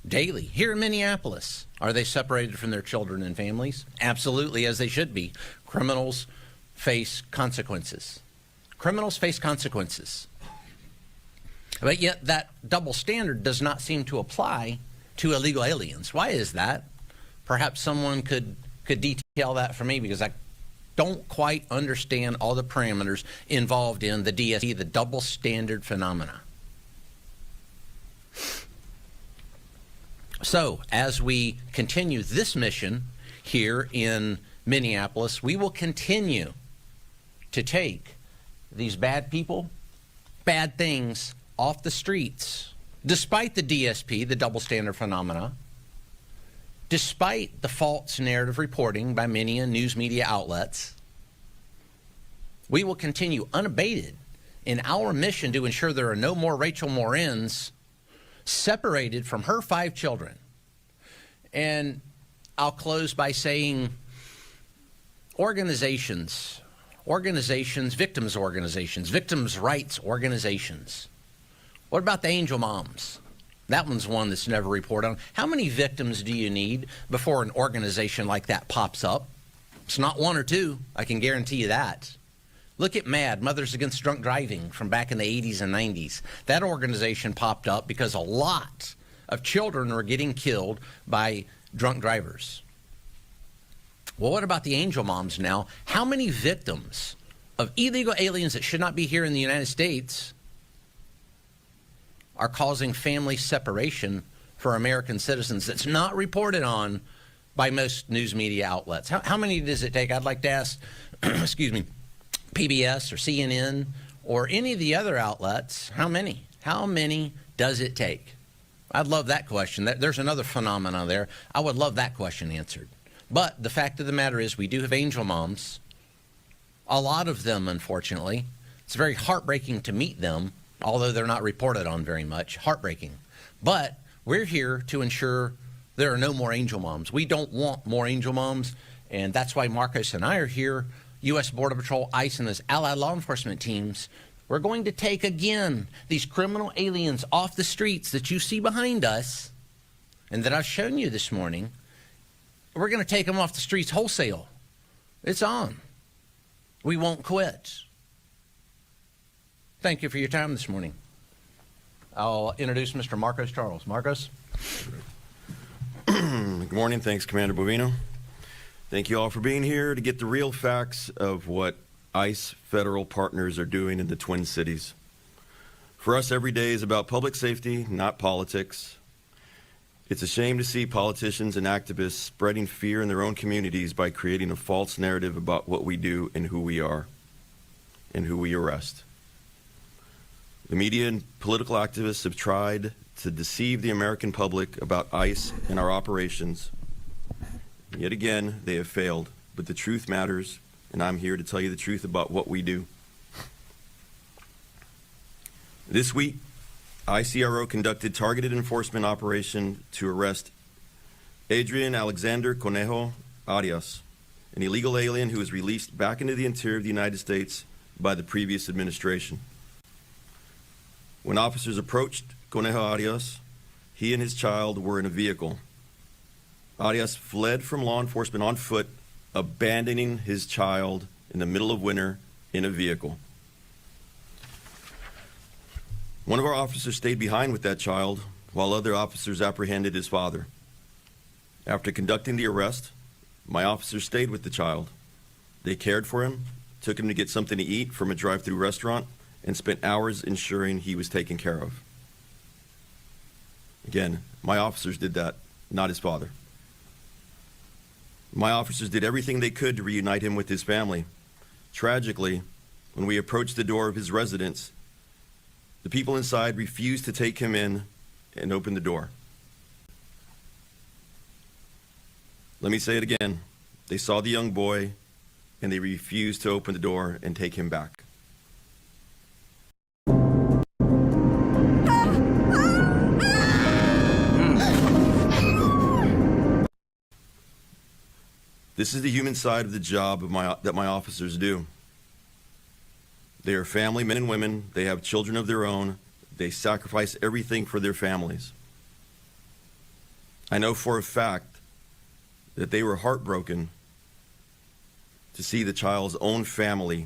daily here in Minneapolis. Are they separated from their children and families? Absolutely, as they should be. Criminals face consequences. Criminals face consequences. But yet that double standard does not seem to apply to illegal aliens. Why is that? Perhaps someone could detail that for me, because I don't quite understand all the parameters involved in the DSP, the double standard phenomena. So, as we continue this mission here in Minneapolis, we will continue to take these bad people, bad things off the streets, despite the DSP, the double standard phenomena, despite the false narrative reporting by many news media outlets. We will continue unabated in our mission to ensure there are no more Rachel Morins separated from her 5 children. And I'll close by saying organizations, victims rights organizations. What about the angel moms? That one's one that's never reported on. How many victims do you need before an organization like that pops up? It's not 1 or 2. I can guarantee you that. Look at MAD, Mothers Against Drunk Driving, from back in the 80s and 90s. That organization popped up because a lot of children were getting killed by drunk drivers. Well, what about the angel moms now? How many victims of illegal aliens that should not be here in the United States are causing family separation for American citizens that's not reported on by most news media outlets? How many does it take? I'd like to ask, excuse me, PBS or CNN or any of the other outlets, how many? How many does it take? I'd love that question. There's another phenomenon there. I would love that question answered. But the fact of the matter is we do have angel moms, a lot of them, unfortunately. It's very heartbreaking to meet them, although they're not reported on very much. Heartbreaking. But we're here to ensure there are no more angel moms. We don't want more angel moms, and that's why Marcos and I are here. U.S. Border Patrol, ICE, and his allied law enforcement teams. We're going to take, again, these criminal aliens off the streets that you see behind us and that I've shown you this morning. We're going to take them off the streets wholesale. It's on. We won't quit. Thank you for your time this morning. I'll introduce Mr. Marcos Charles. Marcos? Good morning. Thanks, Commander Bovino. Thank you all for being here to get the real facts of what ICE federal partners are doing in the Twin Cities. For us, every day is about public safety, not politics. It's a shame to see politicians and activists spreading fear in their own communities by creating a false narrative about what we do and who we are and who we arrest. The media and political activists have tried to deceive the American public about ICE and our operations. Yet again, they have failed, but the truth matters, and I'm here to tell you the truth about what we do. This week, ICRO conducted targeted enforcement operation to arrest Adrian Alexander Conejo Arias, an illegal alien who was released back into the interior of the United States by the previous administration. When officers approached Conejo Arias, he and his child were in a vehicle. Arias fled from law enforcement on foot, abandoning his child in the middle of winter in a vehicle. One of our officers stayed behind with that child while other officers apprehended his father. After conducting the arrest, my officers stayed with the child. They cared for him, took him to get something to eat from a drive-through restaurant, and spent hours ensuring he was taken care of. Again, my officers did that, not his father. My officers did everything they could to reunite him with his family. Tragically, when we approached the door of his residence, the people inside refused to take him in and open the door. Let me say it again. They saw the young boy and they refused to open the door and take him back. This is the human side of the job that my officers do. They are family men and women. They have children of their own. They sacrifice everything for their families. I know for a fact that they were heartbroken to see the child's own family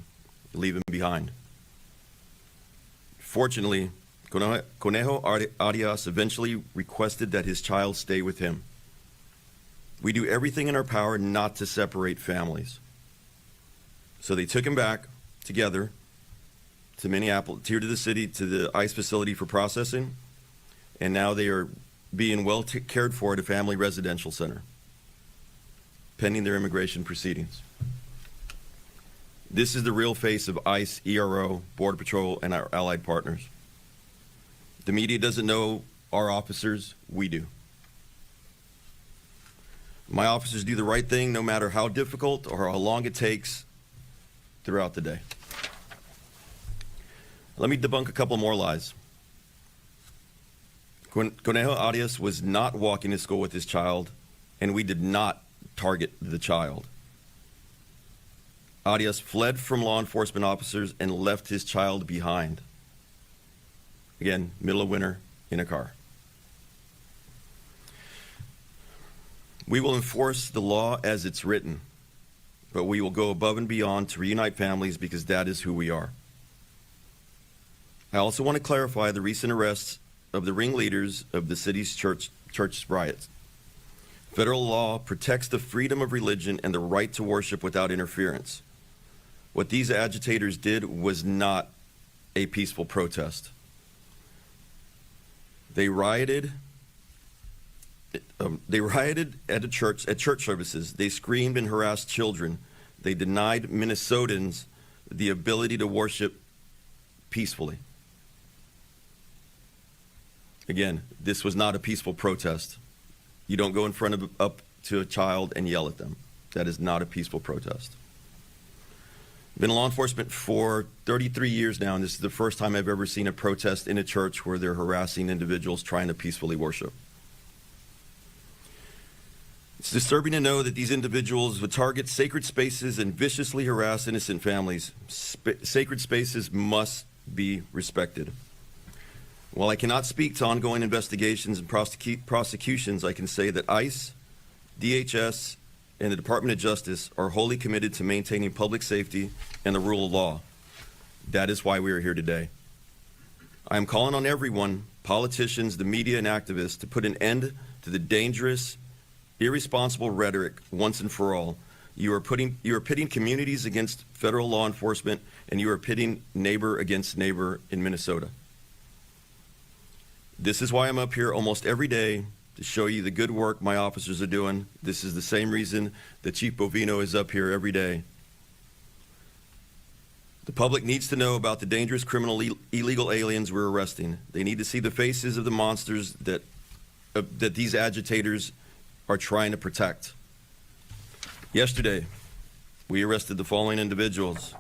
leave him behind. Fortunately, Conejo Arias eventually requested that his child stay with him. We do everything in our power not to separate families. So they took him back together to Minneapolis, here to the city, to the ICE facility for processing, and now they are being well cared for at a family residential center, pending their immigration proceedings. This is the real face of ICE, ERO, Border Patrol, and our allied partners. The media doesn't know our officers, we do. My officers do the right thing no matter how difficult or how long it takes throughout the day. Let me debunk a couple more lies. Conejo Arias was not walking to school with his child, and we did not target the child. Arias fled from law enforcement officers and left his child behind. Again, middle of winter, in a car. We will enforce the law as it's written, but we will go above and beyond to reunite families because that is who we are. I also want to clarify the recent arrests of the ringleaders of the city's church riots. Federal law protects the freedom of religion and the right to worship without interference. What these agitators did was not a peaceful protest. They rioted at church services. They screamed and harassed children. They denied Minnesotans the ability to worship peacefully. Again, this was not a peaceful protest. You don't go in front up to a child and yell at them. That is not a peaceful protest. I've been in law enforcement for 33 years now, and this is the first time I've ever seen a protest in a church where they're harassing individuals trying to peacefully worship. It's disturbing to know that these individuals would target sacred spaces and viciously harass innocent families. Sacred spaces must be respected. While I cannot speak to ongoing investigations and prosecutions, I can say that ICE, DHS, and the Department of Justice are wholly committed to maintaining public safety and the rule of law. That is why we are here today. I am calling on everyone, politicians, the media, and activists, to put an end to the dangerous, irresponsible rhetoric once and for all. You are pitting communities against federal law enforcement, and you are pitting neighbor against neighbor in Minnesota. This is why I'm up here almost every day, to show you the good work my officers are doing. This is the same reason that Chief Bovino is up here every day. The public needs to know about the dangerous criminal illegal aliens we're arresting. They need to see the faces of the monsters that these agitators are trying to protect. Yesterday, we arrested the following individuals.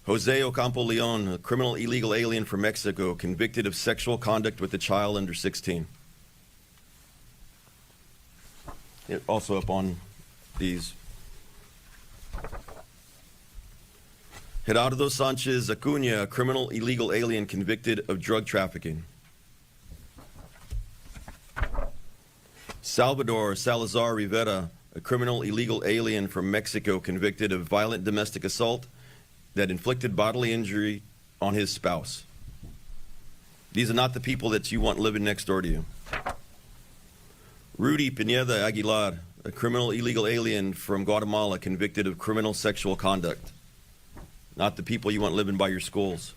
Jose Ocampo Leon, a criminal illegal alien from Mexico, convicted of sexual conduct with a child under 16. Also up on these. Gerardo Sanchez Acuña, a criminal illegal alien convicted of drug trafficking. Salvador Salazar Rivera, a criminal illegal alien from Mexico convicted of violent domestic assault that inflicted bodily injury on his spouse. These are not the people that you want living next door to you. Rudy Pineda Aguilar, a criminal illegal alien from Guatemala convicted of criminal sexual conduct. Not the people you want living by your schools.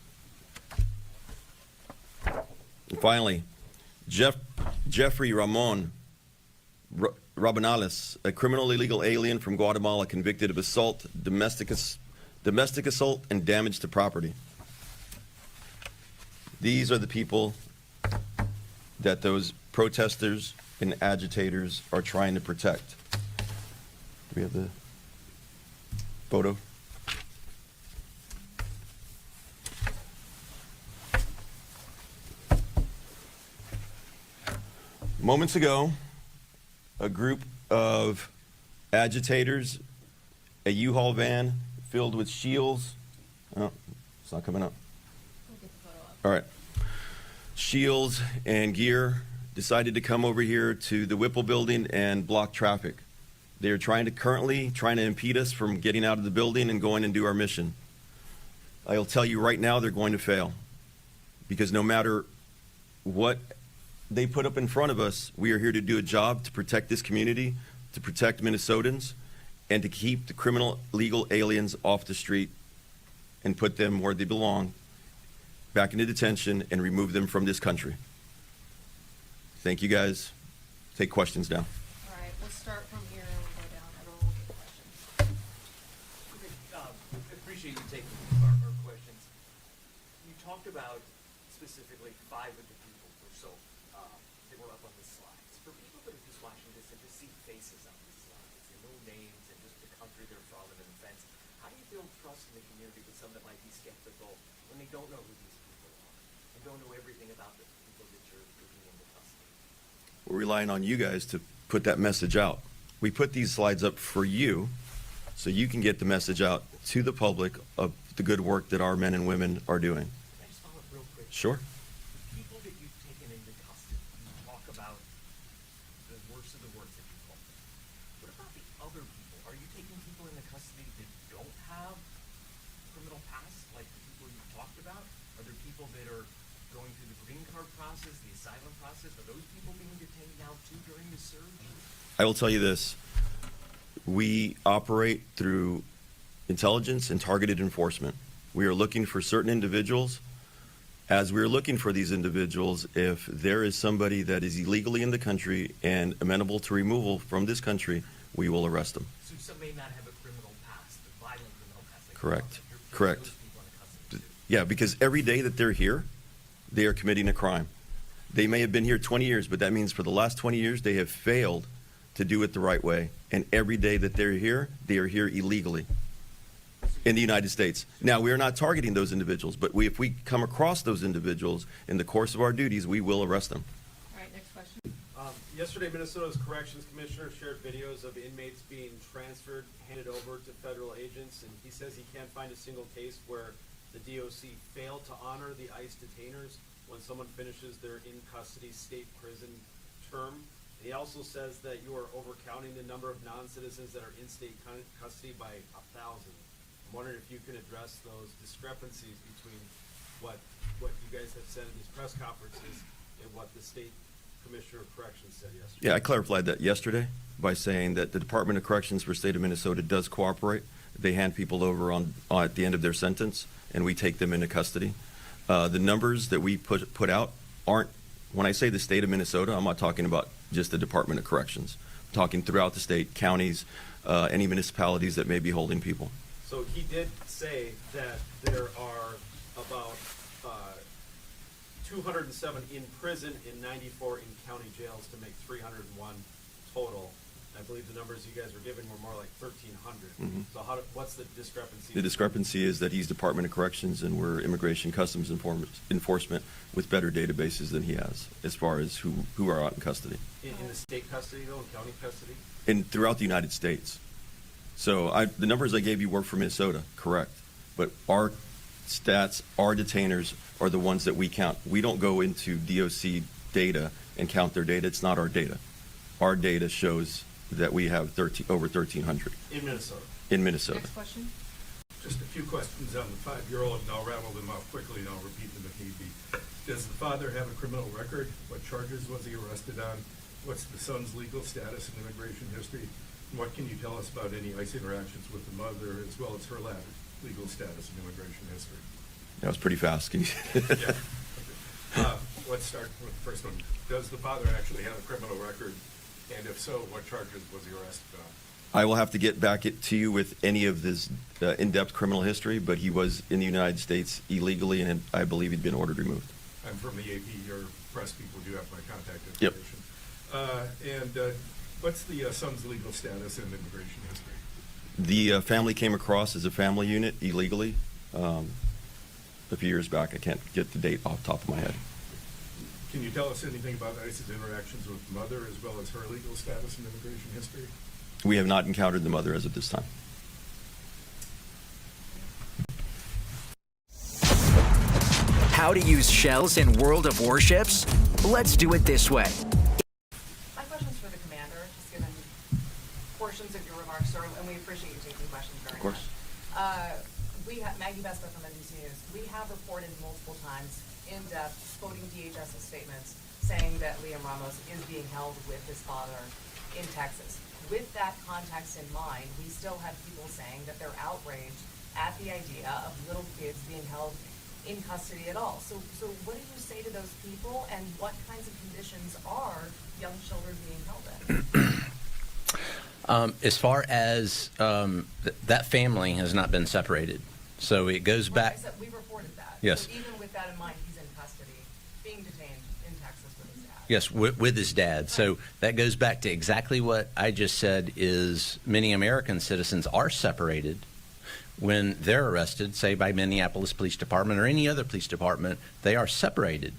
And finally, Jeffrey Ramon Rabanales, a criminal illegal alien from Guatemala convicted of assault, domestic assault, and damage to property. These are the people that those protesters and agitators are trying to protect. Do we have the photo? Moments ago, a group of agitators, a U-Haul van filled with shields. Oh, it's not coming up. All right. Shields and gear decided to come over here to the Whipple building and block traffic. They are currently trying to impede us from getting out of the building and going and do our mission. I'll tell you right now, they're going to fail, because no matter what they put up in front of us, we are here to do a job to protect this community, to protect Minnesotans, and to keep the criminal legal aliens off the street and put them where they belong, back into detention, and remove them from this country. Thank you, guys. Take questions now. All right, we'll start from here and we'll go down. Everyone will get questions. Okay, appreciate you taking our questions. You talked about specifically 5 of the people or so that were up on the slides. For people that are just watching this and just see faces on these slides and no names and just the country they're from and the fence, how do you build trust in the community with some that might be skeptical when they don't know who these people are and don't know everything about the people that you're taking into custody? We're relying on you guys to put that message out. We put these slides up for you so you can get the message out to the public of the good work that our men and women are doing. Can I just follow up real quick? Sure. The people that you've taken into custody, you talk about the worst of the worst that you call them. What about the other people? Are you taking people into custody that don't have criminal past, like the people you talked about? Are there people that are going through the green card process, the asylum process? Are those people being detained now too during the surge? I will tell you this. We operate through intelligence and targeted enforcement. We are looking for certain individuals. As we're looking for these individuals, if there is somebody that is illegally in the country and amenable to removal from this country, we will arrest them. So some may not have a criminal past, a violent criminal past. Like Correct. You're Correct. those people into custody too. Yeah, because every day that they're here, they are committing a crime. They may have been here 20 years, but that means for the last 20 years, they have failed to do it the right way. And every day that they're here, they are here illegally in the United States. Now, we are not targeting those individuals, but if we come across those individuals in the course of our duties, we will arrest them. All right, next question. Yesterday, Minnesota's corrections commissioner shared videos of inmates being transferred, handed over to federal agents, and he says he can't find a single case where the DOC failed to honor the ICE detainers when someone finishes their in-custody state prison term. And he also says that you are overcounting the number of non-citizens that are in state custody by 1,000. I'm wondering if you can address those discrepancies between what you guys have said in these press conferences and what the state Commissioner of Corrections said yesterday. Yeah, I clarified that yesterday by saying that the Department of Corrections for the state of Minnesota does cooperate. They hand people over at the end of their sentence, and we take them into custody. The numbers that we put out aren't, when I say the state of Minnesota, I'm not talking about just the Department of Corrections. I'm talking throughout the state, counties, any municipalities that may be holding people. So he did say that there are about 207 in prison and 94 in county jails to make 301 total. I believe the numbers you guys were giving were more like 1,300. So what's the discrepancy? The discrepancy is that he's Department of Corrections and we're Immigration Customs Enforcement with better databases than he has as far as who are out in custody. In the state custody, though, in county custody? And throughout the United States. So the numbers I gave you were for Minnesota, correct. But our stats, our detainers are the ones that we count. We don't go into DOC data and count their data. It's not our data. Our data shows that we have over 1,300. In Minnesota? In Minnesota. Next question. Just a few questions on the 5-year-old, and I'll rattle them off quickly, and I'll repeat them if need be. Does the father have a criminal record? What charges was he arrested on? What's the son's legal status and immigration history? And what can you tell us about any ICE interactions with the mother, as well as her legal status and immigration history? That was pretty fast. Can you? Yeah. Let's start with the first one. Does the father actually have a criminal record? And if so, what charges was he arrested on? I will have to get back to you with any of this in-depth criminal history, but he was in the United States illegally, and I believe he'd been ordered removed. I'm from the AP. Your press people do have my contact information. Yep. What's the son's legal status and immigration history? The family came across as a family unit illegally a few years back. I can't get the date off the top of my head. Can you tell us anything about ICE's interactions with the mother, as well as her legal status and immigration history? We have not encountered the mother as of this time. How to use shells in World of Warships? Let's do it this way. My question's for the commander, just given portions of your remarks, sir, and we appreciate you taking questions very much. Of course. Maggie Vespa from NBC News. We have reported multiple times in depth, quoting DHS's statements, saying that Liam Ramos is being held with his father in Texas. With that context in mind, we still have people saying that they're outraged at the idea of little kids being held in custody at all. So what do you say to those people, and what kinds of conditions are young children being held in? As far as that family has not been separated, so it goes back. I said, we reported that. Yes. So even with that in mind, he's in custody, being detained in Texas with his dad. Yes, with his dad. So that goes back to exactly what I just said. Is many American citizens are separated when they're arrested, say by Minneapolis Police Department or any other police department. They are separated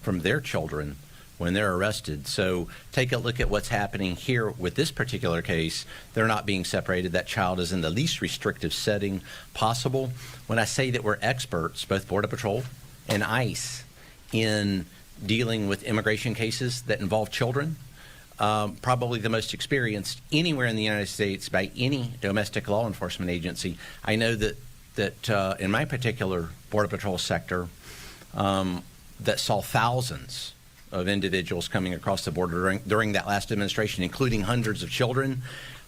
from their children when they're arrested. So take a look at what's happening here with this particular case. They're not being separated. That child is in the least restrictive setting possible. When I say that we're experts, both Border Patrol and ICE, in dealing with immigration cases that involve children, probably the most experienced anywhere in the United States by any domestic law enforcement agency. I know that in my particular Border Patrol sector, that saw thousands of individuals coming across the border during that last administration, including hundreds of children.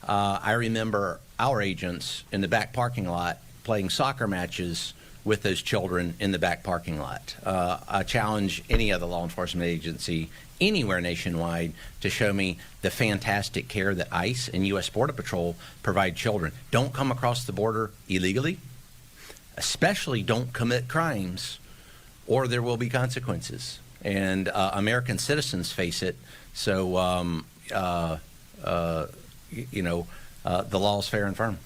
I remember our agents in the back parking lot playing soccer matches with those children in the back parking lot. I challenge any other law enforcement agency anywhere nationwide to show me the fantastic care that ICE and U.S. Border Patrol provide children. Don't come across the border illegally, especially don't commit crimes, or there will be consequences. And American citizens face it. So, the law is fair and firm.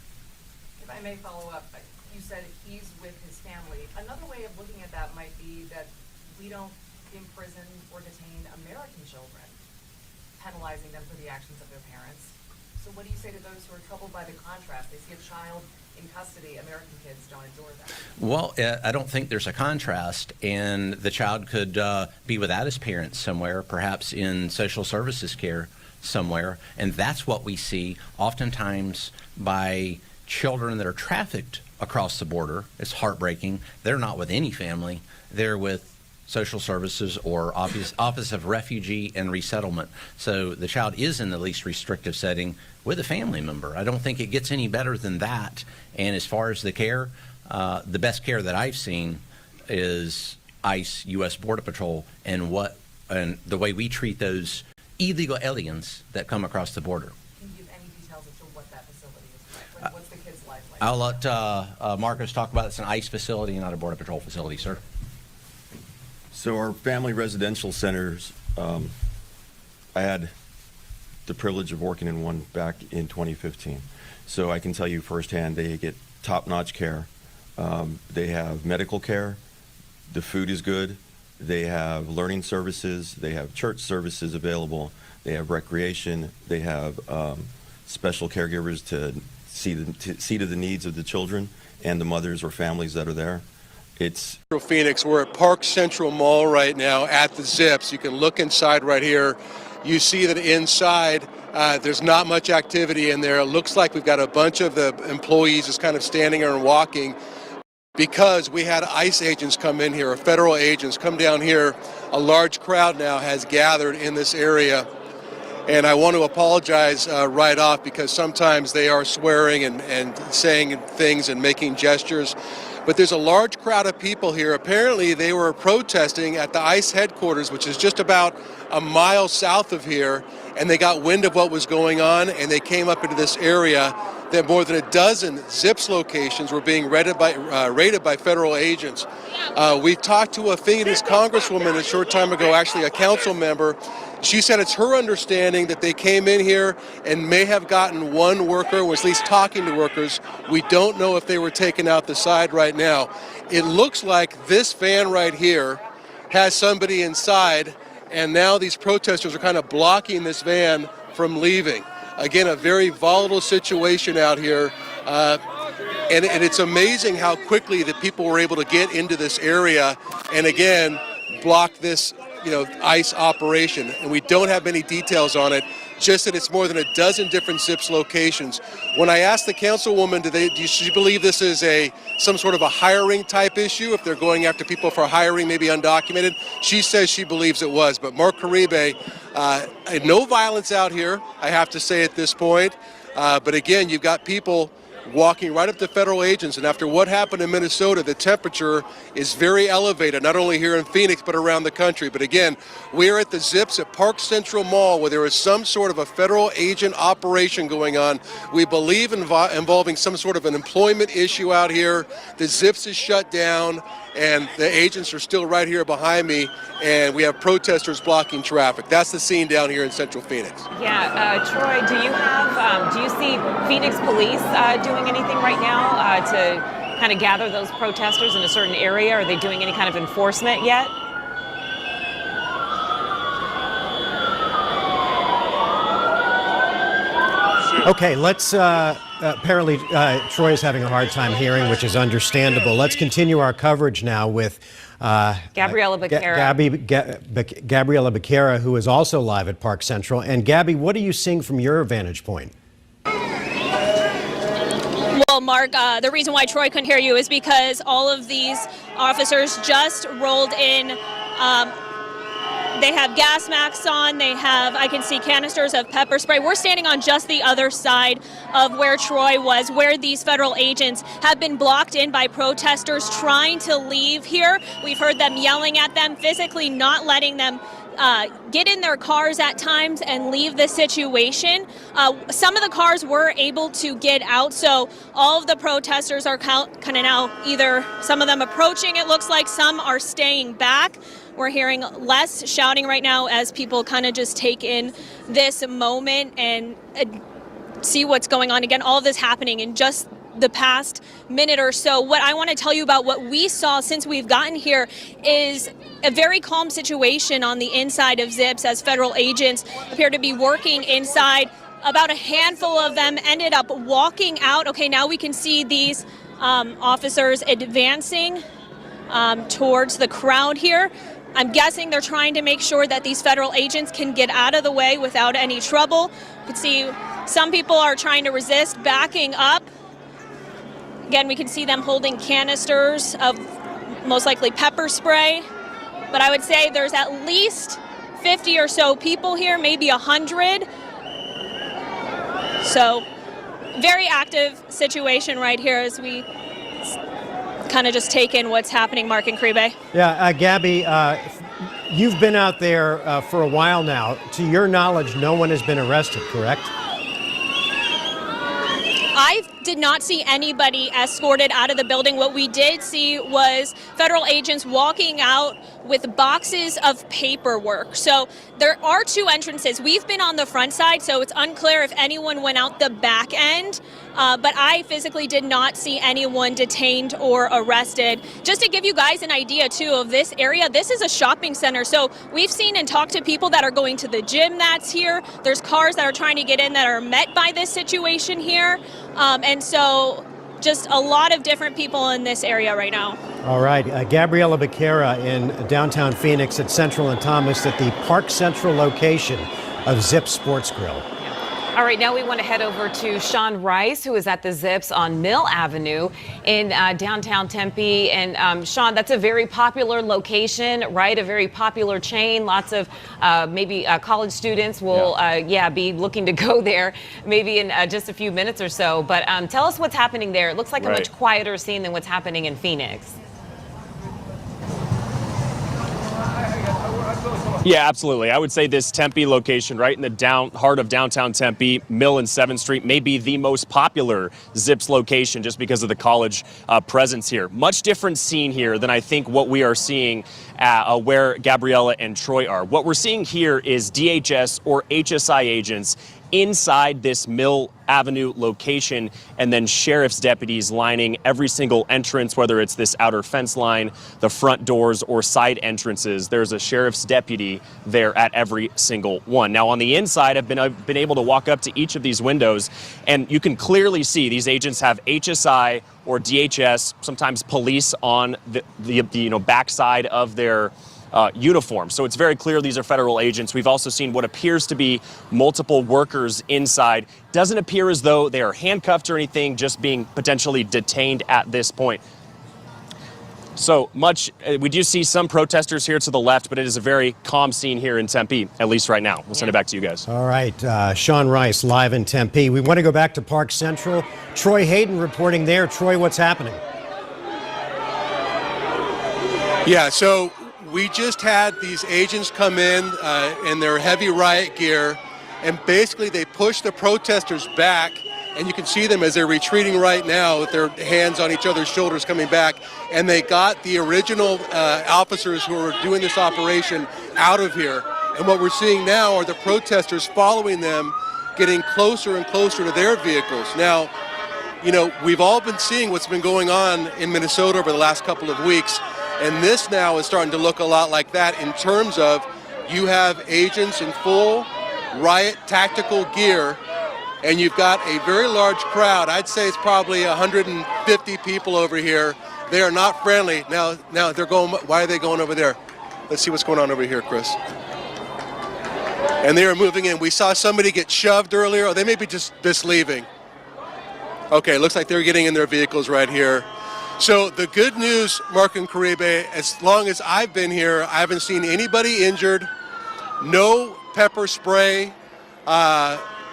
If I may follow up, you said he's with his family. Another way of looking at that might be that we don't imprison or detain American children, penalizing them for the actions of their parents. So what do you say to those who are troubled by the contrast? They see a child in custody. American kids don't endure that. Well, I don't think there's a contrast, and the child could be without his parents somewhere, perhaps in social services care somewhere, and that's what we see oftentimes by children that are trafficked across the border. It's heartbreaking. They're not with any family. They're with social services or Office of Refugee and Resettlement. So the child is in the least restrictive setting with a family member. I don't think it gets any better than that. And as far as the care, the best care that I've seen is ICE, U.S. Border Patrol, and the way we treat those illegal aliens that come across the border. Can you give any details as to what that facility is like? What's the kid's life like? I'll let Marcus talk about it. It's an ICE facility, not a Border Patrol facility, sir. So our family residential centers, I had the privilege of working in one back in 2015. So I can tell you firsthand, they get top-notch care. They have medical care. The food is good. They have learning services. They have church services available. They have recreation. They have special caregivers to see to the needs of the children and the mothers or families that are there. It's Phoenix. We're at Park Central Mall right now at the Zips. You can look inside right here. You see that inside there's not much activity in there. It looks like we've got a bunch of the employees just kind of standing there and walking because we had ICE agents come in here, or federal agents come down here. A large crowd now has gathered in this area. And I want to apologize right off because sometimes they are swearing and saying things and making gestures. But there's a large crowd of people here. Apparently they were protesting at the ICE headquarters, which is just about a mile south of here, and they got wind of what was going on, and they came up into this area that more than a dozen Zips locations were being raided by federal agents. We talked to a Phoenix congresswoman a short time ago, actually a council member. She said it's her understanding that they came in here and may have gotten one worker, was at least talking to workers. We don't know if they were taken out the side right now. It looks like this van right here has somebody inside, and now these protesters are kind of blocking this van from leaving. Again, a very volatile situation out here. And it's amazing how quickly the people were able to get into this area and, again, block this ICE operation, and we don't have many details on it, just that it's more than a dozen different Zips locations. When I asked the councilwoman, do she believe this is some sort of a hiring type issue, if they're going after people for hiring, maybe undocumented? She says she believes it was, but Mark Caribe, no violence out here, I have to say at this point, but again, you've got people walking right up to federal agents, and after what happened in Minnesota, the temperature is very elevated, not only here in Phoenix, but around the country. But again, we are at the Zips at Park Central Mall, where there is some sort of a federal agent operation going on. We believe involving some sort of an employment issue out here. The Zips is shut down, and the agents are still right here behind me, and we have protesters blocking traffic. That's the scene down here in Central Phoenix. Yeah, Troy, do you see Phoenix police doing anything right now to kind of gather those protesters in a certain area? Are they doing any kind of enforcement yet? Okay, let's apparently Troy is having a hard time hearing, which is understandable. Let's continue our coverage now with Gabriella Becerra. Gabriella Becerra, who is also live at Park Central. And Gabby, what are you seeing from your vantage point? Well, Mark, the reason why Troy couldn't hear you is because all of these officers just rolled in. They have gas masks on. They have, I can see canisters of pepper spray. We're standing on just the other side of where Troy was, where these federal agents have been blocked in by protesters trying to leave here. We've heard them yelling at them, physically not letting them get in their cars at times and leave the situation. Some of the cars were able to get out, so all of the protesters are kind of now either some of them approaching, it looks like, some are staying back. We're hearing less shouting right now as people kind of just take in this moment and see what's going on. Again, all of this happening in just the past minute or so. What I want to tell you about what we saw since we've gotten here is a very calm situation on the inside of Zips as federal agents appear to be working inside. About a handful of them ended up walking out. Okay, now we can see these officers advancing towards the crowd here. I'm guessing they're trying to make sure that these federal agents can get out of the way without any trouble. You can see some people are trying to resist, backing up. Again, we can see them holding canisters of most likely pepper spray. But I would say there's at least 50 or so people here, maybe 100. So, very active situation right here as we kind of just take in what's happening, Mark and Caribe. Yeah, Gabby, you've been out there for a while now. To your knowledge, no one has been arrested, correct? did not see anybody escorted out of the building. What we did see was federal agents walking out with boxes of paperwork. So there are two entrances. We've been on the front side, so it's unclear if anyone went out the back end. But I physically did not see anyone detained or arrested. Just to give you guys an idea, too, of this area, this is a shopping center. So we've seen and talked to people that are going to the gym that's here. There's cars that are trying to get in that are met by this situation here. And so just a lot of different people in this area right now. All right. Gabriella Becerra in downtown Phoenix at Central and Thomas at the Park Central location of Zips Sports Grill. All right, now we want to head over to Sean Rice, who is at the Zips on Mill Avenue in downtown Tempe. And Sean, that's a very popular location, right? A very popular chain. Lots of maybe college students will, be looking to go there maybe in just a few minutes or so. But tell us what's happening there. It looks like a much quieter scene than what's happening in Phoenix. Yeah, absolutely. I would say this Tempe location right in the heart of downtown Tempe, Mill and 7th Street, may be the most popular Zips location just because of the college presence here. Much different scene here than I think what we are seeing where Gabriella and Troy are. What we're seeing here is DHS or HSI agents inside this Mill Avenue location, and then sheriff's deputies lining every single entrance, whether it's this outer fence line, the front doors, or side entrances. There's a sheriff's deputy there at every single one. Now, on the inside, I've been able to walk up to each of these windows, and you can clearly see these agents have HSI or DHS, sometimes police, on the backside of their uniform. So it's very clear these are federal agents. We've also seen what appears to be multiple workers inside. Doesn't appear as though they are handcuffed or anything, just being potentially detained at this point. So much, we do see some protesters here to the left, but it is a very calm scene here in Tempe, at least right now. We'll send it back to you guys. All right, Sean Rice live in Tempe. We want to go back to Park Central. Troy Hayden reporting there. Troy, what's happening? Yeah, so we just had these agents come in their heavy riot gear, and basically they pushed the protesters back, and you can see them as they're retreating right now with their hands on each other's shoulders coming back, and they got the original officers who were doing this operation out of here. And what we're seeing now are the protesters following them, getting closer and closer to their vehicles. Now, you know, we've all been seeing what's been going on in Minnesota over the last couple of weeks. And this now is starting to look a lot like that in terms of you have agents in full riot tactical gear, and you've got a very large crowd. I'd say it's probably 150 people over here. They are not friendly. Now they're going, why are they going over there? Let's see what's going on over here, Chris. And they are moving in. We saw somebody get shoved earlier. Oh, they may be just leaving. Okay, looks like they're getting in their vehicles right here. So the good news, Mark and Caribe, as long as I've been here, I haven't seen anybody injured, no pepper spray,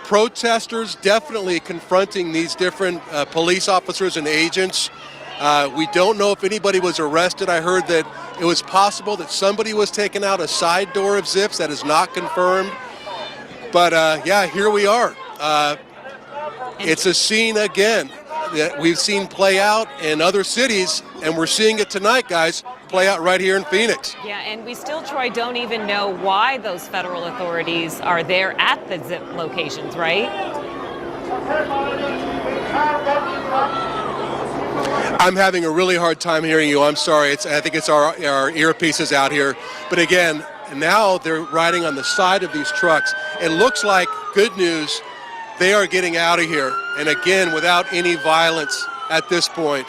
protesters definitely confronting these different police officers and agents. We don't know if anybody was arrested. I heard that it was possible that somebody was taken out a side door of Zips. That is not confirmed. But yeah, here we are. It's a scene again that we've seen play out in other cities, and we're seeing it tonight, guys, play out right here in Phoenix. Yeah, and we still, Troy, don't even know why those federal authorities are there at the Zip locations, right? I'm having a really hard time hearing you. I'm sorry. I think it's our earpieces out here. But again, now they're riding on the side of these trucks. It looks like, good news, they are getting out of here, and again, without any violence at this point.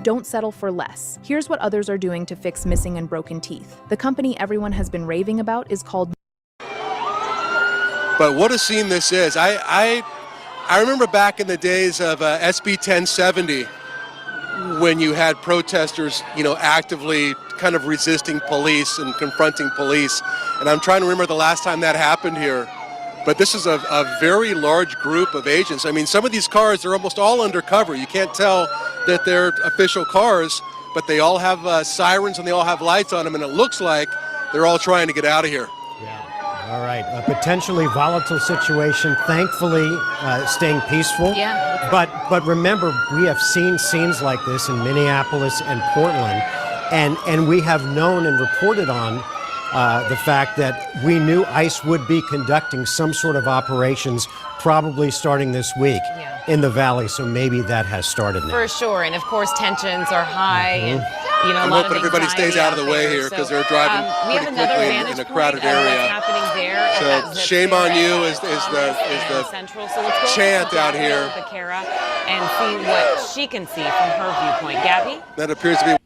Don't settle for less. Here's what others are doing to fix missing and broken teeth. The company everyone has been raving about is called... But what a scene this is. I remember back in the days of SB 1070, when you had protesters, actively kind of resisting police and confronting police. And I'm trying to remember the last time that happened here. But this is a very large group of agents. I mean, some of these cars, they're almost all undercover. You can't tell that they're official cars, but they all have sirens and they all have lights on them, and it looks like they're all trying to get out of here. Yeah. All right, a potentially volatile situation. Thankfully, staying peaceful. Yeah. But remember, we have seen scenes like this in Minneapolis and Portland, and we have known and reported on the fact that we knew ICE would be conducting some sort of operations, probably starting this week in the valley. So maybe that has started now. For sure, and of course tensions are high, and a I'm lot of hoping everybody stays anxiety out of the way there. here because So, they're driving we have pretty another quickly vantage in a crowded point of area. what's happening there at that So Zips shame on area. you is the Central. So let's go chant to out Gabby here. Becerra and see what she can see from her viewpoint. Gabby? That appears to be.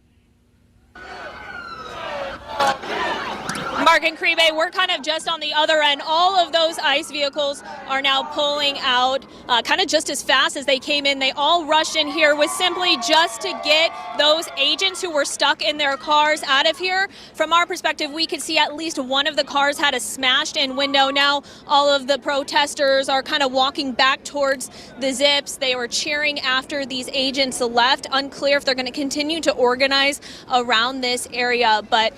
Mark and Kribe, we're kind of just on the other end. All of those ICE vehicles are now pulling out kind of just as fast as they came in. They all rushed in here with simply just to get those agents who were stuck in their cars out of here. From our perspective, we could see at least one of the cars had a smashed in window. Now all of the protesters are kind of walking back towards the Zips. They were cheering after these agents left. Unclear if they're going to continue to organize around this area, but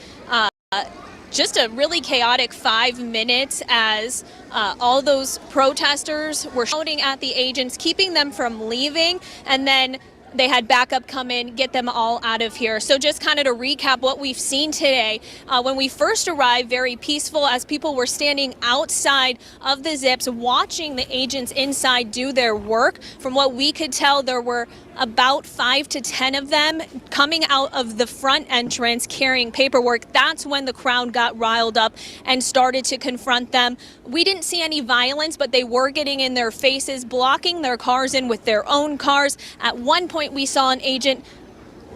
just a really chaotic 5 minutes as all those protesters were shouting at the agents, keeping them from leaving, and then they had backup come in, get them all out of here. So just kind of to recap what we've seen today, when we first arrived, very peaceful as people were standing outside of the Zips watching the agents inside do their work. From what we could tell, there were about 5 to 10 of them coming out of the front entrance carrying paperwork. That's when the crowd got riled up and started to confront them. We didn't see any violence, but they were getting in their faces, blocking their cars in with their own cars. At one point, we saw an agent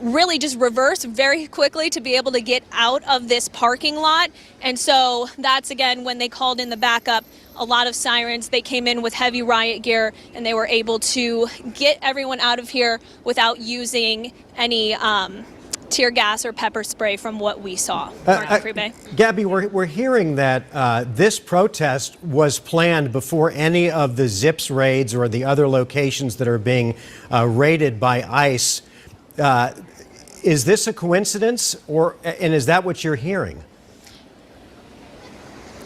really just reverse very quickly to be able to get out of this parking lot. And so that's, again, when they called in the backup. A lot of sirens. They came in with heavy riot gear, and they were able to get everyone out of here without using any tear gas or pepper spray from what we saw. Gabby, we're hearing that this protest was planned before any of the Zips raids or the other locations that are being raided by ICE. Is this a coincidence, and is that what you're hearing?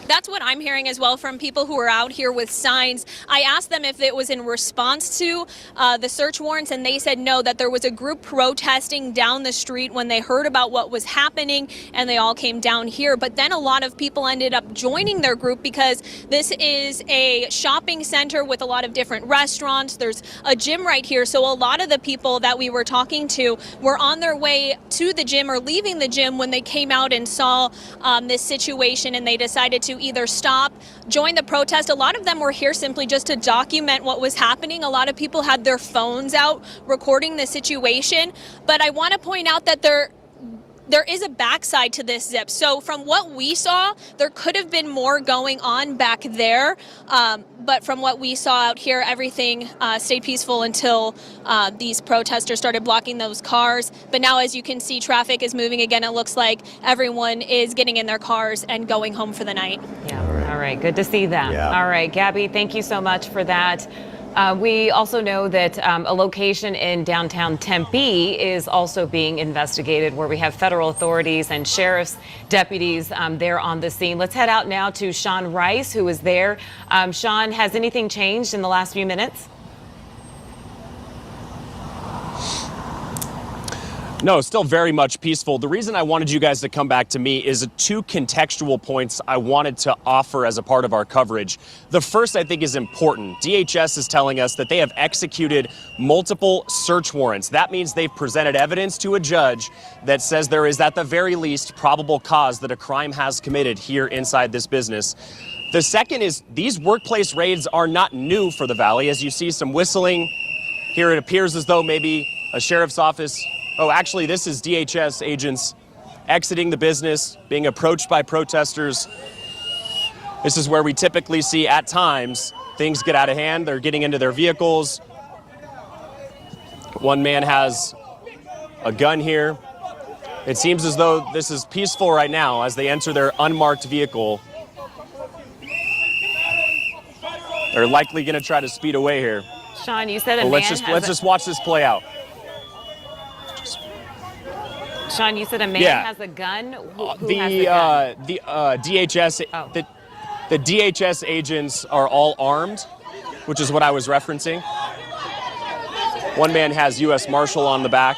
That's what I'm hearing as well from people who are out here with signs. I asked them if it was in response to the search warrants, and they said no, that there was a group protesting down the street when they heard about what was happening, and they all came down here. But then a lot of people ended up joining their group because this is a shopping center with a lot of different restaurants. There's a gym right here. So a lot of the people that we were talking to were on their way to the gym or leaving the gym when they came out and saw this situation, and they decided to either stop, join the protest. A lot of them were here simply just to document what was happening. A lot of people had their phones out recording the situation. But I want to point out that there is a backside to this Zip. So from what we saw, there could have been more going on back there. But from what we saw out here, everything stayed peaceful until these protesters started blocking those cars. But now, as you can see, traffic is moving again. It looks like everyone is getting in their cars and going home for the night. Yeah. All right. Good to see that. Yeah. All right, Gabby, thank you so much for that. We also know that a location in downtown Tempe is also being investigated, where we have federal authorities and sheriff's deputies there on the scene. Let's head out now to Sean Rice, who is there. Sean, has anything changed in the last few minutes? No, still very much peaceful. The reason I wanted you guys to come back to me is 2 contextual points I wanted to offer as a part of our coverage. The first, I think, is important. DHS is telling us that they have executed multiple search warrants. That means they've presented evidence to a judge that says there is, at the very least, probable cause that a crime has committed here inside this business. The second is these workplace raids are not new for the Valley. As you see some whistling here, it appears as though maybe a sheriff's office. Oh, actually, this is DHS agents exiting the business, being approached by protesters. This is where we typically see, at times, things get out of hand. They're getting into their vehicles. One man has a gun here. It seems as though this is peaceful right now as they enter their unmarked vehicle. They're likely going to try to speed away here. Sean, you said let's just watch this play out. Sean, you said a man has a gun. Who has the a gun? DHS. The DHS agents are all armed, which is what I was referencing. One man has U.S. Marshal on the back.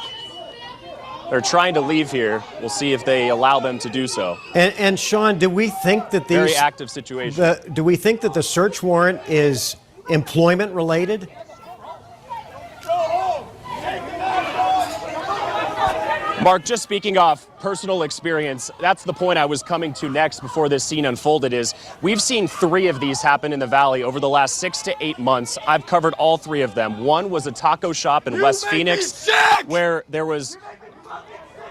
They're trying to leave here. We'll see if they allow them to do so. And Sean, do we think that these... Very active situation. Do we think that the search warrant is employment related? Mark, just speaking off personal experience, that's the point I was coming to next before this scene unfolded is we've seen 3 of these happen in the Valley over the last 6 to 8 months. I've covered all 3 of them. One was a taco shop in West Phoenix where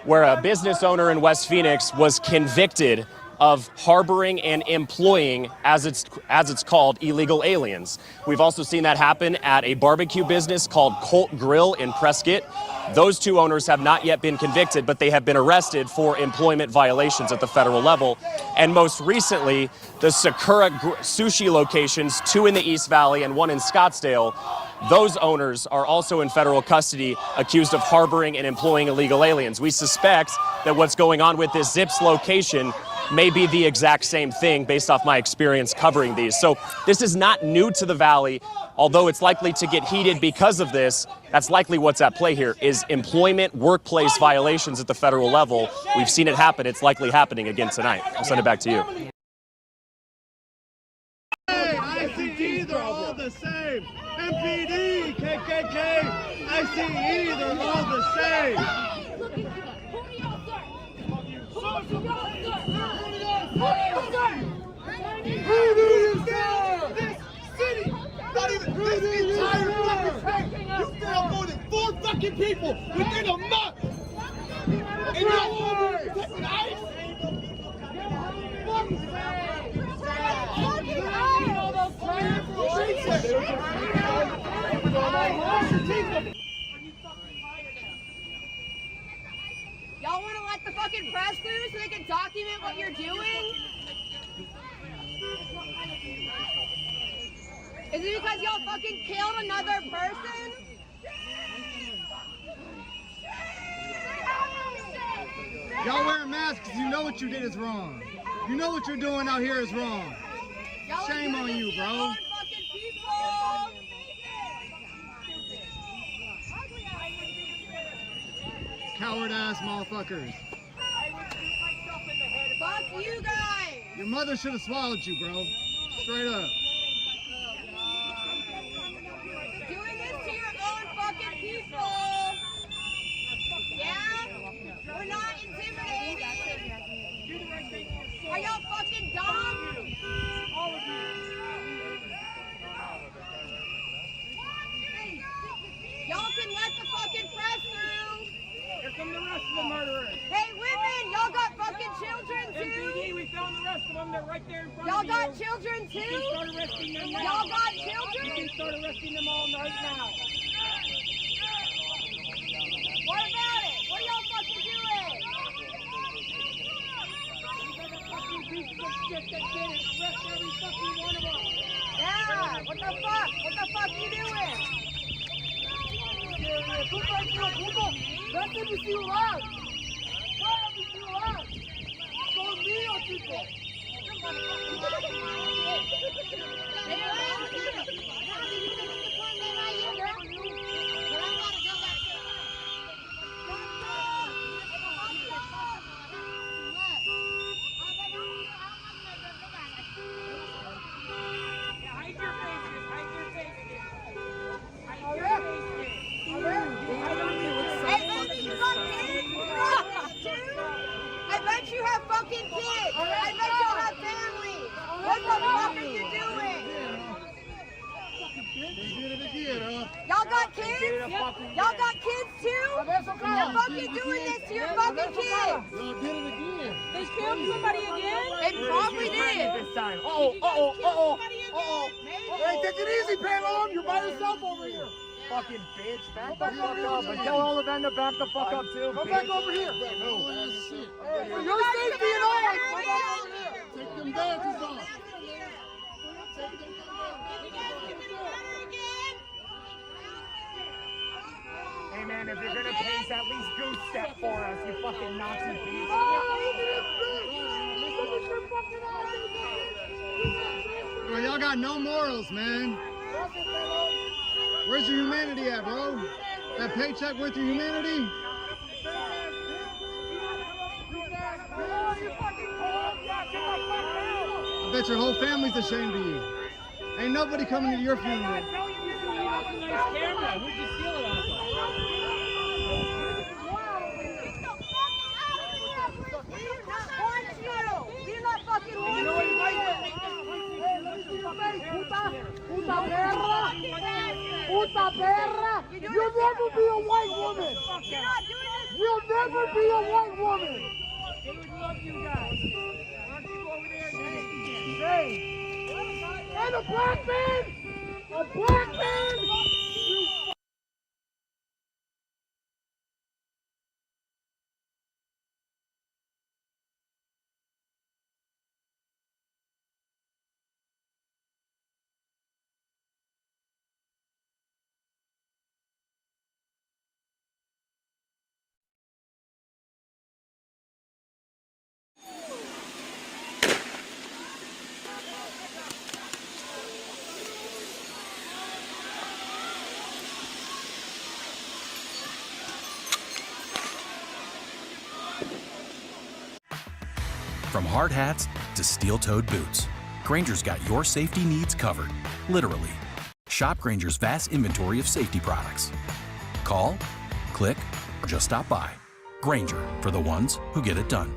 a business owner in West Phoenix was convicted of harboring and employing, as it's called, illegal aliens. We've also seen that happen at a barbecue business called Colt Grill in Prescott. Those 2 owners have not yet been convicted, but they have been arrested for employment violations at the federal level. And most recently, the Sakura sushi locations, 2 in the East Valley and 1 in Scottsdale, those owners are also in federal custody, accused of harboring and employing illegal aliens. We suspect that what's going on with this Zips location may be the exact same thing based off my experience covering these. So this is not new to the Valley, although it's likely to get heated because of this. That's likely what's at play here is employment workplace violations at the federal level. We've seen it happen. It's likely happening again tonight. I'll send it back to you. ICE, they're all the same. MPD, KKK, ICE, they're all the same. This city, not even this entire fucking town, you failed more than 4 fucking people within a month. And you're protecting ICE? Y'all want to let the fucking press through so they can document what you're doing? Is it because y'all fucking killed another person? Y'all wearing masks because you know what you did is wrong. You know what you're doing out here is wrong. Shame on you, bro. Coward ass motherfuckers. Fuck you guys! Your mother should have swallowed you, bro. Straight up. Doing this to your own fucking people. Yeah? We're not intimidated. Are y'all fucking dumb? All of you. Y'all can let the fucking press through. Here come the rest of the murderers. Hey, women, y'all got fucking children too? MPD, we found the rest of them. They're right there in front Y'all of you. got children too? You can start arresting them now. Y'all got children? You can start arresting them all right now. What about it? What are y'all fucking doing? Pieces of shit that did it. Arrest every fucking one of them. Yeah, what the fuck? What the fuck you doing? Let them be you loud. Let them be you loud. Son míos, chicos. I bet you have fucking kids. I bet you have families. What the fuck are you doing? Y'all got kids? Y'all got kids too? You're fucking doing this to your fucking kids. Y'all did it again. They killed somebody again? They probably did. This time. Hey, take it easy, Pam. You're by yourself over here. Fucking bitch, back the fuck up. And tell all of them to back the fuck up too. Come back over here. Hey, for your safety and ours, come back over here. Take them badges off. Hey man, if you're gonna pace, at least goose step for us, you fucking Nazi piece. Bro, y'all got no morals, man. Where's your humanity at, bro? That paycheck with your humanity? I bet your whole family's ashamed of you. Ain't nobody coming to your funeral. Where'd you steal it off of? We're not fucking want you. Hey, let me see your face, puta perra. Puta perra. You'll never be a white woman. You'll never be a white woman. They would love you guys. Why don't you go over there and say, and a black man? A black man? You From hard hats to steel-toed boots, Grainger's got your safety needs covered, literally. Shop Grainger's vast inventory of safety products. Call, click, or just stop by. Grainger, for the ones who get it done.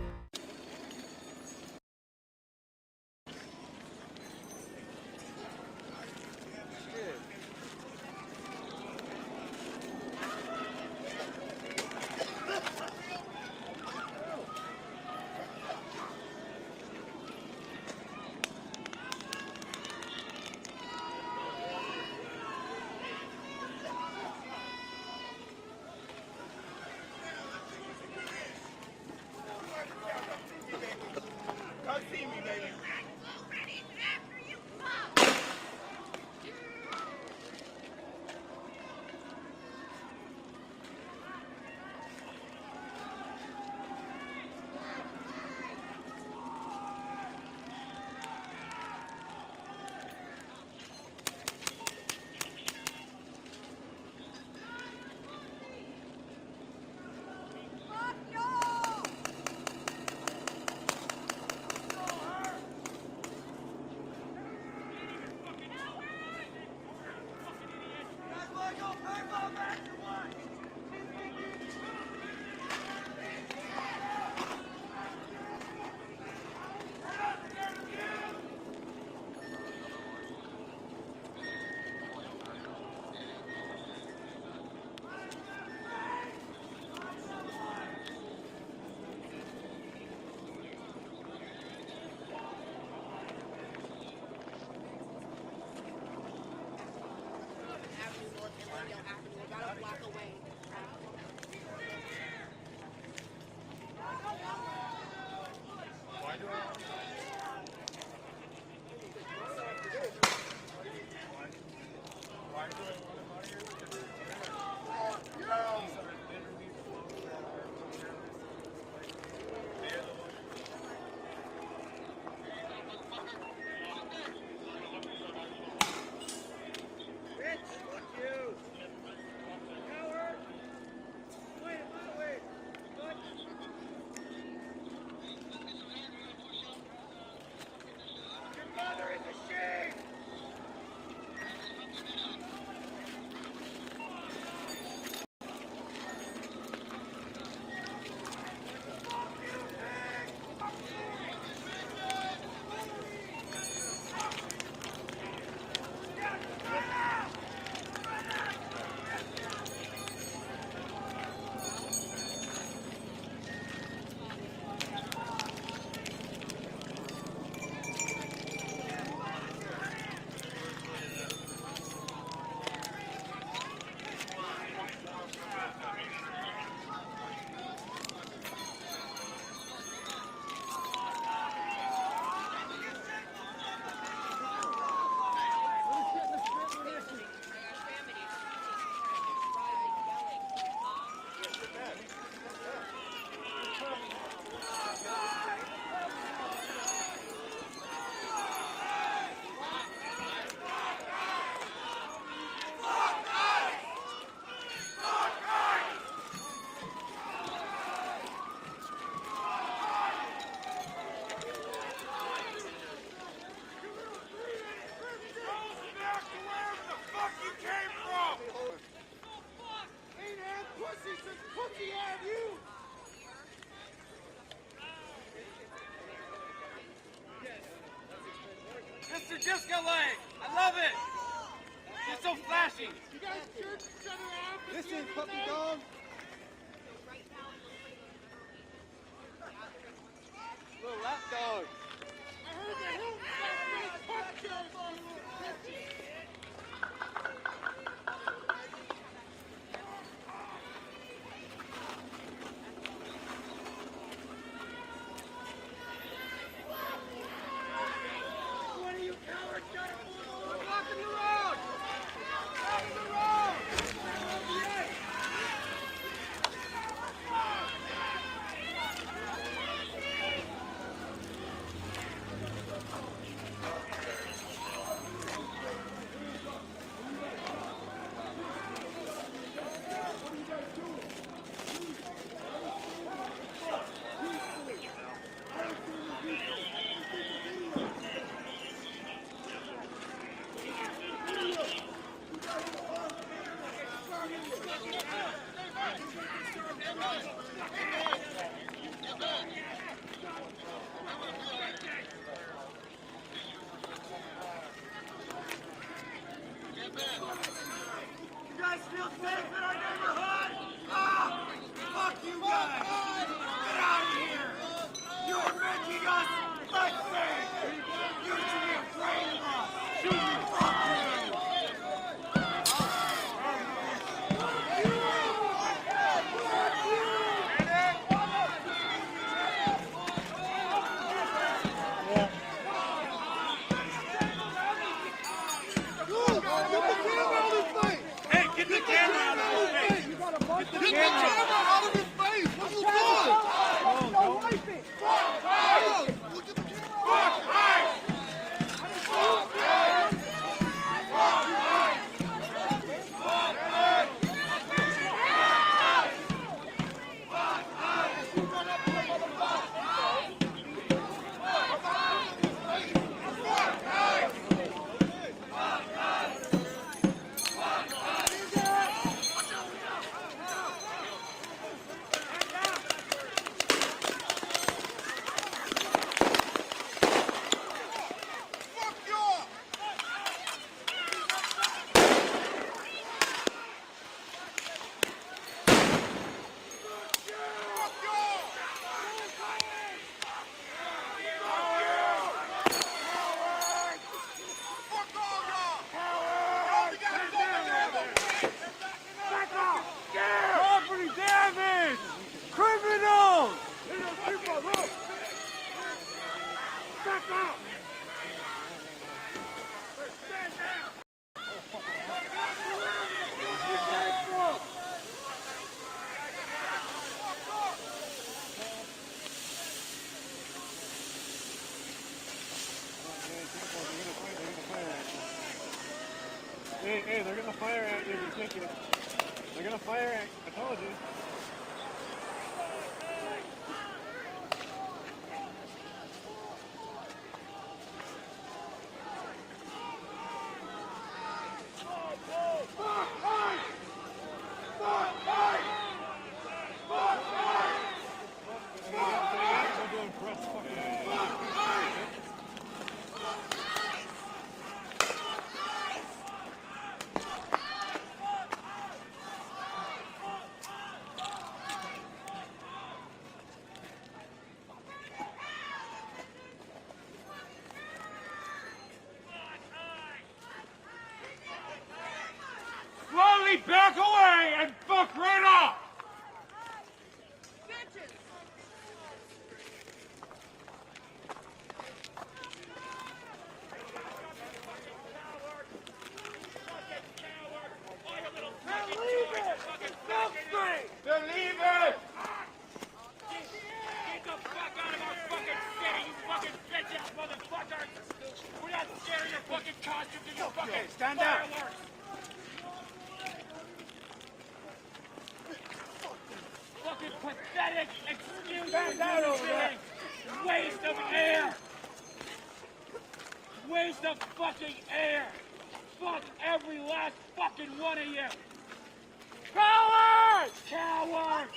Mr. Disco Leg. I love it. You're so flashy. You guys jerk each other off. Listen, puppy dog. Little lap dog. I heard that hill What are you cowards trying to pull? We're blocking the road! Blocking the road! You guys feel safe in our neighborhood? Ah! Fuck you guys! Get out of here! You're making us unsafe! You should be afraid of us! Fuck you! Hey, get the camera out of his face! Get the camera out of his face! What you doing? Don't wipe it! Fuck ICE! Fuck ICE! Fuck ICE! Property damage! Criminals! Back up! Stand down! Hey, they're gonna fire at you if you take it. They're gonna fire at you. I told you. Slowly back away and fuck right off! They're leaving! Get the fuck out of our fucking city, you fucking bitch-ass motherfuckers! We're not scared of your fucking costumes and your fucking stand down! Fucking pathetic excuse waste of air! Waste of fucking air! Fuck every last fucking one of you! Cowards! Cowards!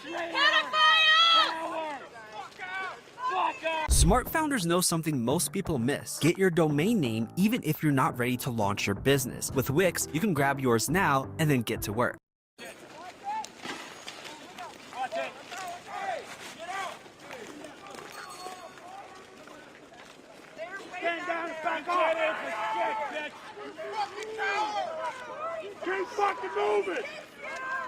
Traitors! Cowards! Fuck out! Fuck out! Smart founders know something most people miss. Get your domain name even if you're not ready to launch your business. With Wix, you can grab yours now and then get to work. Stand down and back off! Keep fucking moving!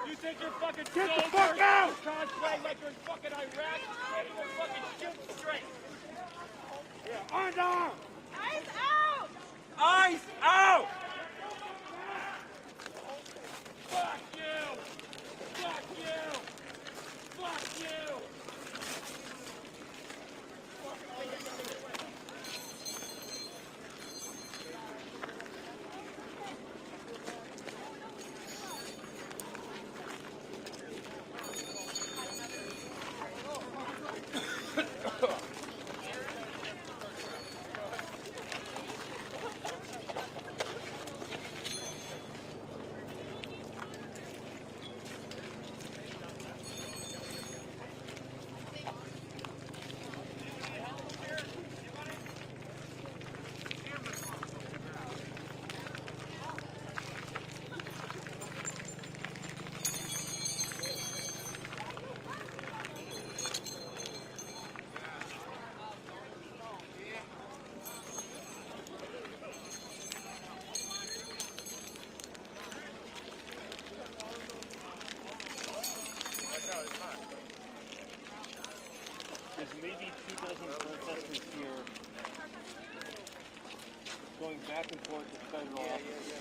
You think you're fucking get the fuck out! Cosplay like you're in fucking Iraq? Can't even fucking shoot straight! Yeah, arms out! Eyes out! Eyes out! Fuck you! Fuck you! Fuck you! There's maybe 2 dozen protesters here going back and forth to federal office.